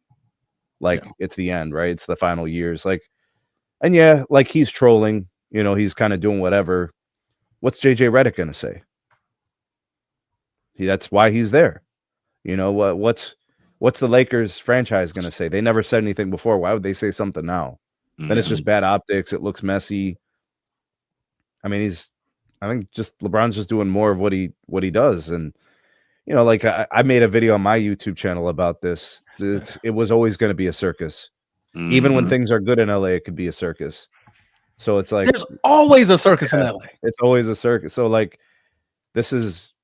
like it's the end, right? It's the final years. Like, and yeah, like he's trolling, he's kind of doing whatever. What's JJ Redick going to say? That's why he's there. What's the Lakers franchise going to say? They never said anything before. Why would they say something now? Then it's just bad optics. It looks messy. I mean, I think just LeBron's just doing more of what he does. And, like I made a video on my YouTube channel about this. It was always going to be a circus. Even when things are good in LA, it could be a circus. So it's like there's always a circus in LA. It's always a circus. So like this is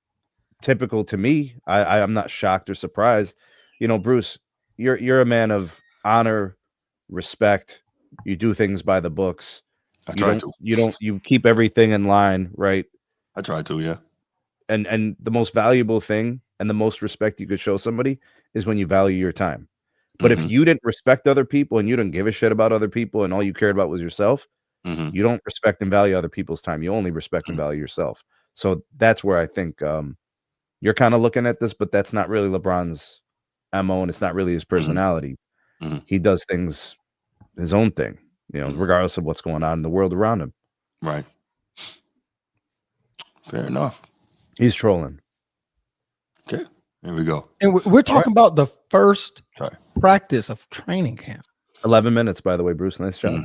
typical to me. I'm not shocked or surprised. Bruce, you're a man of honor, respect. You do things by the books. You keep everything in line, right? I try to, yeah. And the most valuable thing and the most respect you could show somebody is when you value your time. But if you didn't respect other people and you didn't give a shit about other people and all you cared about was yourself, you don't respect and value other people's time. You only respect and value yourself. So that's where I think you're kind of looking at this, but that's not really LeBron's MO and it's not really his personality. He does things his own thing, regardless of what's going on in the world around him. Right. Fair enough. He's trolling. Okay. Here we go. And we're talking about the first practice of training camp. 11 minutes, by the way, Bruce. Nice job.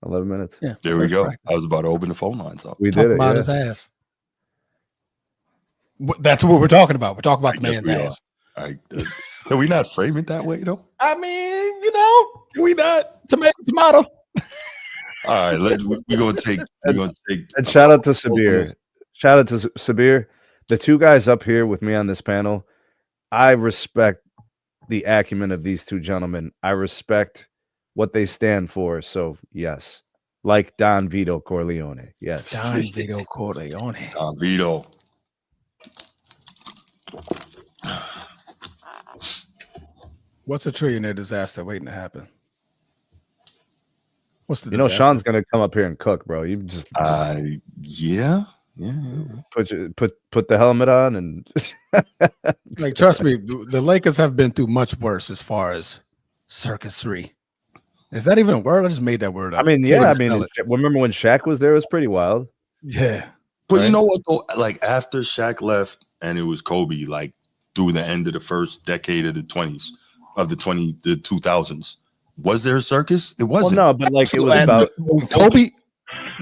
11 minutes. Yeah. There we go. Practice. I was about to open the phone lines up. We did it. About his ass. That's what we're talking about. We're talking about the man's ass. Are we not framing it that way, though? I mean, can we not? Tomato. All right, we're gonna take. And shout out to Sabir. Shout out to Sabir. The two guys up here with me on this panel, I respect the acumen of these two gentlemen. I respect what they stand for. So yes, like Don Vito Corleone. Yes, Don Vito Corleone. Don Vito. What's a trillionaire disaster waiting to happen? What's the disaster? Sean's gonna come up here and cook, bro. You just yeah. Put the helmet on and like trust me, the Lakers have been through much worse as far as Circus 3. Is that even a word? I just made that word up. I mean, yeah, remember when Shaq was there? It was pretty wild. Yeah. But you know what though? Like after Shaq left and it was Kobe, like through the end of the first decade of the 20s, of the 2000s. Was there a circus? It wasn't. Well, no, but like it was about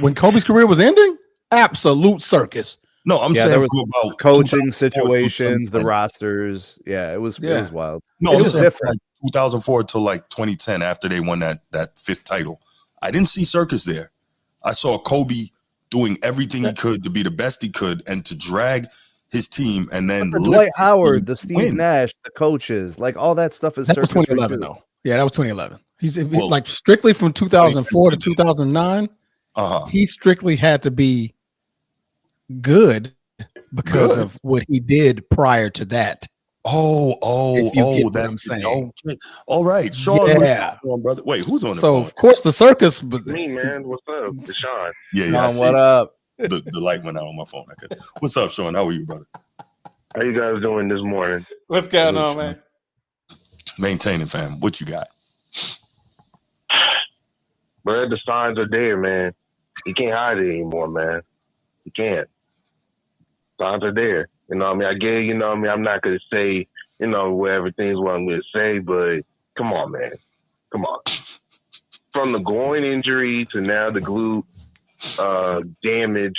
when Kobe's career was ending. Absolute circus. No, I'm saying there was about coaching situations, the rosters. Yeah, it was wild. No, it was different. 2004 to like 2010 after they won that fifth title. I didn't see circus there. I saw Kobe doing everything he could to be the best he could and to drag his team and then Dwight Howard, the Steve Nash, the coaches, like all that stuff is that was 2011 though. Yeah, that was 2011. He's like strictly from 2004 to 2009. He strictly had to be good because of what he did prior to that. What I'm saying. Okay. All right, Sean. Yeah, brother. Wait, who's on the phone? So of course the circus. Me, man. What's up, it's Sean? Yeah. Sean, what up? The light went out on my phone. What's up, Sean? How are you, brother? How you guys doing this morning? What's going on, man? Maintaining, fam. What you got? But the signs are there, man. You can't hide it anymore, man. You can't. Signs are there. You know what I mean? I get, you know what I mean? I'm not going to say, you know, where everything's what I'm going to say, but come on, man. Come on. From the groin injury to now the glute damage,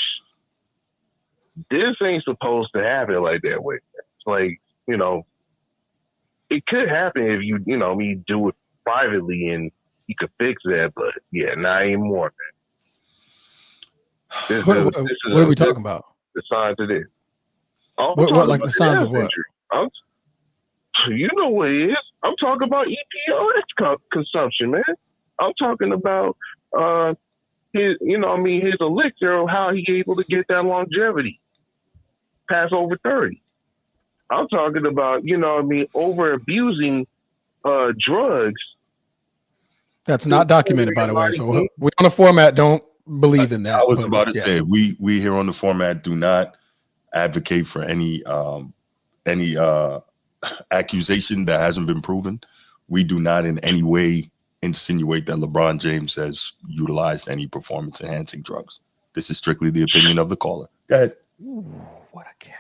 this ain't supposed to happen like that way. It's like, you know, it could happen if you know, you do it privately and you could fix that, but yeah, not anymore, man. What are we talking about? The signs of this. What like the signs of what? You know what it is. I'm talking about EPOX consumption, man. I'm talking about his, you know, I mean, his elixir, how he able to get that longevity past over 30. I'm talking about, you know, I mean, over abusing drugs. That's not documented, by the way. So we on the format don't believe in that. I was about to say we here on the format do not advocate for any accusation that hasn't been proven. We do not in any way insinuate that LeBron James has utilized any performance enhancing drugs. This is strictly the opinion of the caller. Go ahead. Ooh, what a catch.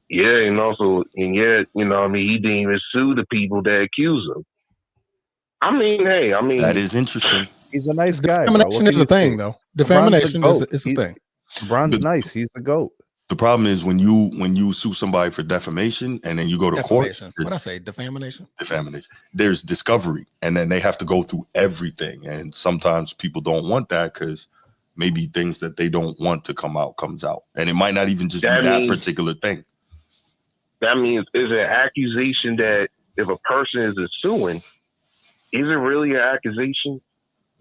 Yeah, and also, and yet, you know, I mean, he didn't even sue the people that accuse him. I mean, hey, I mean, that is interesting. He's a nice guy. Defamation is a thing, though. Defamation is a thing. LeBron's nice. He's the GOAT. The problem is when you sue somebody for defamation and then you go to court. What I say? Defamation. Defamation. There's discovery, and then they have to go through everything. And sometimes people don't want that because maybe things that they don't want to come out comes out, and it might not even just be that particular thing. That means is an accusation that if a person is suing, is it really an accusation?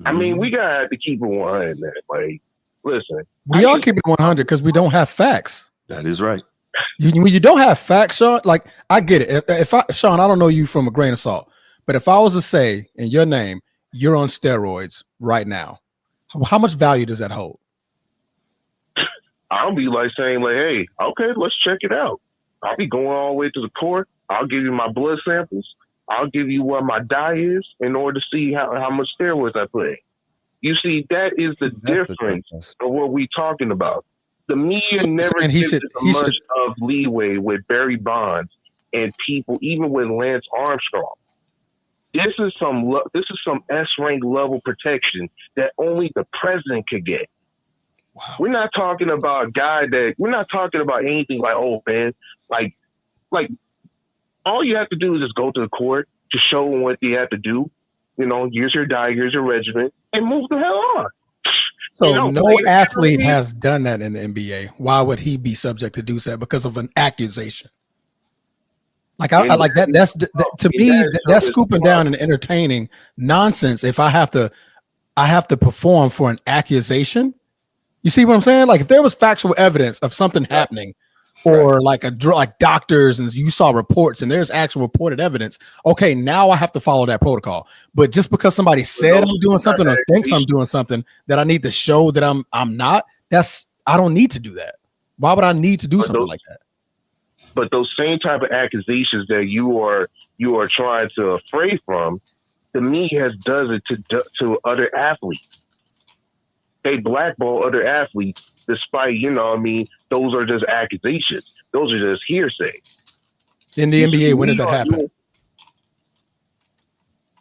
Mm-hmm. I mean, we gotta have to keep it 100, man. Like, listen, we are keeping 100 because we don't have facts. That is right. When you don't have facts, Sean, like I get it. Sean, I don't know you from a grain of salt, but if I was to say in your name, you're on steroids right now, how much value does that hold? I'll be like saying, like, hey, okay, let's check it out. I'll be going all the way to the court. I'll give you my blood samples. I'll give you what my dye is in order to see how much steroids I put in. You see, that is the difference of what we're talking about. The media never gives much of leeway with Barry Bonds and people, even with Lance Armstrong. This is some S-rank level protection that only the president could get. Wow. We're not talking about a guy we're not talking about anything like, oh man, like all you have to do is just go to the court to show them what they have to do. You know, here's your diet, here's your regimen, and move the hell on. So you know, no athlete has done that in the NBA. Why would he be subject to do that because of an accusation? Like I like that. That's to me. That's scooping down and entertaining nonsense. If I have to perform for an accusation. You see what I'm saying? Like if there was factual evidence of something happening, or like like doctors and you saw reports and there's actual reported evidence. Okay, now I have to follow that protocol. But just because somebody said I'm doing something or thinks I'm doing something that I need to show that I'm not. I don't need to do that. Why would I need to do something like that? But those same type of accusations that you are trying to fray from, the media does it to other athletes. They blackball other athletes despite, you know, I mean, those are just accusations. Those are just hearsay. In the NBA, when does that happen?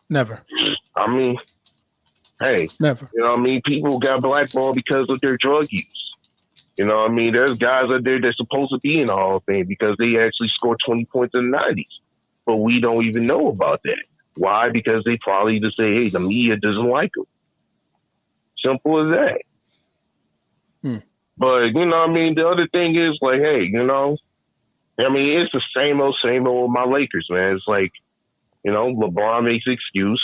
Never. I mean, hey, never. You know what I mean? People got blackballed because of their drug use. You know what I mean? There's guys out there that's supposed to be in the Hall of Fame because they actually scored 20 points in the 90s. But we don't even know about that. Why? Because they probably just say, hey, the media doesn't like them. Simple as that. But, you know what I mean? The other thing is, like, hey, you know, I mean, it's the same old with my Lakers, man. It's like, you know, LeBron makes an excuse.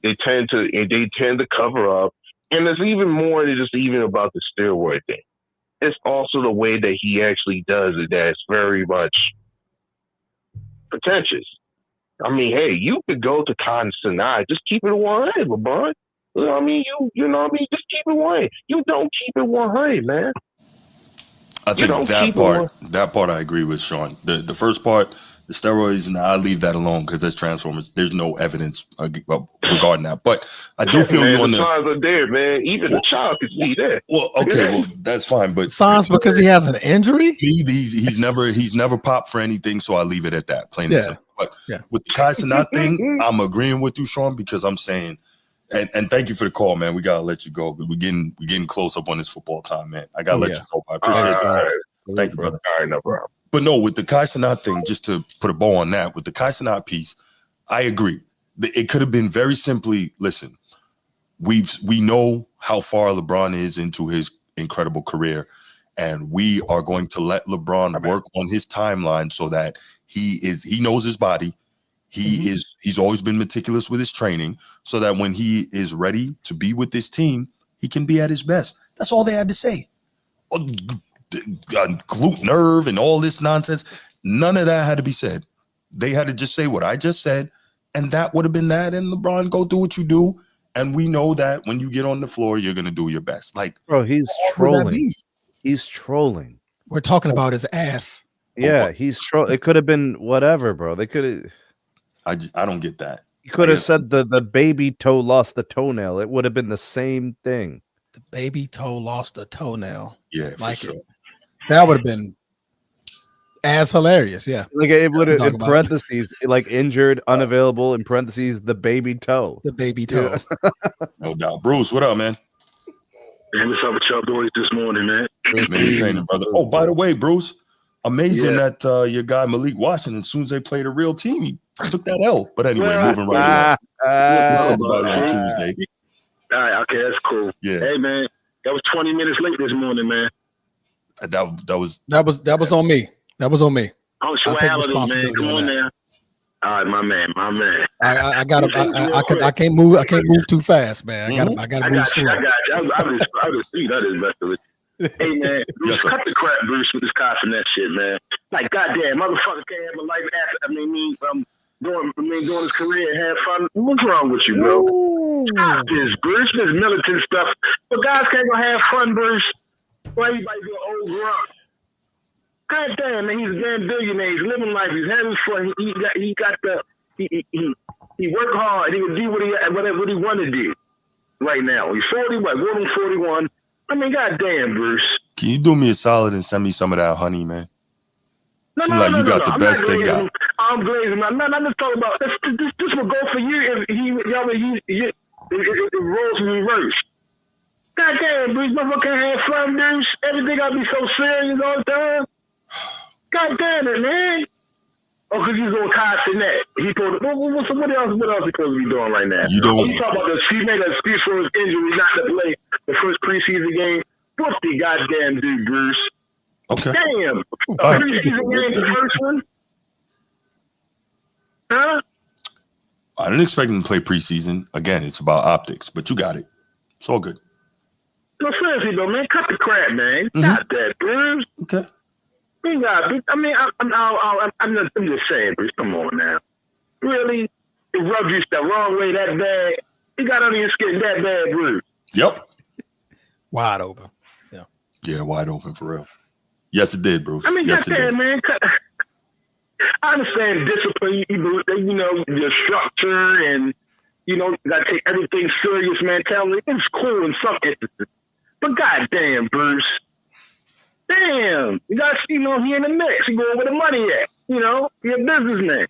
They tend to cover up. And it's even more than just even about the steroid thing. It's also the way that he actually does it that's very much pretentious. I mean, hey, you could go to Sinai. Just keep it 100, LeBron. You know what I mean? You know what I mean? Just keep it 100. You don't keep it 100, man. I think that part I agree with Sean. The first part, The steroids, and I leave that alone because as Transformers, there's no evidence regarding that. But I do feel you on the signs are there, man. Even the child can see that. Well, okay, well that's fine, but signs because he has an injury. He's never popped for anything, so I leave it at that. Plain and simple. But with the Kai Cenat thing, I'm agreeing with you, Sean, because I'm saying, and thank you for the call, man. We gotta let you go, but we're getting close up on this football time, man. I gotta let you go. I appreciate you. Thank you, brother. All right, no problem. But no, with the Kai Cenat thing, just to put a bow on that, with the Kai Cenat piece, I agree. It could have been very simply, listen, we know how far LeBron is into his incredible career, and we are going to let LeBron work on his timeline so that he knows his body. He's always been meticulous with his training so that when he is ready to be with this team, he can be at his best. That's all they had to say. Glute nerve and all this nonsense. None of that had to be said. They had to just say what I just said, and that would have been that. And LeBron, go do what you do. And we know that when you get on the floor, you're gonna do your best. Like, bro, he's trolling. He's trolling. We're talking about his ass. Yeah, he's trolling. It could have been whatever, bro. They could have. I don't get that. You could have said the baby toe lost the toenail. It would have been the same thing. The baby toe lost a toenail. Yeah, like for sure. That would have been as hilarious. Yeah. Like it would have in parentheses, like injured, unavailable, in parentheses, the baby toe. The baby toe. Yeah. No doubt. Bruce, what up, man? Man, what's up with y'all boys this morning, man? Maintain, brother. Oh, by the way, Bruce, amazing that your guy Malik Washington, as soon as they played a real team, he took that L. But anyway, moving right along. About it on Tuesday. All right, okay, that's cool. Yeah. Hey, man, that was 20 minutes late this morning, man. That was on me. That was on me. Punctuality, man. Come on now. All right, my man. I can't move. I can't move too fast, man. I got to move slow. I got you. I just see that is best of it. Hey, man, Bruce, cut the crap, Bruce, with this Cenat shit, man. Like, goddamn, motherfucker can't have a life after. Doing his career and have fun. What's wrong with you, bro? Stop this, Bruce. This militant stuff. But guys can't go have fun, Bruce. Why everybody do old grunt? God damn, man, he's a damn billionaire. He's living life. He's having fun. He worked hard. He can do what he want to do right now. He's 40, going on 41. I mean, God damn, Bruce. Can you do me a solid and send me some of that honey, man? No, you got the best they got. I'm glazing. I'm just talking about this will go for you if it rolls in reverse. God damn, Bruce, motherfucker can't have fun, Bruce. Everything gotta be so serious all the time. God damn it, man. Oh, because he's going Kai Cenat. He told what else he supposed to be doing right now? You don't. You talk about he made an excuse for his injury not to play the first preseason game. What the goddamn dude, Bruce? Okay. Damn. Preseason game, the first one? Huh? I didn't expect him to play preseason. Again, it's about optics, but you got it. It's all good. No, seriously, though, man. Cut the crap, man. Not that, Bruce. Okay. I'm just saying, Bruce. Come on now. Really? It rubbed you the wrong way that bad. You got under your skin that bad, Bruce. Yep. Wide open. Yeah. Yeah, wide open for real. Yes, it did, Bruce. I mean, yes, it did. Man. I understand discipline, your structure, and you got to take everything serious mentality. It's cool in some instances, but goddamn, Bruce. Damn, you got he in the mix. You go where the money at. You're a businessman.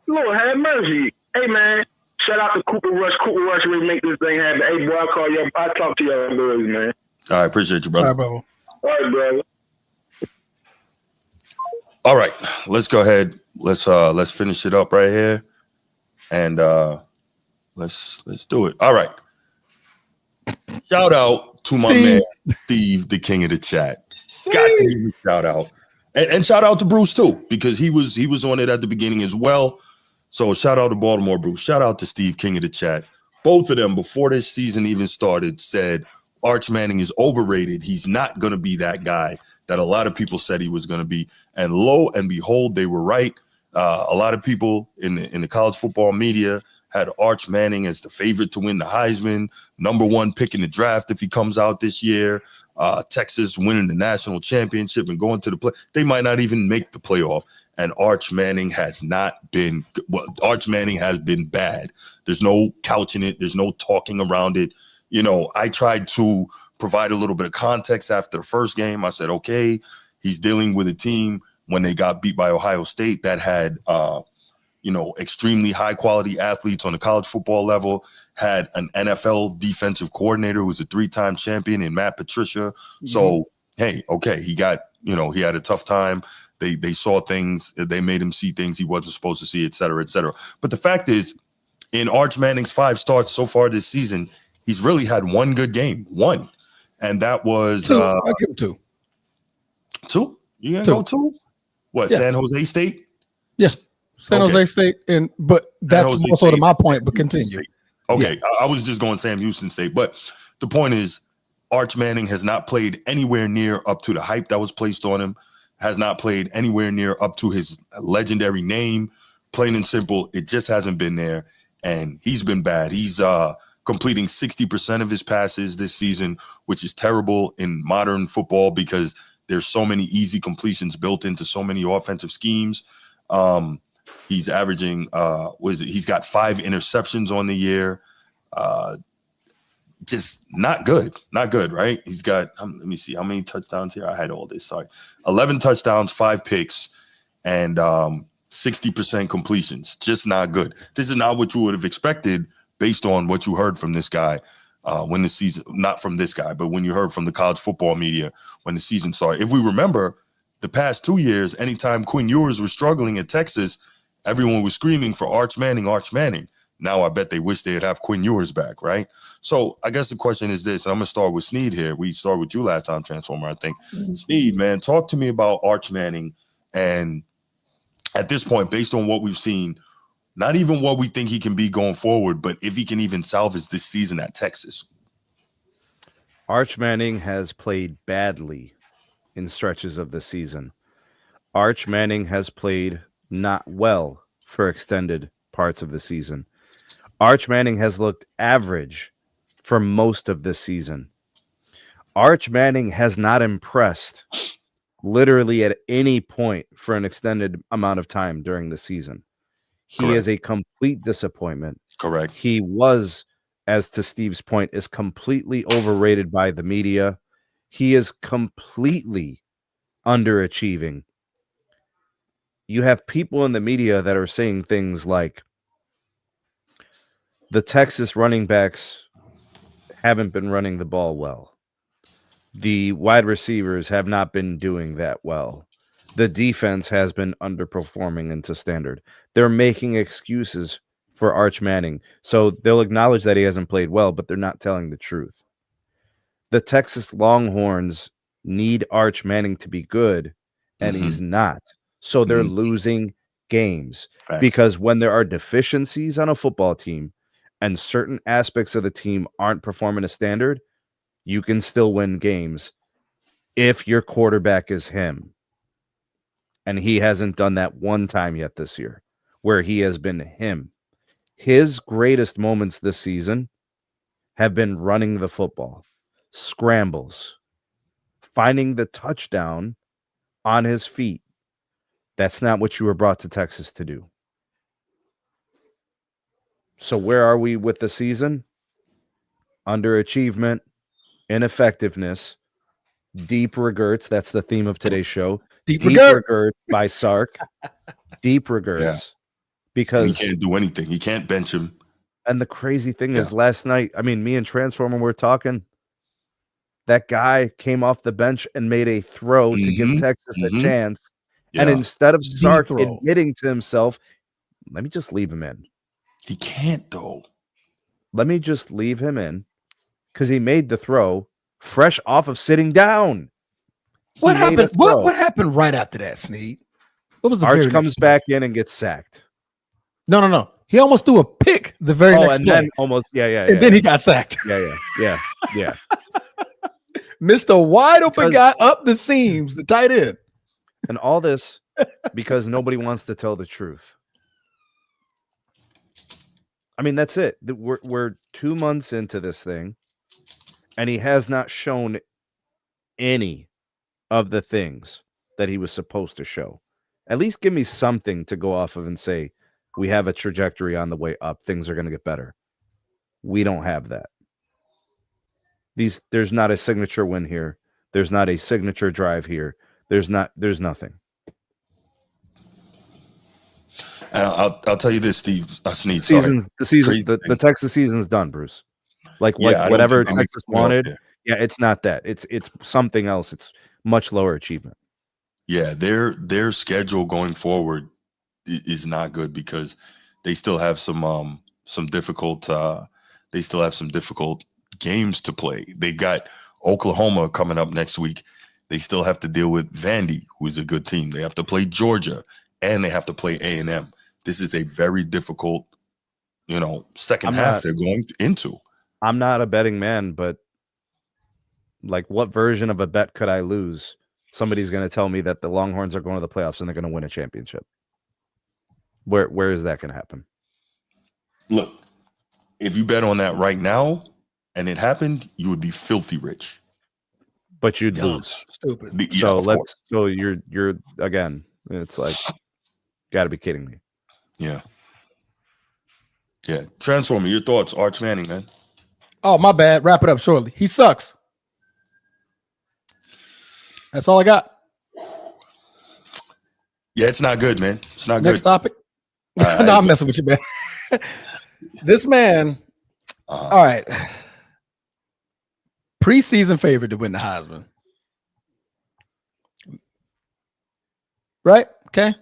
Lord have mercy. Hey man, shout out to Cooper Rush. Cooper Rush will make this thing happen. Hey boy, I'll talk to y'all boys, man. All right, appreciate you, brother. All right, brother. All right, brother. All right, let's go ahead. Let's finish it up right here, and let's do it. All right. Shout out to my man Steve, the king of the chat. Got to give a shout out, and shout out to Bruce too, because he was on it at the beginning as well. So shout out to Baltimore Bruce. Shout out to Steve, king of the chat. Both of them before this season even started said Arch Manning is overrated. He's not going to be that guy that a lot of people said he was going to be. And lo and behold, they were right. A lot of people in the college football media had Arch Manning as the favorite to win the Heisman, #1 pick in the draft if he comes out this year. Texas winning the national championship and going to the play. They might not even make the playoff. And Arch Manning has not been well. Arch Manning has been bad. There's no couching it. There's no talking around it. You know, I tried to provide a little bit of context after the first game. I said, okay, he's dealing with a team when they got beat by Ohio State that had, extremely high quality athletes on the college football level, had an NFL defensive coordinator who was a 3-time champion in Matt Patricia. Mm-hmm. So, hey, okay, he got, he had a tough time. They saw things, they made him see things he wasn't supposed to see, et cetera, et cetera. But the fact is, in Arch Manning's 5 starts so far this season, he's really had one good game, one. And that was 2. I'll give him 2. 2? You gonna go 2? What, yeah. San Jose State? Yeah. San Jose State, but that's also to my point, but continue. Okay, yeah. I was just going Sam Houston State, but the point is Arch Manning has not played anywhere near up to the hype that was placed on him, has not played anywhere near up to his legendary name. Plain and simple, it just hasn't been there, and he's been bad. He's completing 60% of his passes this season, which is terrible in modern football because there's so many easy completions built into so many offensive schemes. He's averaging, he's got 5 interceptions on the year. Just not good, right? He's got, let me see, how many touchdowns here? I had all this, sorry. 11 touchdowns, 5 picks, and 60% completions. Just not good. This is not what you would have expected based on what you heard from this guy when the season, not from this guy, but when you heard from the college football media when the season started. If we remember, the past 2 years, anytime Quinn Ewers was struggling at Texas, everyone was screaming for Arch Manning, Arch Manning. Now I bet they wish they'd have Quinn Ewers back, right? So I guess the question is this, and I'm going to start with Sneed here. We started with you last time, Transformer, I think. Mm-hmm. Sneed, man, talk to me about Arch Manning. And at this point, based on what we've seen, not even what we think he can be going forward, but if he can even salvage this season at Texas. Arch Manning has played badly in stretches of the season. Arch Manning has played not well for extended parts of the season. Arch Manning has looked average for most of the season. Arch Manning has not impressed literally at any point for an extended amount of time during the season. He is a complete disappointment. Correct. He was, as to Steve's point, is completely overrated by the media. He is completely underachieving. You have people in the media that are saying things like the Texas running backs haven't been running the ball well. The wide receivers have not been doing that well. The defense has been underperforming into standard. They're making excuses for Arch Manning. So they'll acknowledge that he hasn't played well, but they're not telling the truth. The Texas Longhorns need Arch Manning to be good, and he's not. So they're losing games because when there are deficiencies on a football team and certain aspects of the team aren't performing to standard, you can still win games if your quarterback is him. And he hasn't done that one time yet this year where he has been him. His greatest moments this season have been running the football, scrambles, finding the touchdown on his feet. That's not what you were brought to Texas to do. So where are we with the season? Underachievement, ineffectiveness, deep regrets. That's the theme of today's show. Deep regrets by Sark. Deep regrets. Yeah. Because he can't do anything. He can't bench him. And the crazy thing is last night, I mean, me and Transformer were talking. That guy came off the bench and made a throw to give Texas a chance. Yeah. And instead of Sark admitting to himself, let me just leave him in. He can't, though. Let me just leave him in because he made the throw fresh off of sitting down. What happened? What happened right after that, Sneed? What was the Arch comes back in and gets sacked. No. He almost threw a pick the very next play. Then almost, and then he got sacked. Yeah. Mr. Wide Open guy up the seams, the tight end. And all this because nobody wants to tell the truth. I mean, that's it. We're 2 months into this thing, and he has not shown any of the things that he was supposed to show. At least give me something to go off of and say, we have a trajectory on the way up. Things are going to get better. We don't have that. There's not a signature win here. There's not a signature drive here. There's nothing. And I'll tell you this, Steve. The Texas season's done, Bruce. Like whatever Texas wanted. Yeah, it's not that. It's something else. It's much lower achievement. Yeah, their schedule going forward is not good because they still have some difficult games to play. They got Oklahoma coming up next week. They still have to deal with Vandy, who is a good team. They have to play Georgia, and they have to play A&M. This is a very difficult, second half they're going into. I'm not a betting man, but like, what version of a bet could I lose? Somebody's going to tell me that the Longhorns are going to the playoffs and they're going to win a championship. Where is that going to happen? Look, if you bet on that right now and it happened, you would be filthy rich. But you'd lose. Stupid. So you're again, it's like, got to be kidding me. Yeah. Yeah. Transformer, your thoughts, Arch Manning, man. Oh, my bad. Wrap it up shortly. He sucks. That's all I got. Yeah, it's not good, man. It's not good. Next topic. No, I'm messing with you, man. This man. All right. Preseason favorite to win the Heisman. Right? Okay.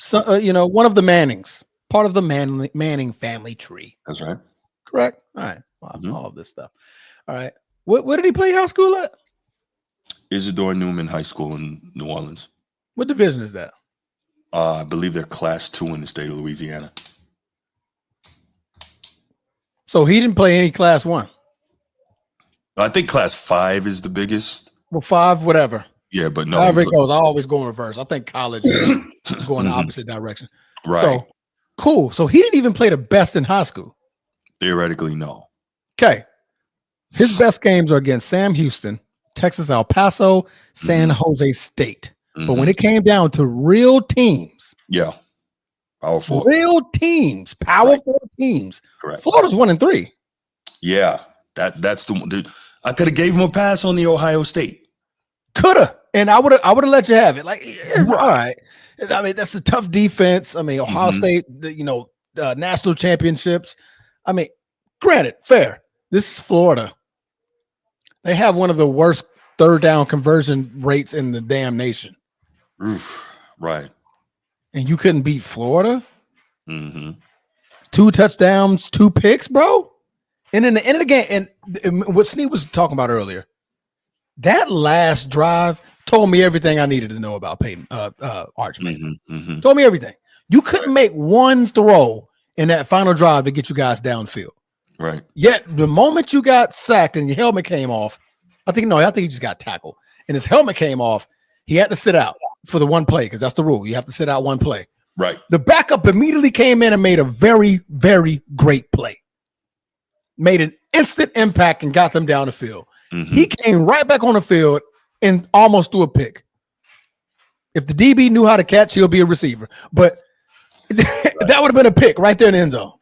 So, one of the Mannings, part of the Manning family tree. That's right. Correct. All right. All of this stuff. All right. Where did he play high school at? Isidore Newman High School in New Orleans. What division is that? I believe they're Class 2 in the state of Louisiana. So he didn't play any Class 1? I think Class 5 is the biggest. Well, 5, whatever. Yeah, but no. However it goes, I always go in reverse. I think college is going the opposite direction. Right. So, cool. So he didn't even play the best in high school. Theoretically, no. Okay. His best games are against Sam Houston, Texas El Paso, San Jose State. But when it came down to real teams, powerful, real teams, powerful teams, correct. Florida's 1-3. Yeah, that's the. I could have gave him a pass on the Ohio State. Coulda, and I would have let you have it. Like, all right. I mean, that's a tough defense. I mean, Ohio State, national championships. I mean, granted, fair. This is Florida. They have one of the worst third down conversion rates in the damn nation. Right. And you couldn't beat Florida? 2 touchdowns, 2 picks, bro. And in the end of the game, and what Sneed was talking about earlier, that last drive told me everything I needed to know about Peyton Archman. Told me everything. You couldn't make one throw in that final drive to get you guys downfield. Right. Yet the moment you got sacked and your helmet came off, I think he just got tackled. And his helmet came off. He had to sit out for the one play because that's the rule. You have to sit out one play. Right. The backup immediately came in and made a very, very great play. Made an instant impact and got them down the field. He came right back on the field and almost threw a pick. If the DB knew how to catch, he'll be a receiver. But that would have been a pick right there in the end zone.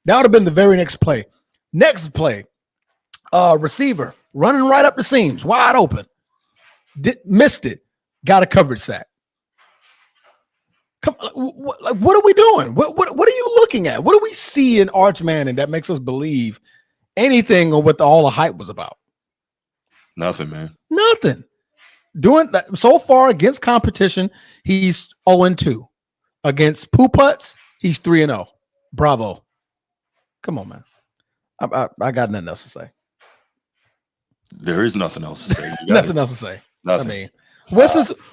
That would have been the very next play. Next play, receiver running right up the seams, wide open. Missed it. Got a coverage sack. Come, what are we doing? What are you looking at? What do we see in Arch Manning that makes us believe anything on what all the hype was about? Nothing, man. Nothing. Doing that so far against competition, he's 0-2. Against poo putts, he's 3-0. Bravo. Come on, man. I got nothing else to say. There is nothing else to say. Nothing else to say. Nothing. I mean,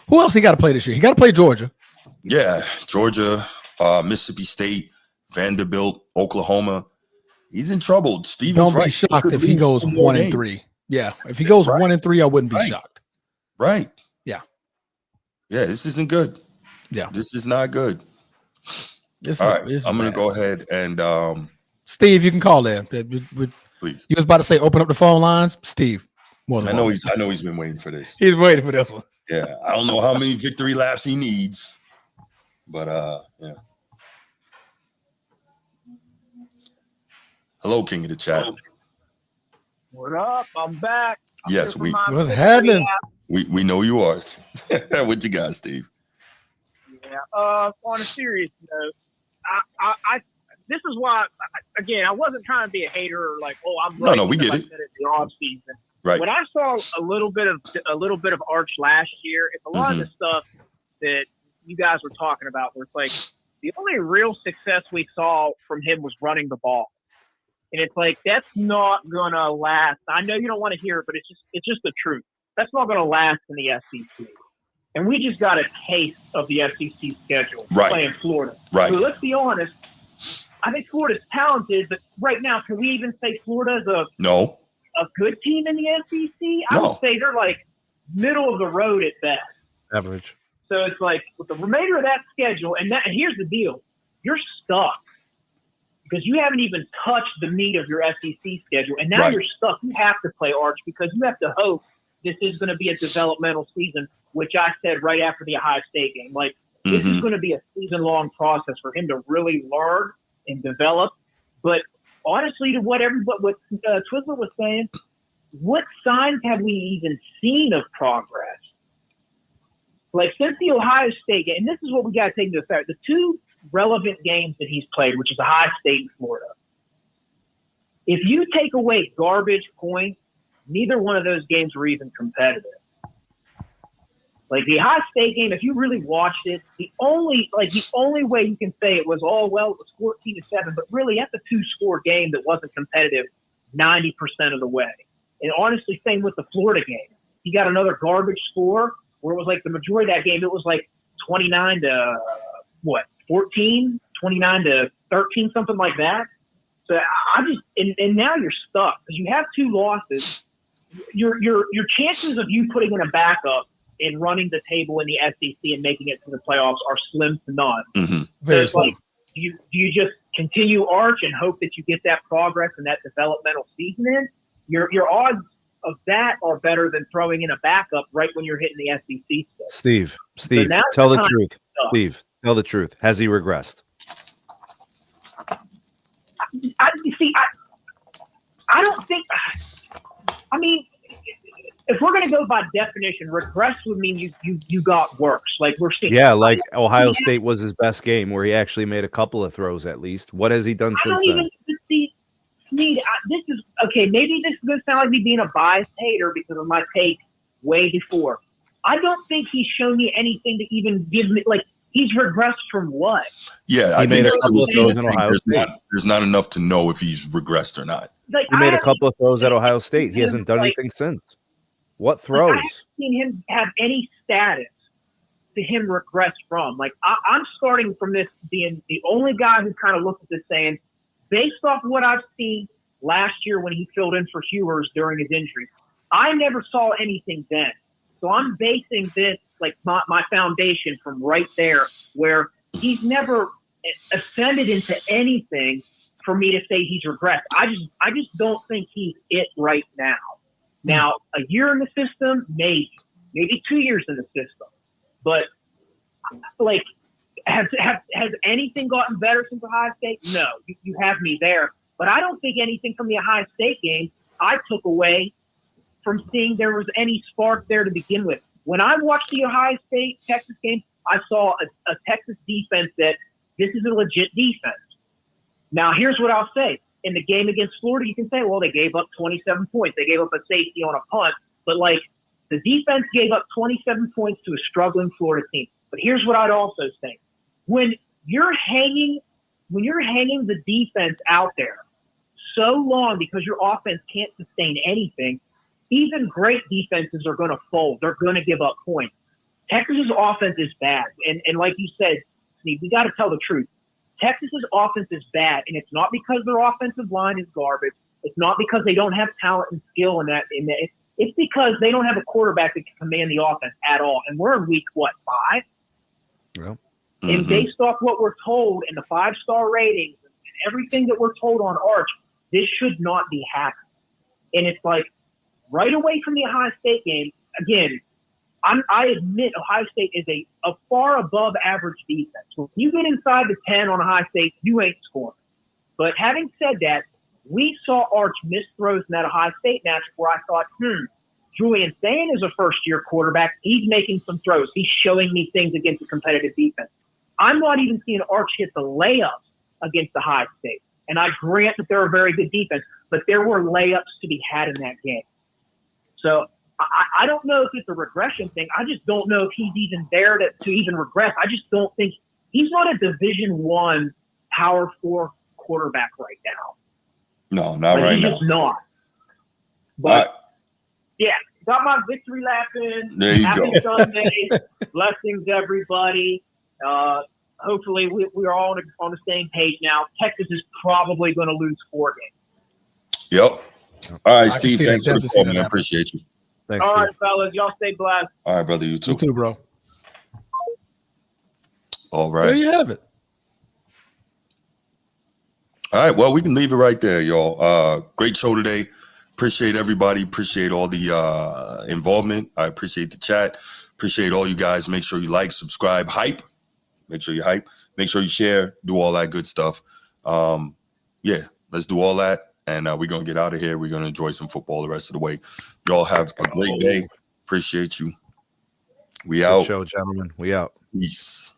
who else he got to play this year? He got to play Georgia. Yeah, Georgia, Mississippi State, Vanderbilt, Oklahoma. He's in trouble. Steven's Don't be shocked if he goes 1-3. Yeah, if he goes 1-3, I wouldn't be shocked. Right. Yeah. Yeah, this isn't good. Yeah. This is not good. All right, I'm going to go ahead and Steve, you can call in. Please. You was about to say open up the phone lines, Steve. More than I know he's been waiting for this. He's waiting for this one. Yeah, I don't know how many victory laps he needs, but yeah. Hello, King of the Chat. What up? I'm back. Yes, what's happening? We know you are. What you got, Steve? Yeah. On a serious note, I this is why again I wasn't trying to be a hater or like, oh, I'm right. No, we get it. The off season. Right. When I saw a little bit of Arch last year, it's a lot of the stuff that you guys were talking about, where it's like the only real success we saw from him was running the ball. And it's like, that's not gonna last. I know you don't want to hear it, but it's just the truth. That's not gonna last in the SEC. And we just got a taste of the SEC schedule playing Florida. Right. So let's be honest. I think Florida's talented, but right now, can we even say Florida's a good team in the SEC? I would say they're like middle of the road at best. Average. So it's like with the remainder of that schedule, and here's the deal: you're stuck. Because you haven't even touched the meat of your SEC schedule. And now you're stuck. You have to play Arch because you have to hope this is going to be a developmental season, which I said right after the Ohio State game. Like, this is going to be a season-long process for him to really learn and develop. But honestly, to what Twizzler was saying, what signs have we even seen of progress? Like, since the Ohio State game, and this is what we got to take into effect, the two relevant games that he's played, which is Ohio State and Florida. If you take away garbage points, neither one of those games were even competitive. Like the Ohio State game, if you really watched it, the only way you can say it was, it was 14-7, but really that's a 2-score game that wasn't competitive 90% of the way. And honestly, same with the Florida game. He got another garbage score where it was like the majority of that game, it was like 29 to 14, 29 to 13, something like that. So and now you're stuck because you have 2 losses. Your chances of you putting in a backup and running the table in the SEC and making it to the playoffs are slim to none. So it's like, do you just continue Arch and hope that you get that progress and that developmental season in? Your odds of that are better than throwing in a backup right when you're hitting the SEC stuff. Steve, tell the truth. Steve, tell the truth. Has he regressed? I don't think. I mean, if we're going to go by definition, regress would mean you got worse. Like we're seeing. Yeah, like Ohio State was his best game where he actually made a couple of throws at least. What has he done since then? This is okay. Maybe this is going to sound like me being a biased hater because of my take way before. I don't think he's shown me anything to even give me like. He's regressed from what? Yeah, I think there's not enough to know if he's regressed or not. Like, he made a couple of throws at Ohio State. He hasn't done anything since. What throws? I haven't seen him have any status to him regress from. Like, I'm starting from this being the only guy who kind of looks at this saying, based off what I've seen last year when he filled in for Hewers during his injury, I never saw anything then. So I'm basing this, like my foundation from right there, where he's never ascended into anything for me to say he's regressed. I just don't think he's it right now. Now, a year in the system, maybe 2 years in the system, but like, has anything gotten better since Ohio State? No, you have me there, but I don't think anything from the Ohio State game I took away from seeing there was any spark there to begin with. When I watched the Ohio State-Texas game, I saw a Texas defense that this is a legit defense. Now, here's what I'll say. In the game against Florida, you can say, well, they gave up 27 points. They gave up a safety on a punt. But, like, the defense gave up 27 points to a struggling Florida team. But here's what I'd also say. When you're hanging the defense out there so long because your offense can't sustain anything, even great defenses are going to fold. They're going to give up points. Texas's offense is bad. And like you said, Steve, we got to tell the truth. Texas's offense is bad, and it's not because their offensive line is garbage. It's not because they don't have talent and skill in that. It's because they don't have a quarterback that can command the offense at all. And we're in week, 5? Well, and based off what we're told in the 5-star ratings everything that we're told on Arch, this should not be happening. And it's like right away from the Ohio State game, again, I admit Ohio State is a far above average defense. When you get inside the 10 on Ohio State, you ain't scoring. But having said that, we saw Arch miss throws in that Ohio State match where I thought, Julian Sayin is a first-year quarterback. He's making some throws. He's showing me things against a competitive defense. I'm not even seeing Arch hit the layups against Ohio State. And I grant that they're a very good defense, but there were layups to be had in that game. So I don't know if it's a regression thing. I just don't know if he's even there to even regress. I just don't think he's not a Division I Power 4 quarterback right now. No, not right he's now. Just not. But yeah, got my victory lap in. There you Happy go. Sunday. Blessings, everybody. Hopefully we're all on the same page now. Texas is probably going to lose 4 games. Yep. All right, I Steve. can see Thanks that. for the Definitely call, see that man. happen. Appreciate you. Thanks, All Steve. right, fellas. Y'all stay blessed. All right, brother. You too. You too, bro. All There right. you have it. All right. Well, we can leave it right there, y'all. Great show today. Appreciate everybody. Appreciate all the involvement. I appreciate the chat. Appreciate all you guys. Make sure you like, subscribe, hype. Make sure you hype. Make sure you share. Do all that good stuff. Yeah, let's do all that. And we're going to get out of here. We're going to enjoy some football the rest of the way. Y'all have a great day. Appreciate you. We Good out. show, gentlemen. We out. Peace.